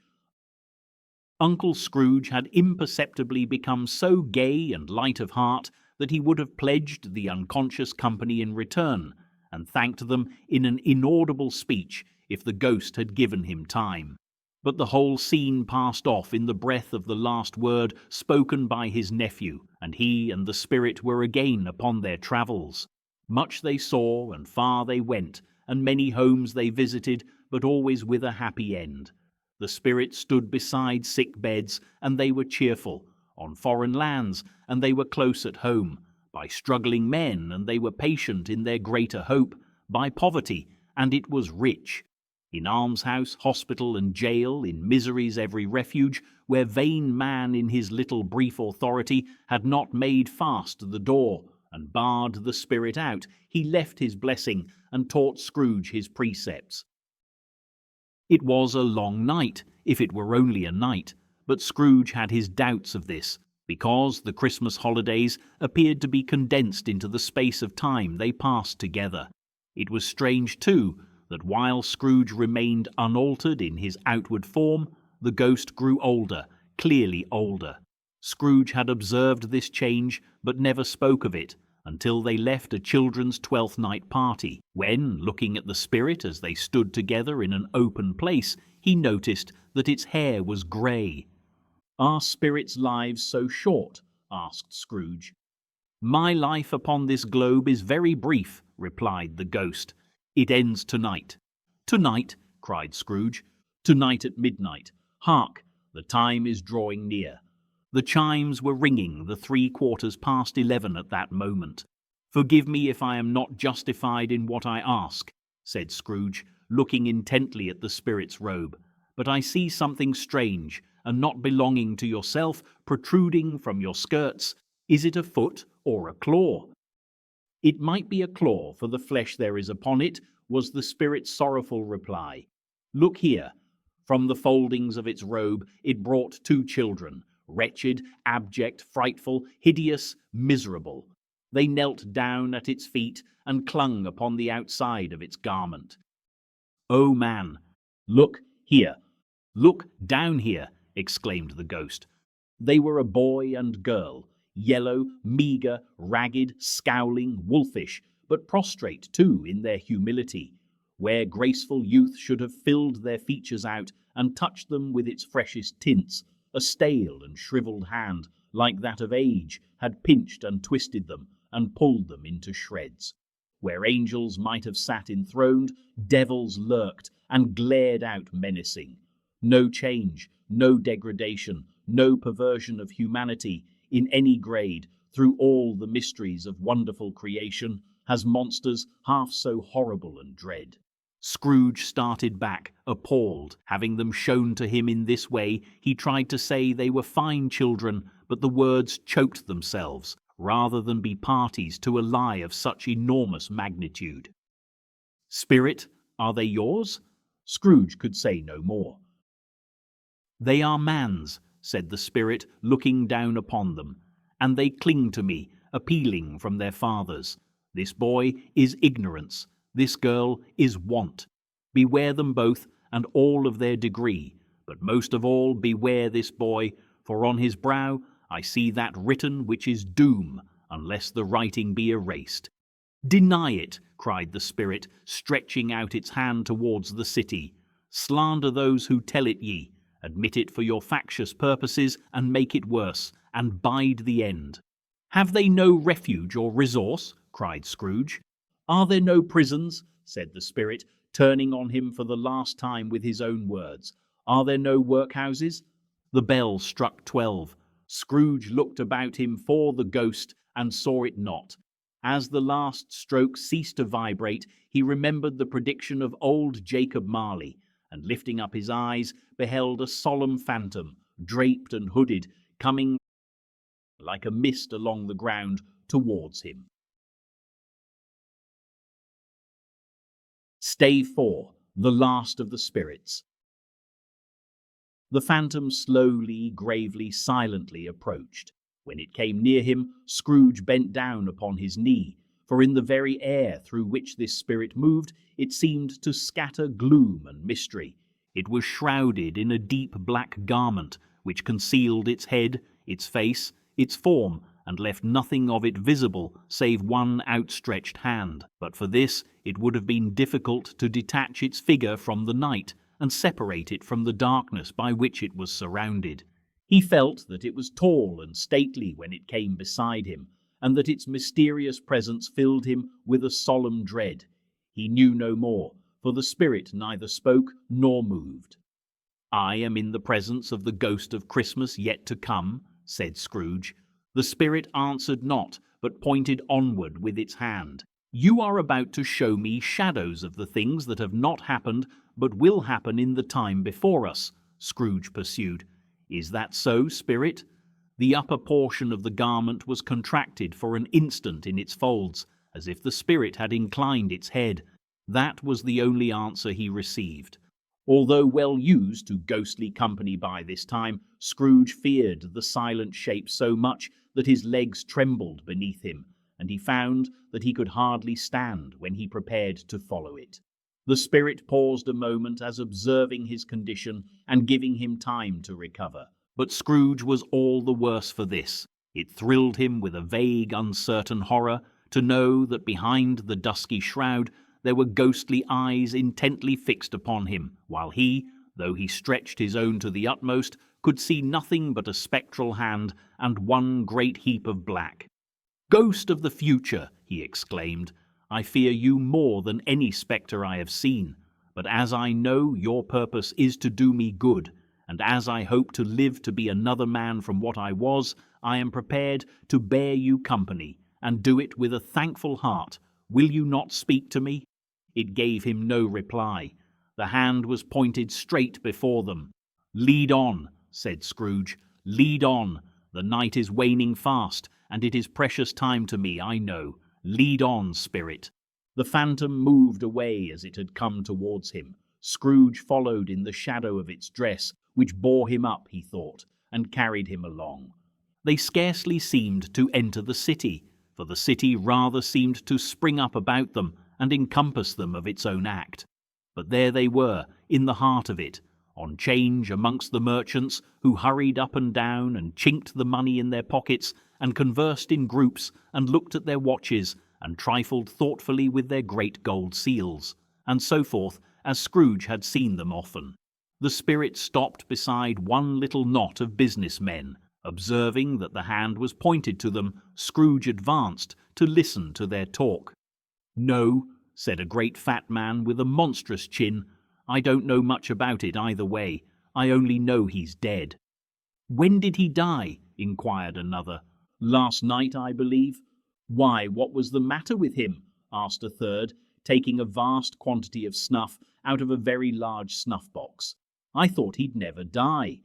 Speaker 2: Uncle Scrooge had imperceptibly become so gay and light of heart that he would have pledged the unconscious company in return, and thanked them in an inaudible speech if the ghost had given him time. But the whole scene passed off in the breath of the last word spoken by his nephew, and he and the spirit were again upon their travels. Much they saw, and far they went, and many homes they visited, but always with a happy end. The spirit stood beside sick beds, and they were cheerful, on foreign lands, and they were close at home, by struggling men, and they were patient in their greater hope, by poverty, and it was rich. In almshouse, hospital, and jail, in misery's every refuge, where vain man in his little brief authority had not made fast the door, and barred the spirit out, he left his blessing, and taught Scrooge his precepts. It was a long night, if it were only a night, but Scrooge had his doubts of this, because the Christmas holidays appeared to be condensed into the space of time they passed together. It was strange, too, that while Scrooge remained unaltered in his outward form, the ghost grew older, clearly older. Scrooge had observed this change, but never spoke of it, until they left a children's 12th night party, when, looking at the spirit as they stood together in an open place, he noticed that its hair was grey. "Are spirits' lives so short?" asked Scrooge. "My life upon this globe is very brief," replied the ghost. "It ends tonight." "Tonight?" cried Scrooge. "Tonight at midnight. Hark! The time is drawing near." The chimes were ringing the 11:15 at that moment. "Forgive me if I am not justified in what I ask," said Scrooge, looking intently at the spirit's robe, "but I see something strange, and not belonging to yourself, protruding from your skirts. Is it a foot or a claw?" "It might be a claw, for the flesh there is upon it," was the spirit's sorrowful reply. "Look here." From the foldings of its robe it brought 2 children, wretched, abject, frightful, hideous, miserable. They knelt down at its feet and clung upon the outside of its garment. "Oh, man, look here, look down here," exclaimed the ghost. They were a boy and girl, yellow, meagre, ragged, scowling, wolfish, but prostrate, too, in their humility. Where graceful youth should have filled their features out and touched them with its freshest tints, a stale and shrivelled hand, like that of age, had pinched and twisted them, and pulled them into shreds. Where angels might have sat enthroned, devils lurked and glared out menacing. No change, no degradation, no perversion of humanity in any grade through all the mysteries of wonderful creation has monsters half so horrible and dread. Scrooge started back, appalled. Having them shown to him in this way, he tried to say they were fine children, but the words choked themselves, rather than be parties to a lie of such enormous magnitude. "Spirit, are they yours?" Scrooge could say no more. "They are man's," said the spirit, looking down upon them, "and they cling to me, appealing from their fathers. This boy is ignorance, this girl is want. Beware them both, and all of their degree, but most of all beware this boy, for on his brow I see that written which is doom, unless the writing be erased." "Deny it," cried the spirit, stretching out its hand towards the city. "Slander those who tell it ye. Admit it for your factious purposes, and make it worse, and bide the end." "Have they no refuge or resource?" cried Scrooge. "Are there no prisons?" said the spirit, turning on him for the last time with his own words. "Are there no workhouses?" The bell struck 12. Scrooge looked about him for the ghost, and saw it not. As the last stroke ceased to vibrate, he remembered the prediction of old Jacob Marley, and lifting up his eyes, beheld a solemn phantom, draped and hooded, coming like a mist along the ground towards him. Stave 4. The Last of the Spirits. The phantom slowly, gravely, silently approached. When it came near him, Scrooge bent down upon his knee, for in the very air through which this spirit moved, it seemed to scatter gloom and mystery. It was shrouded in a deep black garment, which concealed its head, its face, its form, and left nothing of it visible save one outstretched hand. But for this, it would have been difficult to detach its figure from the night, and separate it from the darkness by which it was surrounded. He felt that it was tall and stately when it came beside him, and that its mysterious presence filled him with a solemn dread. He knew no more, for the spirit neither spoke nor moved. "I am in the presence of the ghost of Christmas yet to come," said Scrooge. The spirit answered not, but pointed onward with its hand. "You are about to show me shadows of the things that have not happened, but will happen in the time before us," Scrooge pursued. "Is that so, spirit?" The upper portion of the garment was contracted for an instant in its folds, as if the spirit had inclined its head. That was the only answer he received. Although well used to ghostly company by this time, Scrooge feared the silent shape so much that his legs trembled beneath him, and he found that he could hardly stand when he prepared to follow it. The spirit paused a moment as observing his condition and giving him time to recover. But Scrooge was all the worse for this. It thrilled him with a vague, uncertain horror to know that behind the dusky shroud there were ghostly eyes intently fixed upon him, while he, though he stretched his own to the utmost, could see nothing but a spectral hand and one great heap of black. "Ghost of the future," he exclaimed, "I fear you more than any spectre I have seen, but as I know your purpose is to do me good, and as I hope to live to be another man from what I was, I am prepared to bear you company, and do it with a thankful heart. Will you not speak to me?" It gave him no reply. The hand was pointed straight before them. "Lead on," said Scrooge. "Lead on. The night is waning fast, and it is precious time to me, I know. Lead on, spirit." The phantom moved away as it had come towards him. Scrooge followed in the shadow of its dress, which bore him up, he thought, and carried him along. They scarcely seemed to enter the city, for the city rather seemed to spring up about them and encompass them of its own act. But there they were, in the heart of it, on change amongst the merchants, who hurried up and down and chinked the money in their pockets and conversed in groups and looked at their watches and trifled thoughtfully with their great gold seals, and so forth, as Scrooge had seen them often. The spirit stopped beside one little knot of business men. Observing that the hand was pointed to them, Scrooge advanced to listen to their talk. "No," said a great fat man with a monstrous chin. "I don't know much about it either way. I only know he's dead." "When did he die?" inquired another. "Last night, I believe." "Why, what was the matter with him?" asked a third, taking a vast quantity of snuff out of a very large snuff-box. "I thought he'd never die."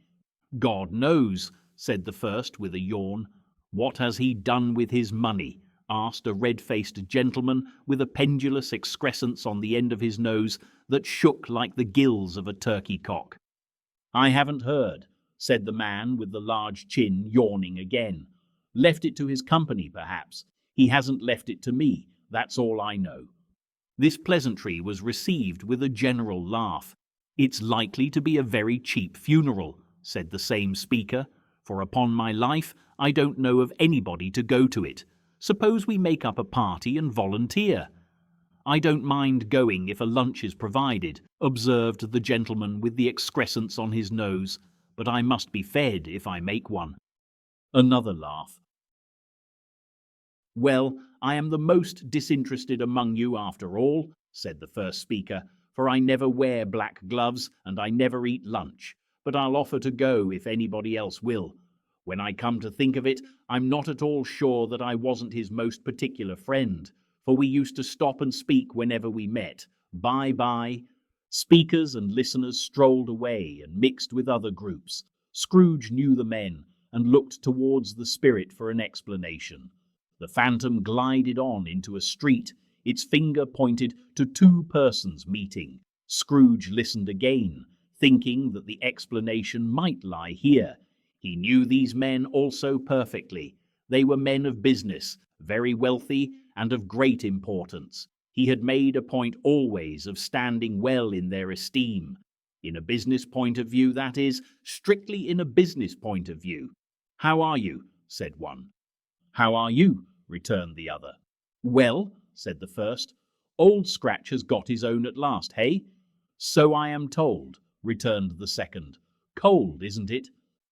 Speaker 2: "God knows," said the first with a yawn. "What has he done with his money?" asked a red-faced gentleman with a pendulous excrescence on the end of his nose that shook like the gills of a turkey-cock. "I haven't heard," said the man with the large chin, yawning again. "Left it to his company, perhaps. He hasn't left it to me, that's all I know." This pleasantry was received with a general laugh. "It's likely to be a very cheap funeral," said the same speaker, "for upon my life I don't know of anybody to go to it. Suppose we make up a party and volunteer?" "I don't mind going if a lunch is provided," observed the gentleman with the excrescence on his nose, "but I must be fed if I make one." Another laugh. "Well, I am the most disinterested among you after all," said the first speaker, "for I never wear black gloves and I never eat lunch, but I'll offer to go if anybody else will. When I come to think of it, I'm not at all sure that I wasn't his most particular friend, for we used to stop and speak whenever we met. Bye-bye." Speakers and listeners strolled away and mixed with other groups. Scrooge knew the men and looked towards the spirit for an explanation. The phantom glided on into a street. Its finger pointed to two persons meeting. Scrooge listened again, thinking that the explanation might lie here. He knew these men also perfectly. They were men of business, very wealthy and of great importance. He had made a point always of standing well in their esteem. In a business point of view, that is, strictly in a business point of view. "How are you?" said one. "How are you?" returned the other. "Well," said the first, "Old Scratch has got his own at last, hey?" "So I am told," returned the second. "Cold, isn't it?"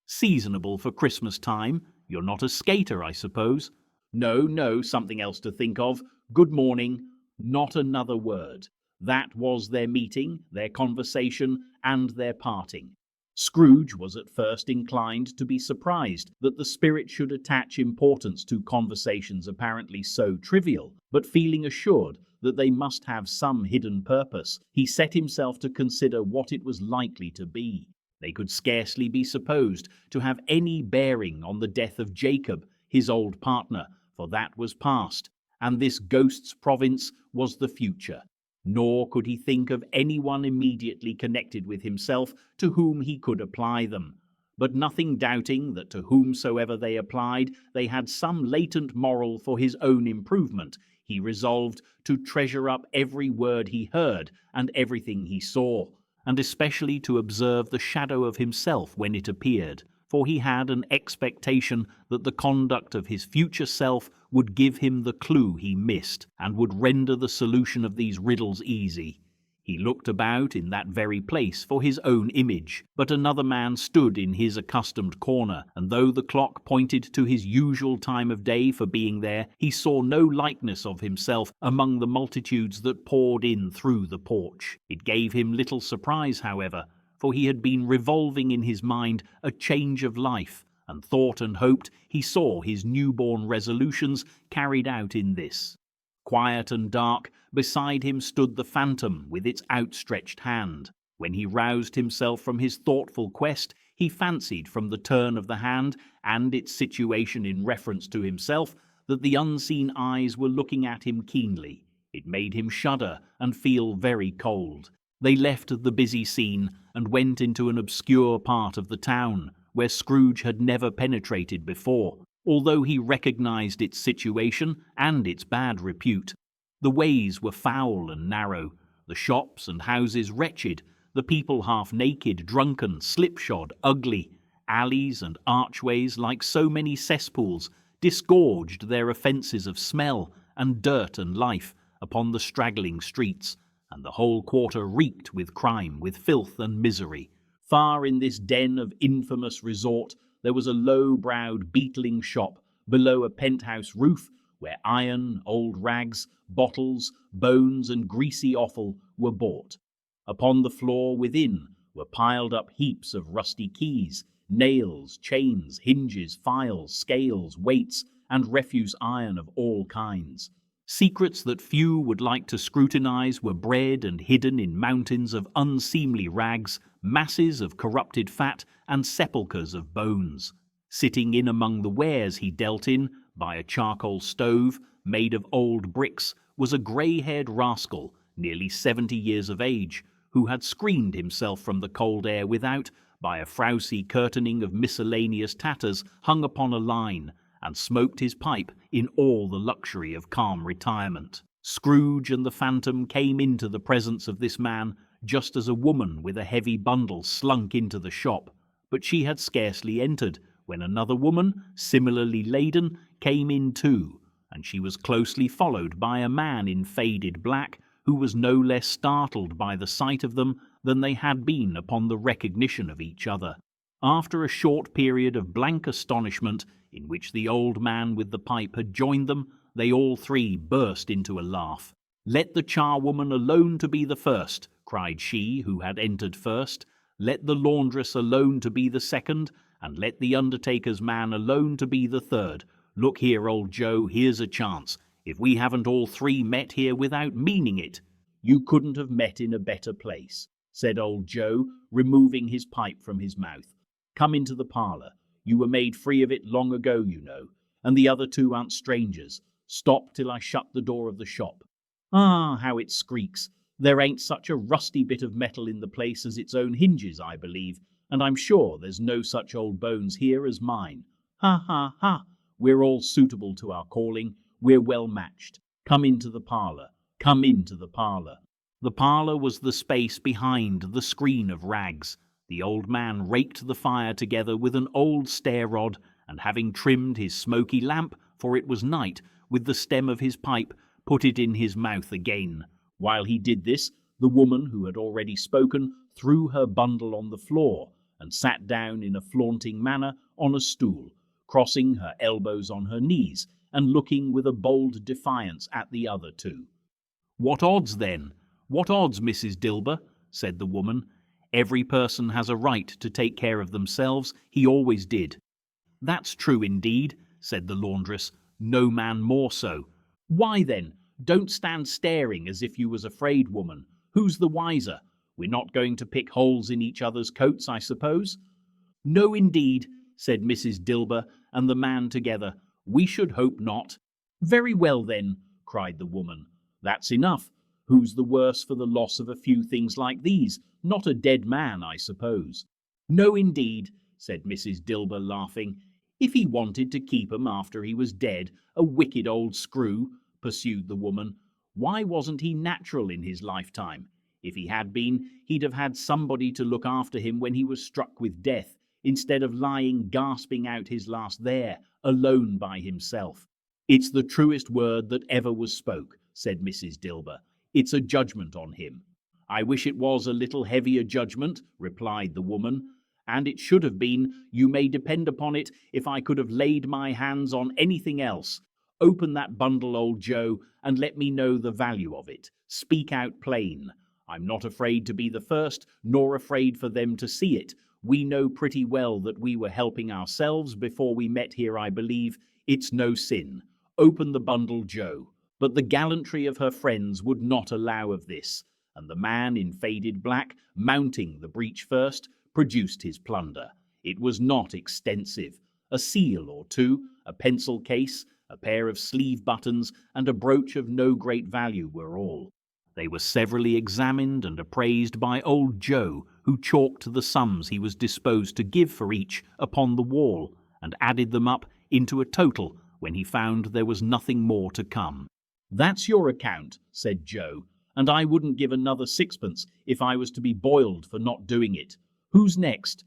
Speaker 2: "Seasonable for Christmas time. You're not a skater, I suppose?" "No, no, something else to think of. Good morning." Not another word. That was their meeting, their conversation, and their parting. Scrooge was at first inclined to be surprised that the spirit should attach importance to conversations apparently so trivial, but feeling assured that they must have some hidden purpose, he set himself to consider what it was likely to be. They could scarcely be supposed to have any bearing on the death of Jacob, his old partner, for that was past, and this ghost's province was the future. Nor could he think of anyone immediately connected with himself to whom he could apply them. But nothing doubting that to whomsoever they applied, they had some latent moral for his own improvement, he resolved to treasure up every word he heard and everything he saw, and especially to observe the shadow of himself when it appeared, for he had an expectation that the conduct of his future self would give him the clue he missed, and would render the solution of these riddles easy. He looked about in that very place for his own image, but another man stood in his accustomed corner, and though the clock pointed to his usual time of day for being there, he saw no likeness of himself among the multitudes that poured in through the porch. It gave him little surprise, however, for he had been revolving in his mind a change of life, and thought and hoped he saw his newborn resolutions carried out in this. Quiet and dark, beside him stood the phantom with its outstretched hand. When he roused himself from his thoughtful quest, he fancied from the turn of the hand and its situation in reference to himself that the unseen eyes were looking at him keenly. It made him shudder and feel very cold. They left the busy scene and went into an obscure part of the town, where Scrooge had never penetrated before, although he recognized its situation and its bad repute. The ways were foul and narrow, the shops and houses wretched, the people half naked, drunken, slipshod, ugly. Alleys and archways, like so many cesspools, disgorged their offences of smell and dirt and life upon the straggling streets, and the whole quarter reeked with crime, with filth and misery. Far in this den of infamous resort there was a low-browed, beetling shop below a penthouse roof where iron, old rags, bottles, bones, and greasy offal were bought. Upon the floor within were piled up heaps of rusty keys, nails, chains, hinges, files, scales, weights, and refuse iron of all kinds. Secrets that few would like to scrutinize were bred and hidden in mountains of unseemly rags, masses of corrupted fat, and sepulchres of bones. Sitting in among the wares he dealt in, by a charcoal stove made of old bricks, was a grey-haired rascal, nearly 70 years of age, who had screened himself from the cold air without by a frowsy curtaining of miscellaneous tatters hung upon a line, and smoked his pipe in all the luxury of calm retirement. Scrooge and the phantom came into the presence of this man just as a woman with a heavy bundle slunk into the shop, but she had scarcely entered when another woman, similarly laden, came in too, and she was closely followed by a man in faded black, who was no less startled by the sight of them than they had been upon the recognition of each other. After a short period of blank astonishment, in which the old man with the pipe had joined them, they all three burst into a laugh. "Let the charwoman alone to be the first," cried she who had entered first. "Let the laundress alone to be the second, and let the undertaker's man alone to be the third. Look here, old Joe, here's a chance. If we haven't all three met here without meaning it." "You couldn't have met in a better place," said old Joe, removing his pipe from his mouth. "Come into the parlour. You were made free of it long ago, you know, and the other two aren't strangers. Stop till I shut the door of the shop. Ah, how it squeaks! There ain't such a rusty bit of metal in the place as its own hinges, I believe, and I'm sure there's no such old bones here as mine. Ha, ha, ha! We're all suitable to our calling. We're well matched. Come into the parlour. Come into the parlour." The parlour was the space behind the screen of rags. The old man raked the fire together with an old stair-rod, and having trimmed his smoky lamp, for it was night, with the stem of his pipe, put it in his mouth again. While he did this, the woman who had already spoken threw her bundle on the floor, and sat down in a flaunting manner on a stool, crossing her elbows on her knees, and looking with a bold defiance at the other two. "What odds, then? What odds, Mrs. Dilber?" said the woman. "Every person has a right to take care of themselves. He always did." "That's true indeed," said the laundress. "No man more so." "Why then, don't stand staring as if you was afraid, woman. Who's the wiser? We're not going to pick holes in each other's coats, I suppose?" "No, indeed," said Mrs. Dilber and the man together. "We should hope not." "Very well, then," cried the woman. "That's enough. Who's the worse for the loss of a few things like these? Not a dead man, I suppose." "No, indeed," said Mrs. Dilber, laughing. "If he wanted to keep 'em after he was dead, a wicked old screw," pursued the woman. "Why wasn't he natural in his lifetime? If he had been, he'd have had somebody to look after him when he was struck with death, instead of lying gasping out his last there, alone by himself." "It's the truest word that ever was spoke," said Mrs. Dilber. "It's a judgment on him." "I wish it was a little heavier judgment," replied the woman, "and it should have been, you may depend upon it, if I could have laid my hands on anything else. Open that bundle, old Joe, and let me know the value of it. Speak out plain. I'm not afraid to be the first, nor afraid for them to see it. We know pretty well that we were helping ourselves before we met here, I believe. It's no sin. Open the bundle, Joe." But the gallantry of her friends would not allow of this, and the man in faded black, mounting the breach first, produced his plunder. It was not extensive. A seal or two, a pencil case, a pair of sleeve buttons, and a brooch of no great value were all. They were severally examined and appraised by old Joe, who chalked the sums he was disposed to give for each upon the wall, and added them up into a total when he found there was nothing more to come. "That's your account," said Joe, "and I wouldn't give another sixpence if I was to be boiled for not doing it. Who's next?"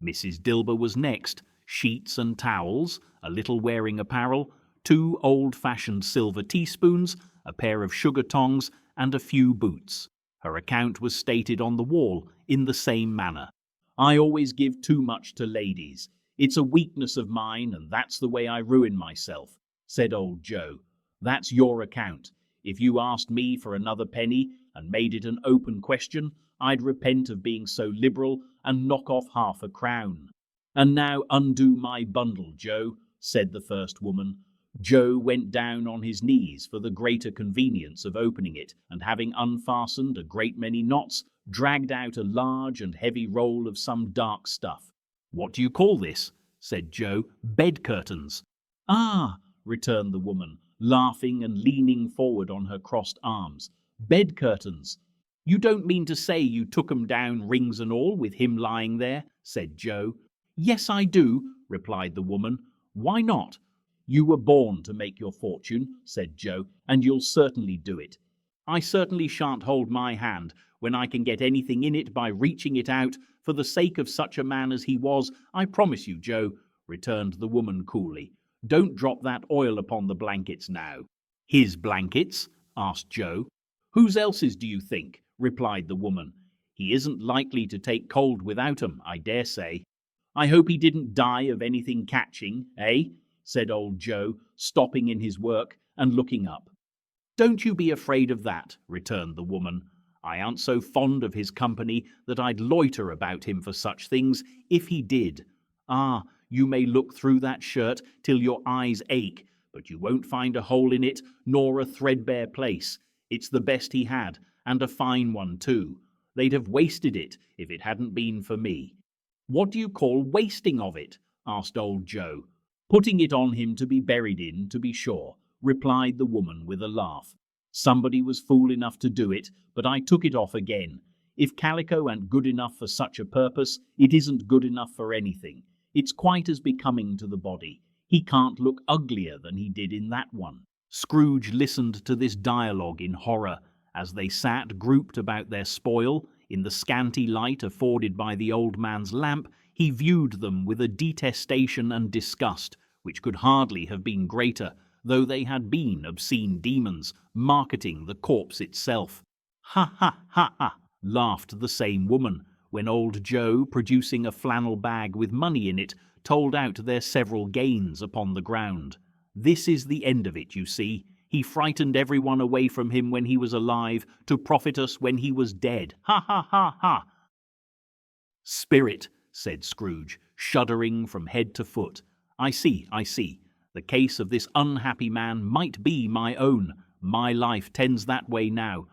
Speaker 2: Mrs. Dilber was next. Sheets and towels, a little wearing apparel, 2 old-fashioned silver teaspoons, a pair of sugar tongs, and a few boots. Her account was stated on the wall in the same manner. "I always give too much to ladies. It's a weakness of mine, and that's the way I ruin myself," said old Joe. That's your account. If you asked me for another penny and made it an open question, I'd repent of being so liberal and knock off half a crown. And now undo my bundle, Joe, said the first woman. Joe went down on his knees for the greater convenience of opening it, and having unfastened a great many knots, dragged out a large and heavy roll of some dark stuff. What do you call this? Said Joe. Bed curtains. Ah, returned the woman, laughing and leaning forward on her crossed arms. Bed curtains. You don't mean to say you took 'em down, rings and all, with him lying there? Said Joe. Yes, I do, replied the woman. Why not? You were born to make your fortune, said Joe, and you'll certainly do it. I certainly shan't hold my hand when I can get anything in it by reaching it out, for the sake of such a man as he was, I promise you, Joe, returned the woman coolly. Don't drop that oil upon the blankets now. His blankets? Asked Joe. Whose else's do you think? Replied the woman. He isn't likely to take cold without 'em, I dare say. I hope he didn't die of anything catching, eh? Said old Joe, stopping in his work and looking up. Don't you be afraid of that, returned the woman. I aren't so fond of his company that I'd loiter about him for such things, if he did. Ah, you may look through that shirt till your eyes ache, but you won't find a hole in it, nor a threadbare place. It's the best he had, and a fine one too. They'd have wasted it if it hadn't been for me. What do you call wasting of it? Asked old Joe. Putting it on him to be buried in, to be sure, replied the woman with a laugh. Somebody was fool enough to do it, but I took it off again. If calico ain't good enough for such a purpose, it isn't good enough for anything. It's quite as becoming to the body. He can't look uglier than he did in that one. Scrooge listened to this dialogue in horror, as they sat grouped about their spoil. In the scanty light afforded by the old man's lamp, he viewed them with a detestation and disgust which could hardly have been greater, though they had been obscene demons, marketing the corpse itself. Ha, ha, ha, ha, laughed the same woman, when old Joe, producing a flannel bag with money in it, told out their several gains upon the ground. This is the end of it, you see. He frightened everyone away from him when he was alive, to profit us when he was dead. Ha, ha, ha, ha. Spirit, said Scrooge, shuddering from head to foot. I see. The case of this unhappy man might be my own. My life tends that way now.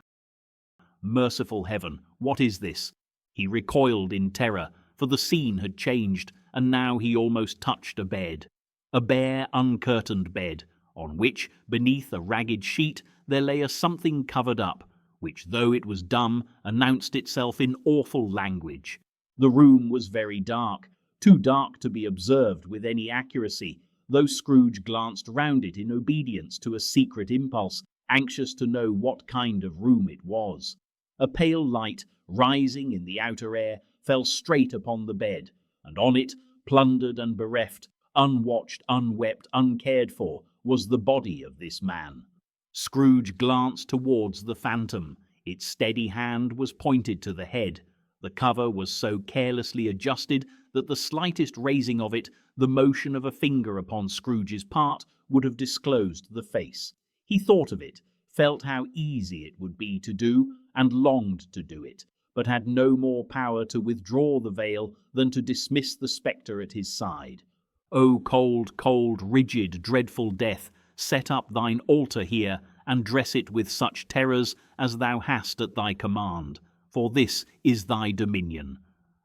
Speaker 2: Merciful heaven, what is this? He recoiled in terror, for the scene had changed, and now he almost touched a bed. A bare, uncurtained bed, on which, beneath a ragged sheet, there lay a something covered up, which, though it was dumb, announced itself in awful language. The room was very dark, too dark to be observed with any accuracy, though Scrooge glanced round it in obedience to a secret impulse, anxious to know what kind of room it was. A pale light, rising in the outer air, fell straight upon the bed, and on it, plundered and bereft, unwatched, unwept, uncared for, was the body of this man. Scrooge glanced towards the phantom. Its steady hand was pointed to the head. The cover was so carelessly adjusted that the slightest raising of it, the motion of a finger upon Scrooge's part, would have disclosed the face. He thought of it, felt how easy it would be to do, and longed to do it, but had no more power to withdraw the veil than to dismiss the spectre at his side. O cold, cold, rigid, dreadful death, set up thine altar here, and dress it with such terrors as thou hast at thy command, for this is thy dominion.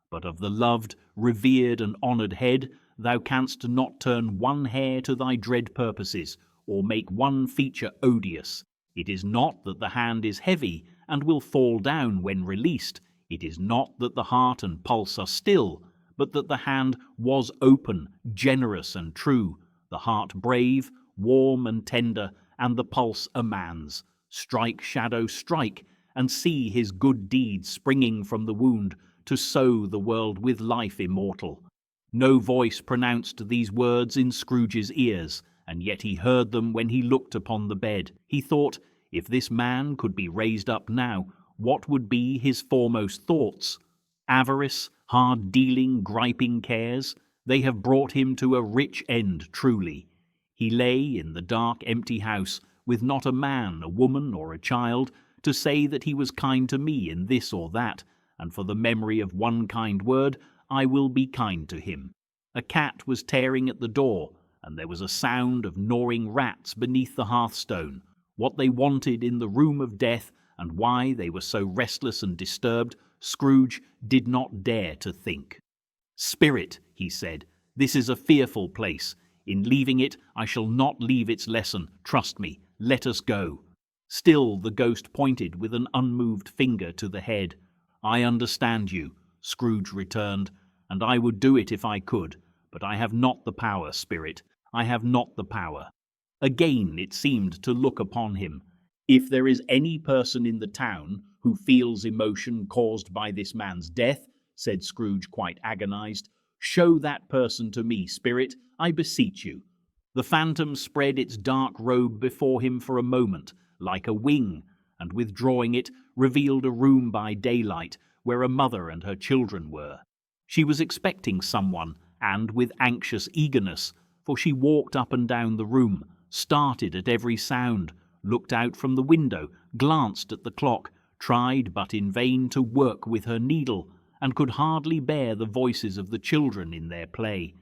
Speaker 2: But of the loved, revered, and honoured head, thou canst not turn one hair to thy dread purposes, or make one feature odious. It is not that the hand is heavy, and will fall down when released. It is not that the heart and pulse are still, but that the hand was open, generous and true, the heart brave, warm and tender, and the pulse a man's. Strike, shadow, strike, and see his good deeds springing from the wound, to sow the world with life immortal. No voice pronounced these words in Scrooge's ears, and yet he heard them when he looked upon the bed. He thought, if this man could be raised up now, what would be his foremost thoughts? Avarice, hard-dealing, griping cares, they have brought him to a rich end truly. He lay in the dark, empty house, with not a man, a woman, or a child, to say that he was kind to me in this or that, and for the memory of one kind word, I will be kind to him. A cat was tearing at the door, and there was a sound of gnawing rats beneath the hearthstone. What they wanted in the room of death, and why they were so restless and disturbed, Scrooge did not dare to think. "Spirit," he said, "this is a fearful place. In leaving it, I shall not leave its lesson. Trust me. Let us go." Still the ghost pointed with an unmoved finger to the head. "I understand you," Scrooge returned, "and I would do it if I could. But I have not the power, Spirit. I have not the power." Again it seemed to look upon him. "If there is any person in the town who feels emotion caused by this man's death," said Scrooge, quite agonized, "show that person to me, Spirit, I beseech you." The phantom spread its dark robe before him for a moment, like a wing, and withdrawing it, revealed a room by daylight, where a mother and her children were. She was expecting someone, and with anxious eagerness, for she walked up and down the room, started at every sound, looked out from the window, glanced at the clock, tried but in vain to work with her needle, and could hardly bear the voices of the children in their play.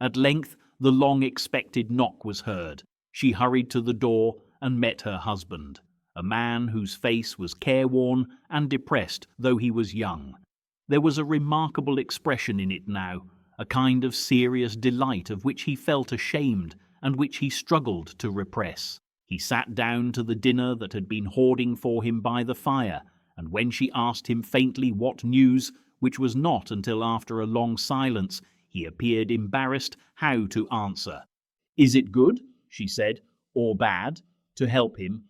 Speaker 2: At length the long-expected knock was heard. She hurried to the door and met her husband, a man whose face was careworn and depressed, though he was young. There was a remarkable expression in it now, a kind of serious delight of which he felt ashamed and which he struggled to repress. He sat down to the dinner that had been hoarding for him by the fire, and when she asked him faintly what news, which was not until after a long silence, he appeared embarrassed how to answer. "Is it good," she said, "or bad?" To help him.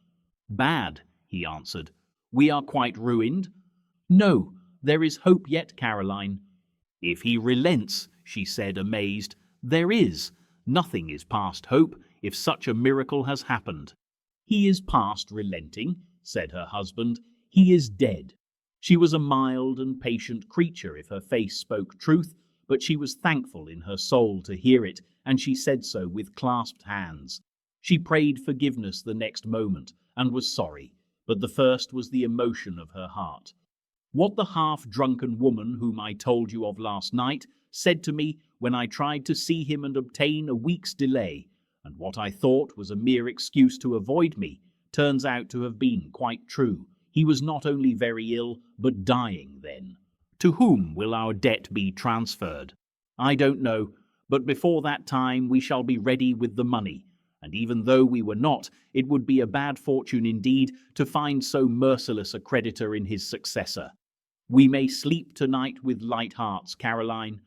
Speaker 2: "Bad," he answered. "We are quite ruined." "No, there is hope yet, Caroline." "If he relents," she said, amazed. "There is. Nothing is past hope, if such a miracle has happened." "He is past relenting," said her husband. "He is dead." She was a mild and patient creature if her face spoke truth, but she was thankful in her soul to hear it, and she said so with clasped hands. She prayed forgiveness the next moment, and was sorry, but the first was the emotion of her heart. "What the half-drunken woman whom I told you of last night said to me when I tried to see him and obtain a week's delay, and what I thought was a mere excuse to avoid me, turns out to have been quite true. He was not only very ill, but dying then. To whom will our debt be transferred? I don't know, but before that time we shall be ready with the money, and even though we were not, it would be a bad fortune indeed to find so merciless a creditor in his successor. We may sleep tonight with light hearts, Caroline."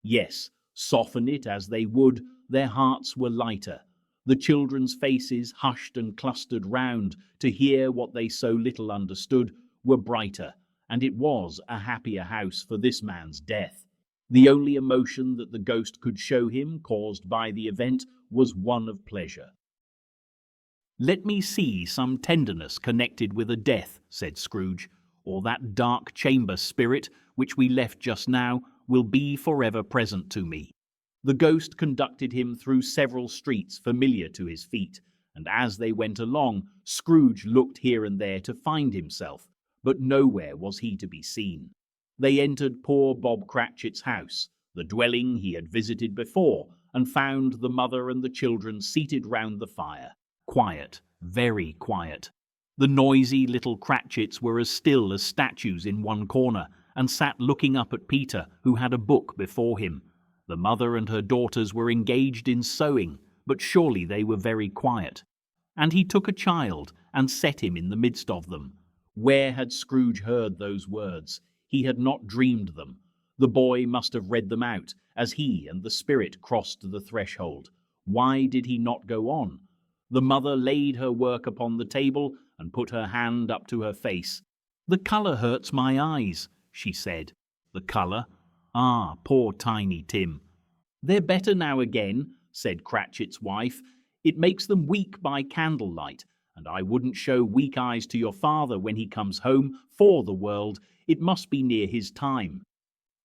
Speaker 2: Yes, soften it as they would, their hearts were lighter. The children's faces, hushed and clustered round to hear what they so little understood, were brighter, and it was a happier house for this man's death. The only emotion that the ghost could show him, caused by the event, was one of pleasure. "Let me see some tenderness connected with a death," said Scrooge, "or that dark chamber spirit, which we left just now, will be forever present to me." The ghost conducted him through several streets familiar to his feet, and as they went along, Scrooge looked here and there to find himself, but nowhere was he to be seen. They entered poor Bob Cratchit's house, the dwelling he had visited before, and found the mother and the children seated round the fire. Quiet, very quiet. The noisy little Cratchits were as still as statues in one corner, and sat looking up at Peter, who had a book before him. The mother and her daughters were engaged in sewing, but surely they were very quiet. And he took a child, and set him in the midst of them. Where had Scrooge heard those words? He had not dreamed them. The boy must have read them out, as he and the spirit crossed the threshold. Why did he not go on? The mother laid her work upon the table, and put her hand up to her face. "The colour hurts my eyes," she said. "The colour? Ah, poor Tiny Tim." "They're better now again," said Cratchit's wife. "It makes them weak by candlelight, and I wouldn't show weak eyes to your father when he comes home, for the world. It must be near his time."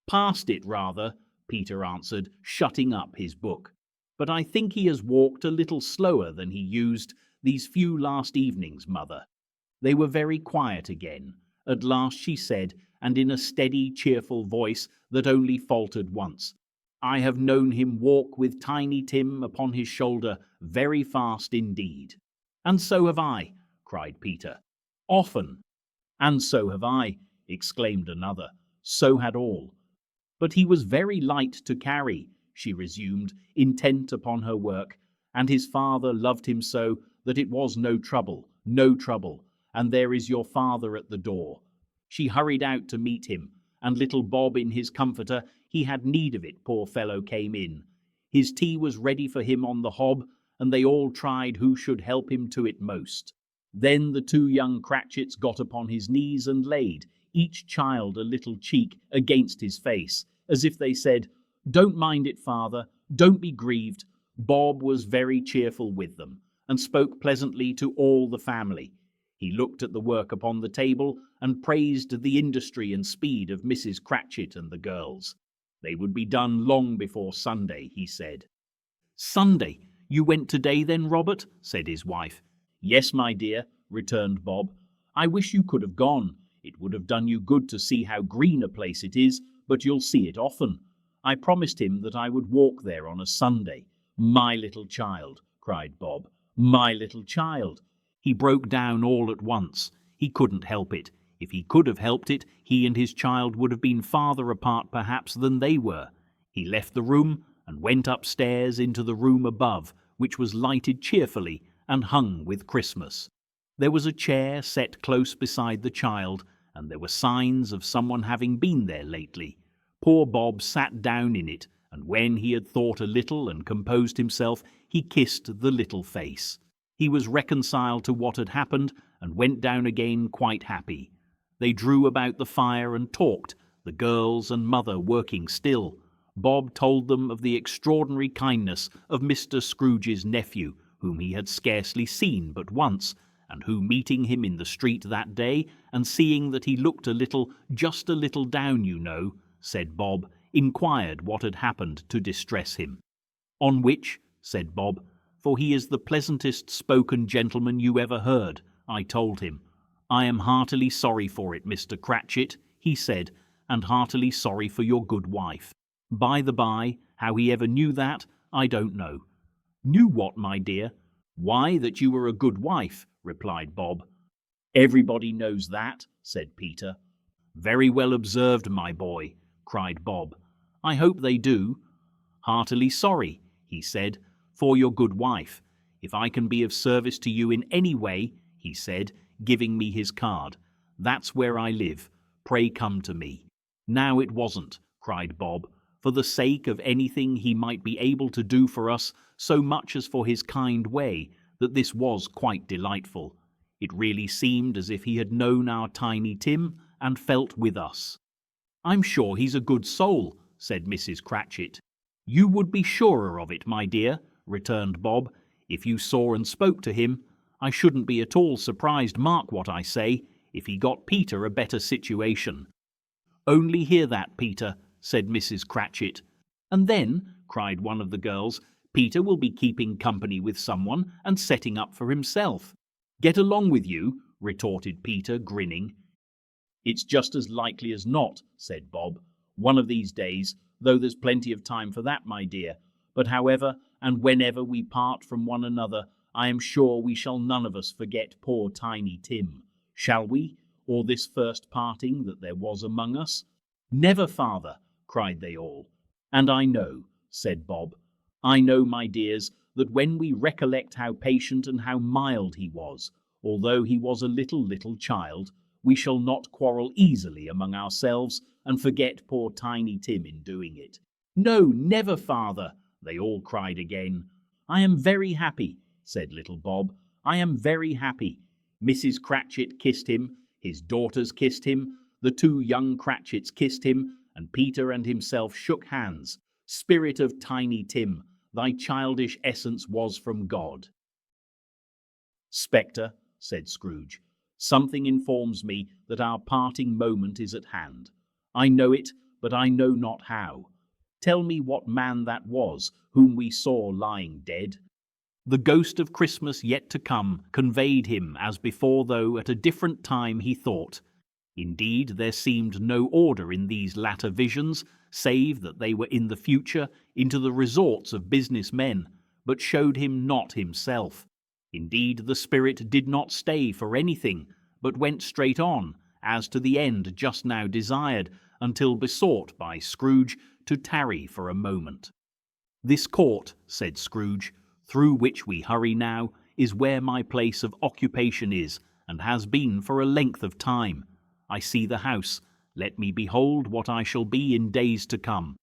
Speaker 2: "Past it, rather," Peter answered, shutting up his book. "But I think he has walked a little slower than he used. these few last evenings, mother?" They were very quiet again. At last she said, and in a steady, cheerful voice that only faltered once, "I have known him walk with Tiny Tim upon his shoulder very fast indeed." "And so have I," cried Peter. "Often." "And so have I," exclaimed another. "So had all." "But he was very light to carry," she resumed, intent upon her work, "and his father loved him so that it was no trouble, and there is your father at the door." She hurried out to meet him, and little Bob in his comforter, he had need of it, poor fellow, came in. His tea was ready for him on the hob, and they all tried who should help him to it most. Then the two young Cratchits got upon his knees and laid, each child a little cheek against his face, as if they said, "Don't mind it, father, don't be grieved." Bob was very cheerful with them, and spoke pleasantly to all the family. He looked at the work upon the table, and praised the industry and speed of Mrs. Cratchit and the girls. They would be done long before Sunday, he said. "Sunday? You went today then, Robert?" said his wife. "Yes, my dear," returned Bob. "I wish you could have gone. It would have done you good to see how green a place it is, but you'll see it often. I promised him that I would walk there on a Sunday." "My little child," cried Bob. "My little child." He broke down all at once. He couldn't help it. If he could have helped it, he and his child would have been farther apart perhaps than they were. He left the room and went upstairs into the room above, which was lighted cheerfully and hung with Christmas. There was a chair set close beside the child, and there were signs of someone having been there lately. Poor Bob sat down in it, and when he had thought a little and composed himself, he kissed the little face. He was reconciled to what had happened, and went down again quite happy. They drew about the fire and talked, the girls and mother working still. Bob told them of the extraordinary kindness of Mr. Scrooge's nephew, whom he had scarcely seen but once, and who, meeting him in the street that day, and seeing that he looked a little, just a little down, you know, said Bob, inquired what had happened to distress him. "On which," said Bob, "for he is the pleasantest spoken gentleman you ever heard," I told him, "I am heartily sorry for it, Mr. Cratchit," he said, "and heartily sorry for your good wife." By the by, how he ever knew that, I don't know. "Knew what, my dear?" "Why, that you were a good wife," replied Bob. "Everybody knows that," said Peter. "Very well observed, my boy," cried Bob. "I hope they do." "Heartily sorry," he said, "for your good wife. If I can be of service to you in any way," he said, giving me his card, "that's where I live. Pray come to me." "Now it wasn't," cried Bob, "for the sake of anything he might be able to do for us, so much as for his kind way, that this was quite delightful. It really seemed as if he had known our Tiny Tim and felt with us." "I'm sure he's a good soul," said Mrs. Cratchit. "You would be surer of it, my dear," returned Bob, "if you saw and spoke to him. I shouldn't be at all surprised, mark what I say, if he got Peter a better situation." "Only hear that, Peter," said Mrs. Cratchit. "And then," cried one of the girls, "Peter will be keeping company with someone and setting up for himself." "Get along with you," retorted Peter, grinning. "It's just as likely as not," said Bob. "One of these days, though there's plenty of time for that, my dear. But however and whenever we part from one another, I am sure we shall none of us forget poor Tiny Tim. Shall we, or this first parting that there was among us?" "Never, father," cried they all. "And I know," said Bob, "I know, my dears, that when we recollect how patient and how mild he was, although he was a little child, we shall not quarrel easily among ourselves and forget poor Tiny Tim in doing it." "No, never, father," they all cried again. "I am very happy," said little Bob. "I am very happy." Mrs. Cratchit kissed him, his daughters kissed him, the two young Cratchits kissed him, and Peter and himself shook hands. Spirit of Tiny Tim, thy childish essence was from God. "Spectre," said Scrooge, "something informs me that our parting moment is at hand. I know it, but I know not how. Tell me what man that was whom we saw lying dead." The ghost of Christmas yet to come conveyed him as before, though at a different time he thought. Indeed, there seemed no order in these latter visions, save that they were in the future, into the resorts of business men, but showed him not himself. Indeed, the spirit did not stay for anything, but went straight on, as to the end just now desired, until besought by Scrooge to tarry for a moment. "This court," said Scrooge, "through which we hurry now, is where my place of occupation is, and has been for a length of time. I see the house. Let me behold what I shall be in days to come."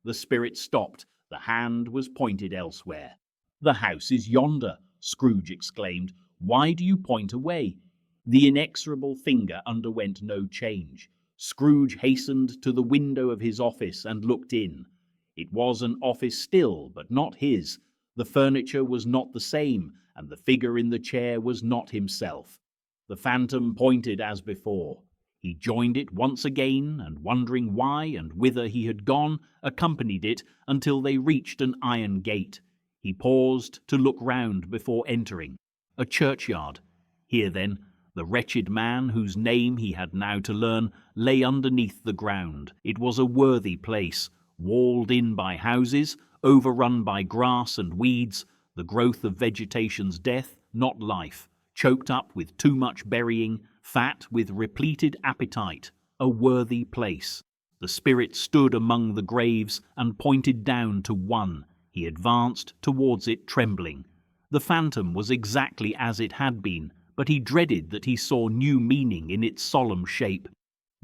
Speaker 2: The spirit stopped. The hand was pointed elsewhere. "The house is yonder," Scrooge exclaimed. "Why do you point away?" The inexorable finger underwent no change. Scrooge hastened to the window of his office and looked in. It was an office still, but not his. The furniture was not the same, and the figure in the chair was not himself. The phantom pointed as before. He joined it once again, and wondering why and whither he had gone, accompanied it until they reached an iron gate. He paused to look round before entering. A churchyard. Here, then, the wretched man, whose name he had now to learn, lay underneath the ground. It was a worthy place, walled in by houses, overrun by grass and weeds, the growth of vegetation's death, not life, choked up with too much burying, fat with repleted appetite, a worthy place. The spirit stood among the graves and pointed down to one. He advanced towards it trembling. The phantom was exactly as it had been, but he dreaded that he saw new meaning in its solemn shape.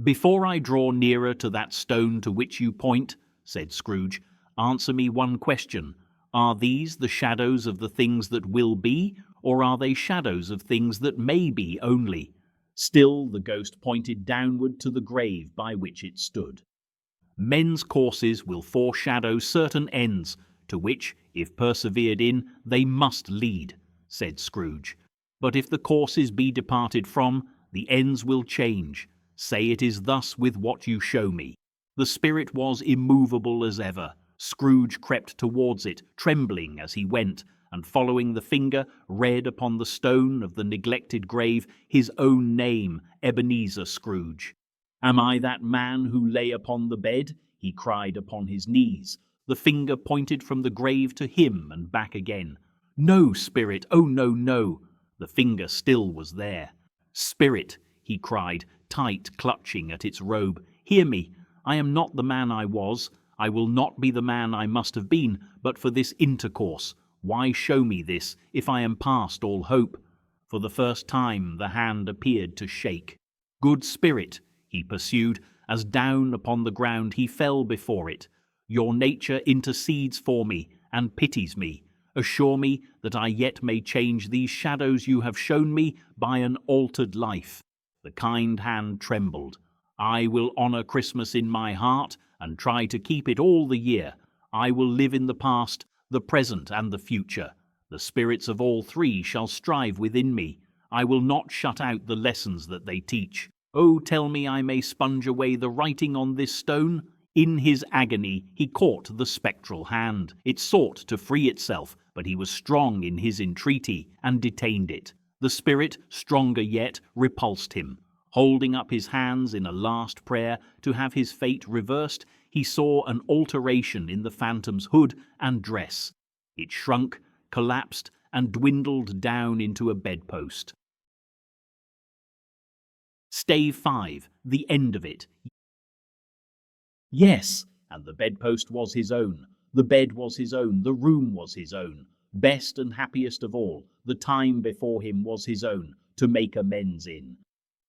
Speaker 2: "Before I draw nearer to that stone to which you point," said Scrooge, "answer me one question. Are these the shadows of the things that will be, or are they shadows of things that may be only?" Still the ghost pointed downward to the grave by which it stood. "Men's courses will foreshadow certain ends, to which, if persevered in, they must lead," said Scrooge. "But if the courses be departed from, the ends will change. Say it is thus with what you show me." The spirit was immovable as ever. Scrooge crept towards it, trembling as he went, and following the finger, read upon the stone of the neglected grave his own name, Ebenezer Scrooge. "Am I that man who lay upon the bed?" he cried upon his knees. The finger pointed from the grave to him and back again. "No, spirit, oh no, no." The finger still was there. "Spirit," he cried, tight clutching at its robe, "hear me. I am not the man I was. I will not be the man I must have been, but for this intercourse. Why show me this, if I am past all hope?" For the first time the hand appeared to shake. "Good spirit," he pursued, as down upon the ground he fell before it, "your nature intercedes for me and pities me. Assure me that I yet may change these shadows you have shown me by an altered life." The kind hand trembled. "I will honour Christmas in my heart and try to keep it all the year. I will live in the past, the present and the future. The spirits of all three shall strive within me. I will not shut out the lessons that they teach. Oh, tell me I may sponge away the writing on this stone." In his agony he caught the spectral hand. It sought to free itself, but he was strong in his entreaty and detained it. The spirit, stronger yet, repulsed him. Holding up his hands in a last prayer to have his fate reversed, he saw an alteration in the phantom's hood and dress. It shrunk, collapsed, and dwindled down into a bedpost. Stave 5, the end of it. Yes, and the bedpost was his own. The bed was his own. The room was his own. Best and happiest of all, the time before him was his own, to make amends in.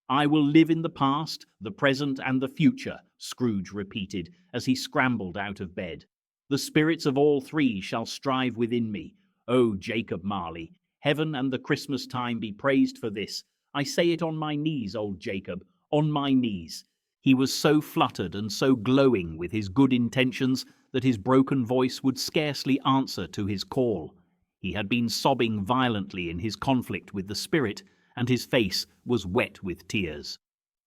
Speaker 2: "I will live in the past, the present, and the future," Scrooge repeated as he scrambled out of bed. "The spirits of all three shall strive within me. Oh, Jacob Marley, heaven and the Christmas time be praised for this. I say it on my knees, old Jacob, on my knees." He was so fluttered and so glowing with his good intentions that his broken voice would scarcely answer to his call. He had been sobbing violently in his conflict with the spirit, and his face was wet with tears.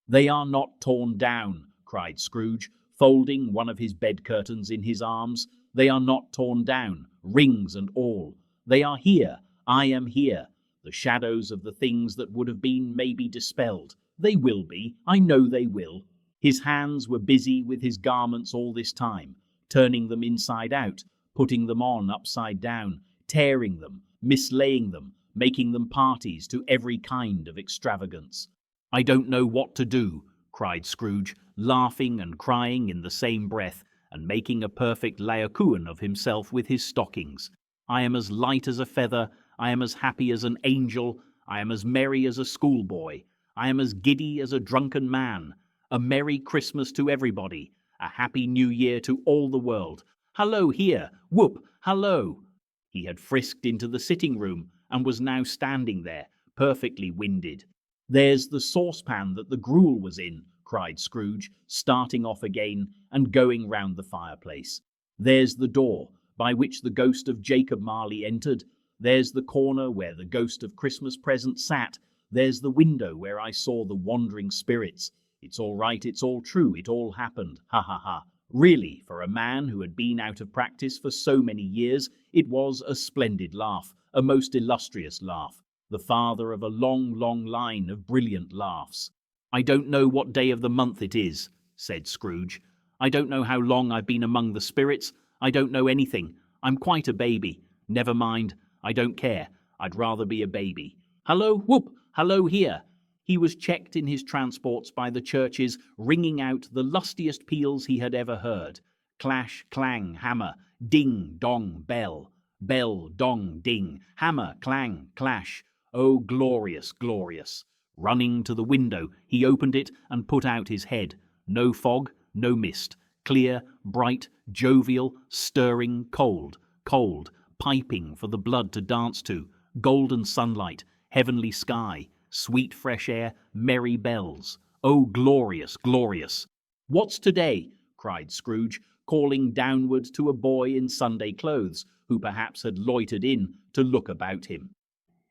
Speaker 2: "They are not torn down," cried Scrooge, folding one of his bed curtains in his arms. "They are not torn down, rings and all. They are here, I am here. The shadows of the things that would have been may be dispelled. They will be. I know they will. His hands were busy with his garments all this time, turning them inside out, putting them on upside down, tearing them, mislaying them, making them parties to every kind of extravagance. I don't know what to do, cried Scrooge, laughing and crying in the same breath, and making a perfect Laocoon of himself with his stockings. I am as light as a feather, I am as happy as an angel, I am as merry as a schoolboy, I am as giddy as a drunken man. A Merry Christmas to everybody, a Happy New Year to all the world. Hallo here, whoop, hallo. He had frisked into the sitting room and was now standing there, perfectly winded. There's the saucepan that the gruel was in, cried Scrooge, starting off again and going round the fireplace. There's the door by which the ghost of Jacob Marley entered. There's the corner where the ghost of Christmas Present sat. There's the window where I saw the wandering spirits. It's all right, it's all true, it all happened, ha ha ha. Really, for a man who had been out of practice for so many years, it was a splendid laugh, a most illustrious laugh, the father of a long, long line of brilliant laughs. I don't know what day of the month it is, said Scrooge. I don't know how long I've been among the spirits. I don't know anything. I'm quite a baby. Never mind, I don't care. I'd rather be a baby. Hallo, whoop, hallo here. He was checked in his transports by the churches, ringing out the lustiest peals he had ever heard. Clash, clang, hammer, ding, dong, bell. Bell, dong, ding, hammer, clang, clash. Oh, glorious, glorious. Running to the window, he opened it and put out his head. No fog, no mist. Clear, bright, jovial, stirring, cold, cold, piping for the blood to dance to. Golden sunlight, heavenly sky. Sweet fresh air, merry bells. Oh, glorious, glorious. What's today? Cried Scrooge, calling downward to a boy in Sunday clothes, who perhaps had loitered in to look about him.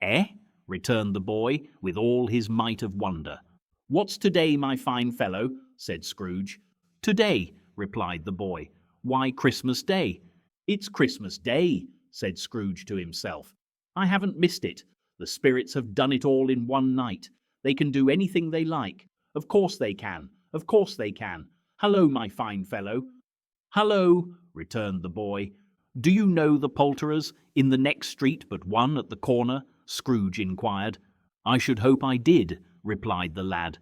Speaker 2: Eh? Returned the boy, with all his might of wonder. What's today, my fine fellow? Said Scrooge. Today, replied the boy. Why, Christmas Day. It's Christmas Day, said Scrooge to himself. I haven't missed it. The spirits have done it all in one night. They can do anything they like. Of course they can. Of course they can. Hallo, my fine fellow. Hallo, returned the boy. Do you know the poulterers in the next street but one at the corner? Scrooge inquired. I should hope I did, replied the lad.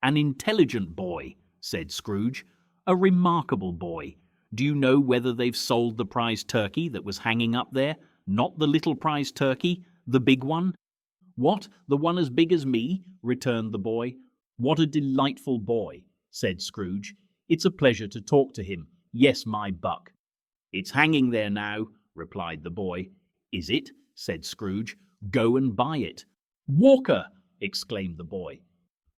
Speaker 2: An intelligent boy, said Scrooge. A remarkable boy. Do you know whether they've sold the prize turkey that was hanging up there? Not the little prize turkey, the big one? What, the one as big as me? Returned the boy. What a delightful boy, said Scrooge. It's a pleasure to talk to him. Yes, my buck. It's hanging there now, replied the boy. Is it? Said Scrooge. Go and buy it. Walker! Exclaimed the boy.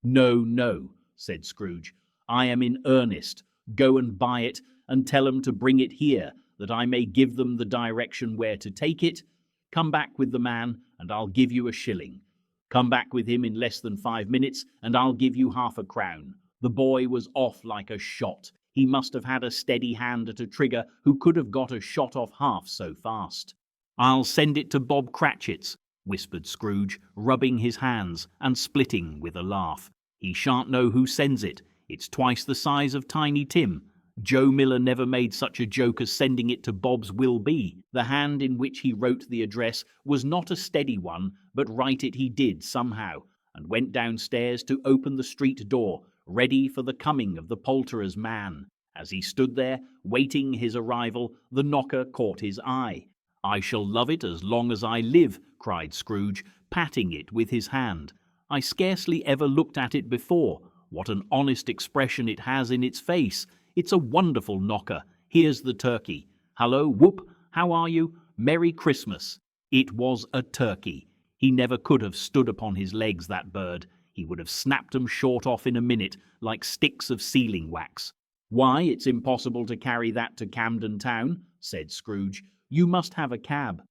Speaker 2: No, no, said Scrooge. I am in earnest. Go and buy it, and tell 'em to bring it here, that I may give them the direction where to take it. Come back with the man, and I'll give you a shilling. Come back with him in less than 5 minutes, and I'll give you half a crown. The boy was off like a shot. He must have had a steady hand at a trigger who could have got a shot off half so fast. I'll send it to Bob Cratchit's, whispered Scrooge, rubbing his hands and splitting with a laugh. He shan't know who sends it. It's twice the size of Tiny Tim. Joe Miller never made such a joke as sending it to Bob's Will Be. The hand in which he wrote the address was not a steady one, but write it he did somehow, and went downstairs to open the street door, ready for the coming of the poulterer's man. As he stood there, waiting his arrival, the knocker caught his eye. I shall love it as long as I live, cried Scrooge, patting it with his hand. I scarcely ever looked at it before. What an honest expression it has in its face. It's a wonderful knocker. Here's the turkey. Hallo, whoop, how are you? Merry Christmas. It was a turkey. He never could have stood upon his legs, that bird. He would have snapped 'em short off in a minute, like sticks of sealing wax. Why, it's impossible to carry that to Camden Town, said Scrooge. You must have a cab.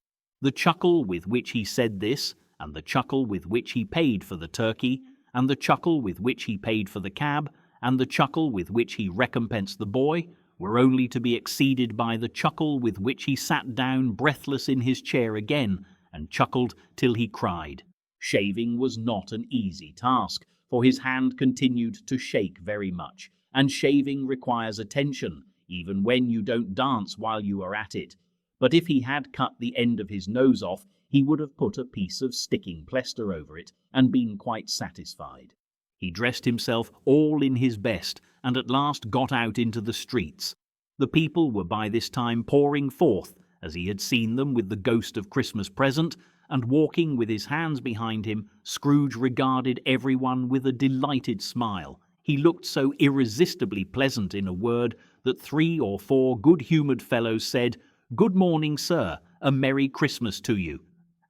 Speaker 2: The chuckle with which he said this, and the chuckle with which he paid for the turkey, and the chuckle with which he paid for the cab, and the chuckle with which he recompensed the boy, were only to be exceeded by the chuckle with which he sat down breathless in his chair again, and chuckled till he cried. Shaving was not an easy task, for his hand continued to shake very much, and shaving requires attention, even when you don't dance while you are at it. But if he had cut the end of his nose off, he would have put a piece of sticking plaster over it and been quite satisfied. He dressed himself all in his best, and at last got out into the streets. The people were by this time pouring forth, as he had seen them with the ghost of Christmas present, and walking with his hands behind him, Scrooge regarded everyone with a delighted smile. He looked so irresistibly pleasant, in a word, that 3 or 4 good-humoured fellows said, "Good morning, sir, a Merry Christmas to you."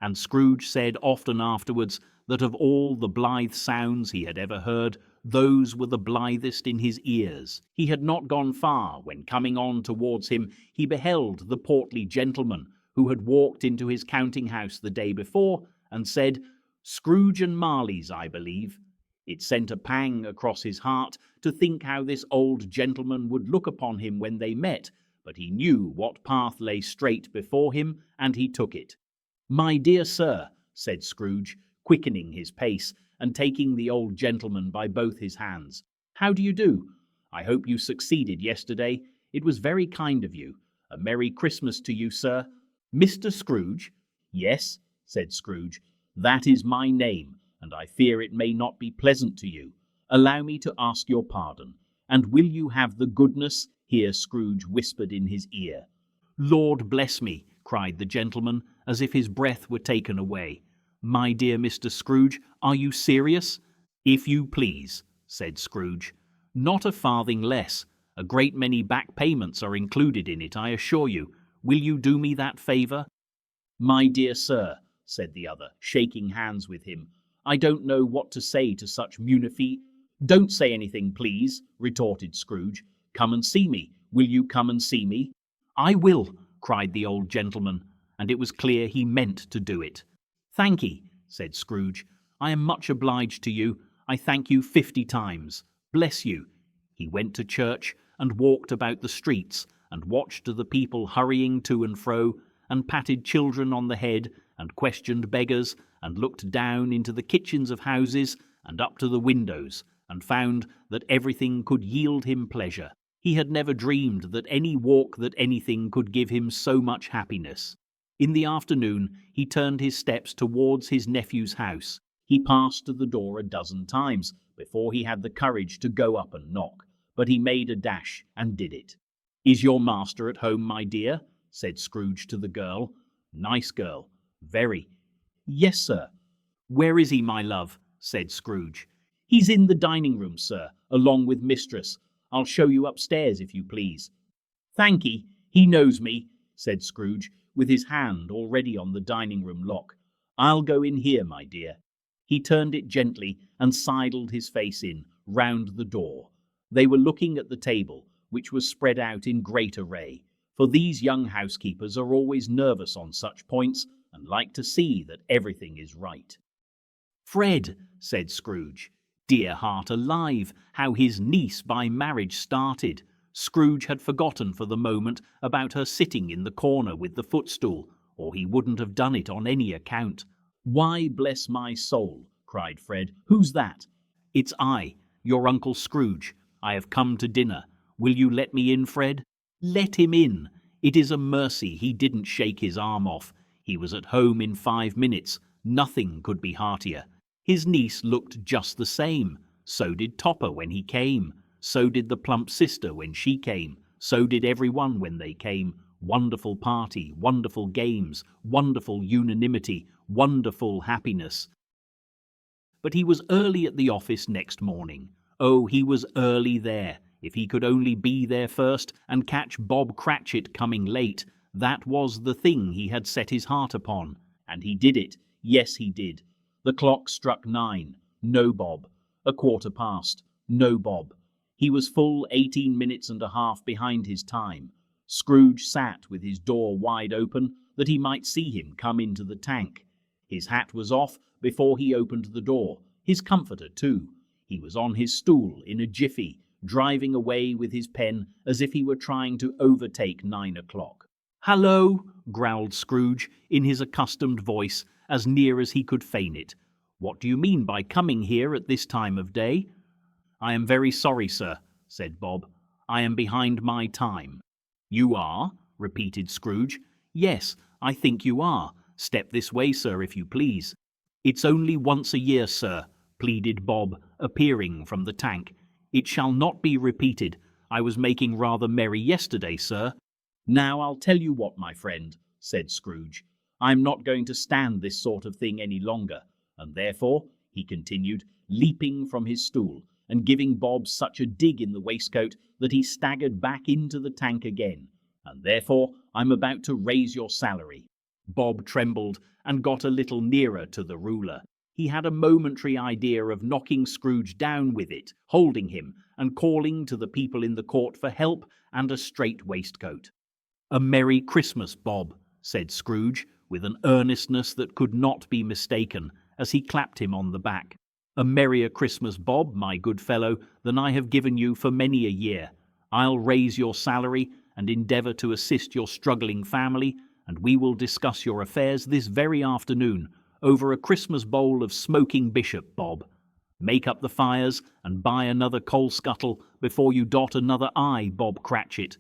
Speaker 2: And Scrooge said often afterwards that of all the blithe sounds he had ever heard, those were the blithest in his ears. He had not gone far when, coming on towards him, he beheld the portly gentleman who had walked into his counting-house the day before and said, "Scrooge and Marley's, I believe." It sent a pang across his heart to think how this old gentleman would look upon him when they met, but he knew what path lay straight before him, and he took it. "My dear sir," said Scrooge, quickening his pace and taking the old gentleman by both his hands, "how do you do? I hope you succeeded yesterday. It was very kind of you. A Merry Christmas to you, sir. Mr. Scrooge?" "Yes," said Scrooge, "that is my name, and I fear it may not be pleasant to you. Allow me to ask your pardon, and will you have the goodness—" Here Scrooge whispered in his ear. "Lord bless me," cried the gentleman, as if his breath were taken away. "My dear Mr. Scrooge, are you serious?" "If you please," said Scrooge. "Not a farthing less. A great many back payments are included in it, I assure you. Will you do me that favour?" "My dear sir," said the other, shaking hands with him, "I don't know what to say to such munifi—" "Don't say anything, please," retorted Scrooge. "Come and see me. Will you come and see me?" "I will," cried the old gentleman, and it was clear he meant to do it. "Thank'ee," said Scrooge. "I am much obliged to you. I thank you 50 times. Bless you." He went to church, and walked about the streets, and watched the people hurrying to and fro, and patted children on the head, and questioned beggars, and looked down into the kitchens of houses, and up to the windows, and found that everything could yield him pleasure. He had never dreamed that any walk, that anything could give him so much happiness. In the afternoon he turned his steps towards his nephew's house. He passed to the door a dozen times before he had the courage to go up and knock, but he made a dash and did it. "Is your master at home, my dear?" said Scrooge to the girl. "Nice girl. Very." "Yes, sir." "Where is he, my love?" said Scrooge. "He's in the dining-room, sir, along with mistress. I'll show you upstairs, if you please." "Thank'ee, he knows me," said Scrooge, with his hand already on the dining-room lock. "I'll go in here, my dear." He turned it gently and sidled his face in, round the door. They were looking at the table, which was spread out in great array, for these young housekeepers are always nervous on such points, and like to see that everything is right. "Fred," said Scrooge. Dear heart alive, how his niece by marriage started! Scrooge had forgotten for the moment about her sitting in the corner with the footstool, or he wouldn't have done it on any account. "Why, bless my soul," cried Fred, "who's that?" "It's I, your Uncle Scrooge. I have come to dinner. Will you let me in, Fred?" "Let him in. It is a mercy he didn't shake his arm off. He was at home in 5 minutes. Nothing could be heartier. His niece looked just the same. So did Topper when he came. So did the plump sister when she came. So did everyone when they came. Wonderful party, wonderful games, wonderful unanimity, wonderful happiness. But he was early at the office next morning. Oh, he was early there. If he could only be there first and catch Bob Cratchit coming late, that was the thing he had set his heart upon. And he did it. Yes, he did. The clock struck 9. No Bob. 1:15. No Bob. He was full 18 minutes and a half behind his time. Scrooge sat with his door wide open that he might see him come into the tank. His hat was off before he opened the door. His comforter, too. He was on his stool in a jiffy, driving away with his pen as if he were trying to overtake 9 o'clock. "Hallo!" growled Scrooge, in his accustomed voice, as near as he could feign it. "What do you mean by coming here at this time of day?" "I am very sorry, sir," said Bob. "I am behind my time." "You are?" repeated Scrooge. "Yes, I think you are. Step this way, sir, if you please." "It's only once a year, sir," pleaded Bob, appearing from the tank. "It shall not be repeated. I was making rather merry yesterday, sir." "Now I'll tell you what, my friend," said Scrooge. "I'm not going to stand this sort of thing any longer, and therefore," he continued, leaping from his stool, and giving Bob such a dig in the waistcoat that he staggered back into the tank again, "and therefore I'm about to raise your salary." Bob trembled and got a little nearer to the ruler. He had a momentary idea of knocking Scrooge down with it, holding him, and calling to the people in the court for help and a strait waistcoat. "A Merry Christmas, Bob," said Scrooge, with an earnestness that could not be mistaken, as he clapped him on the back. "A merrier Christmas, Bob, my good fellow, than I have given you for many a year. I'll raise your salary and endeavour to assist your struggling family, and we will discuss your affairs this very afternoon over a Christmas bowl of smoking bishop, Bob. Make up the fires and buy another coal scuttle before you dot another I, Bob Cratchit."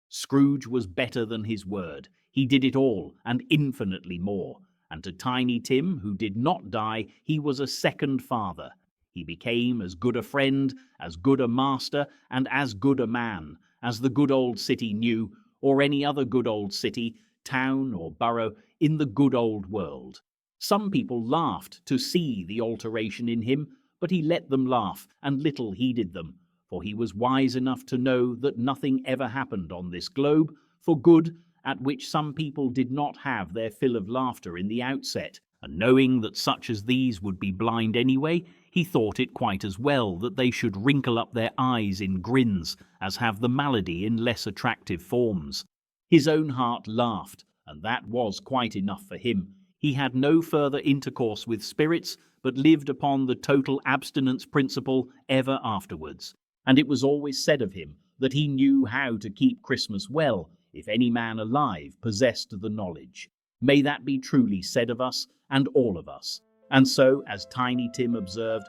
Speaker 2: Scrooge was better than his word. He did it all, and infinitely more. And to Tiny Tim, who did not die, he was a second father. He became as good a friend, as good a master, and as good a man, as the good old city knew, or any other good old city, town or borough, in the good old world. Some people laughed to see the alteration in him, but he let them laugh, and little heeded them, for he was wise enough to know that nothing ever happened on this globe for good at which some people did not have their fill of laughter in the outset, and knowing that such as these would be blind anyway, he thought it quite as well that they should wrinkle up their eyes in grins as have the malady in less attractive forms. His own heart laughed, and that was quite enough for him. He had no further intercourse with spirits, but lived upon the total abstinence principle ever afterwards. And it was always said of him that he knew how to keep Christmas well, if any man alive possessed the knowledge. May that be truly said of us, and all of us. And so, as Tiny Tim observed,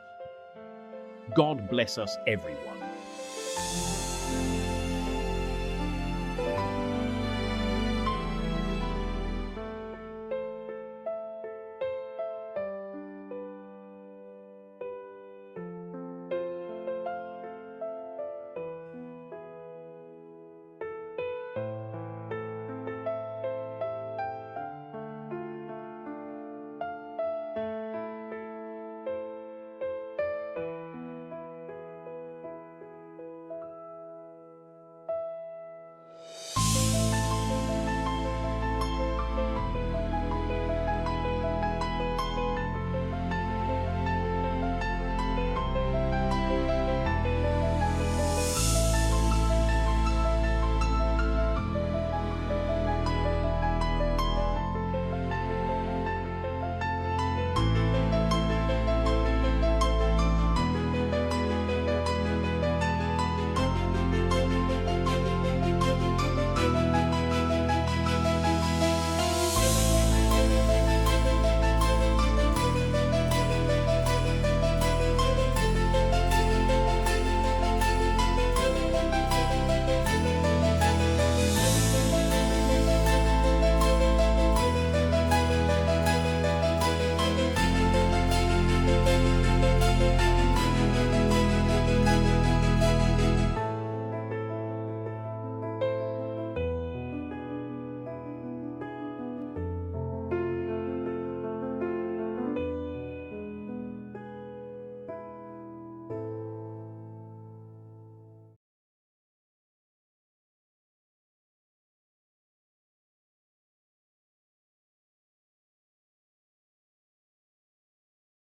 Speaker 2: God bless us everyone.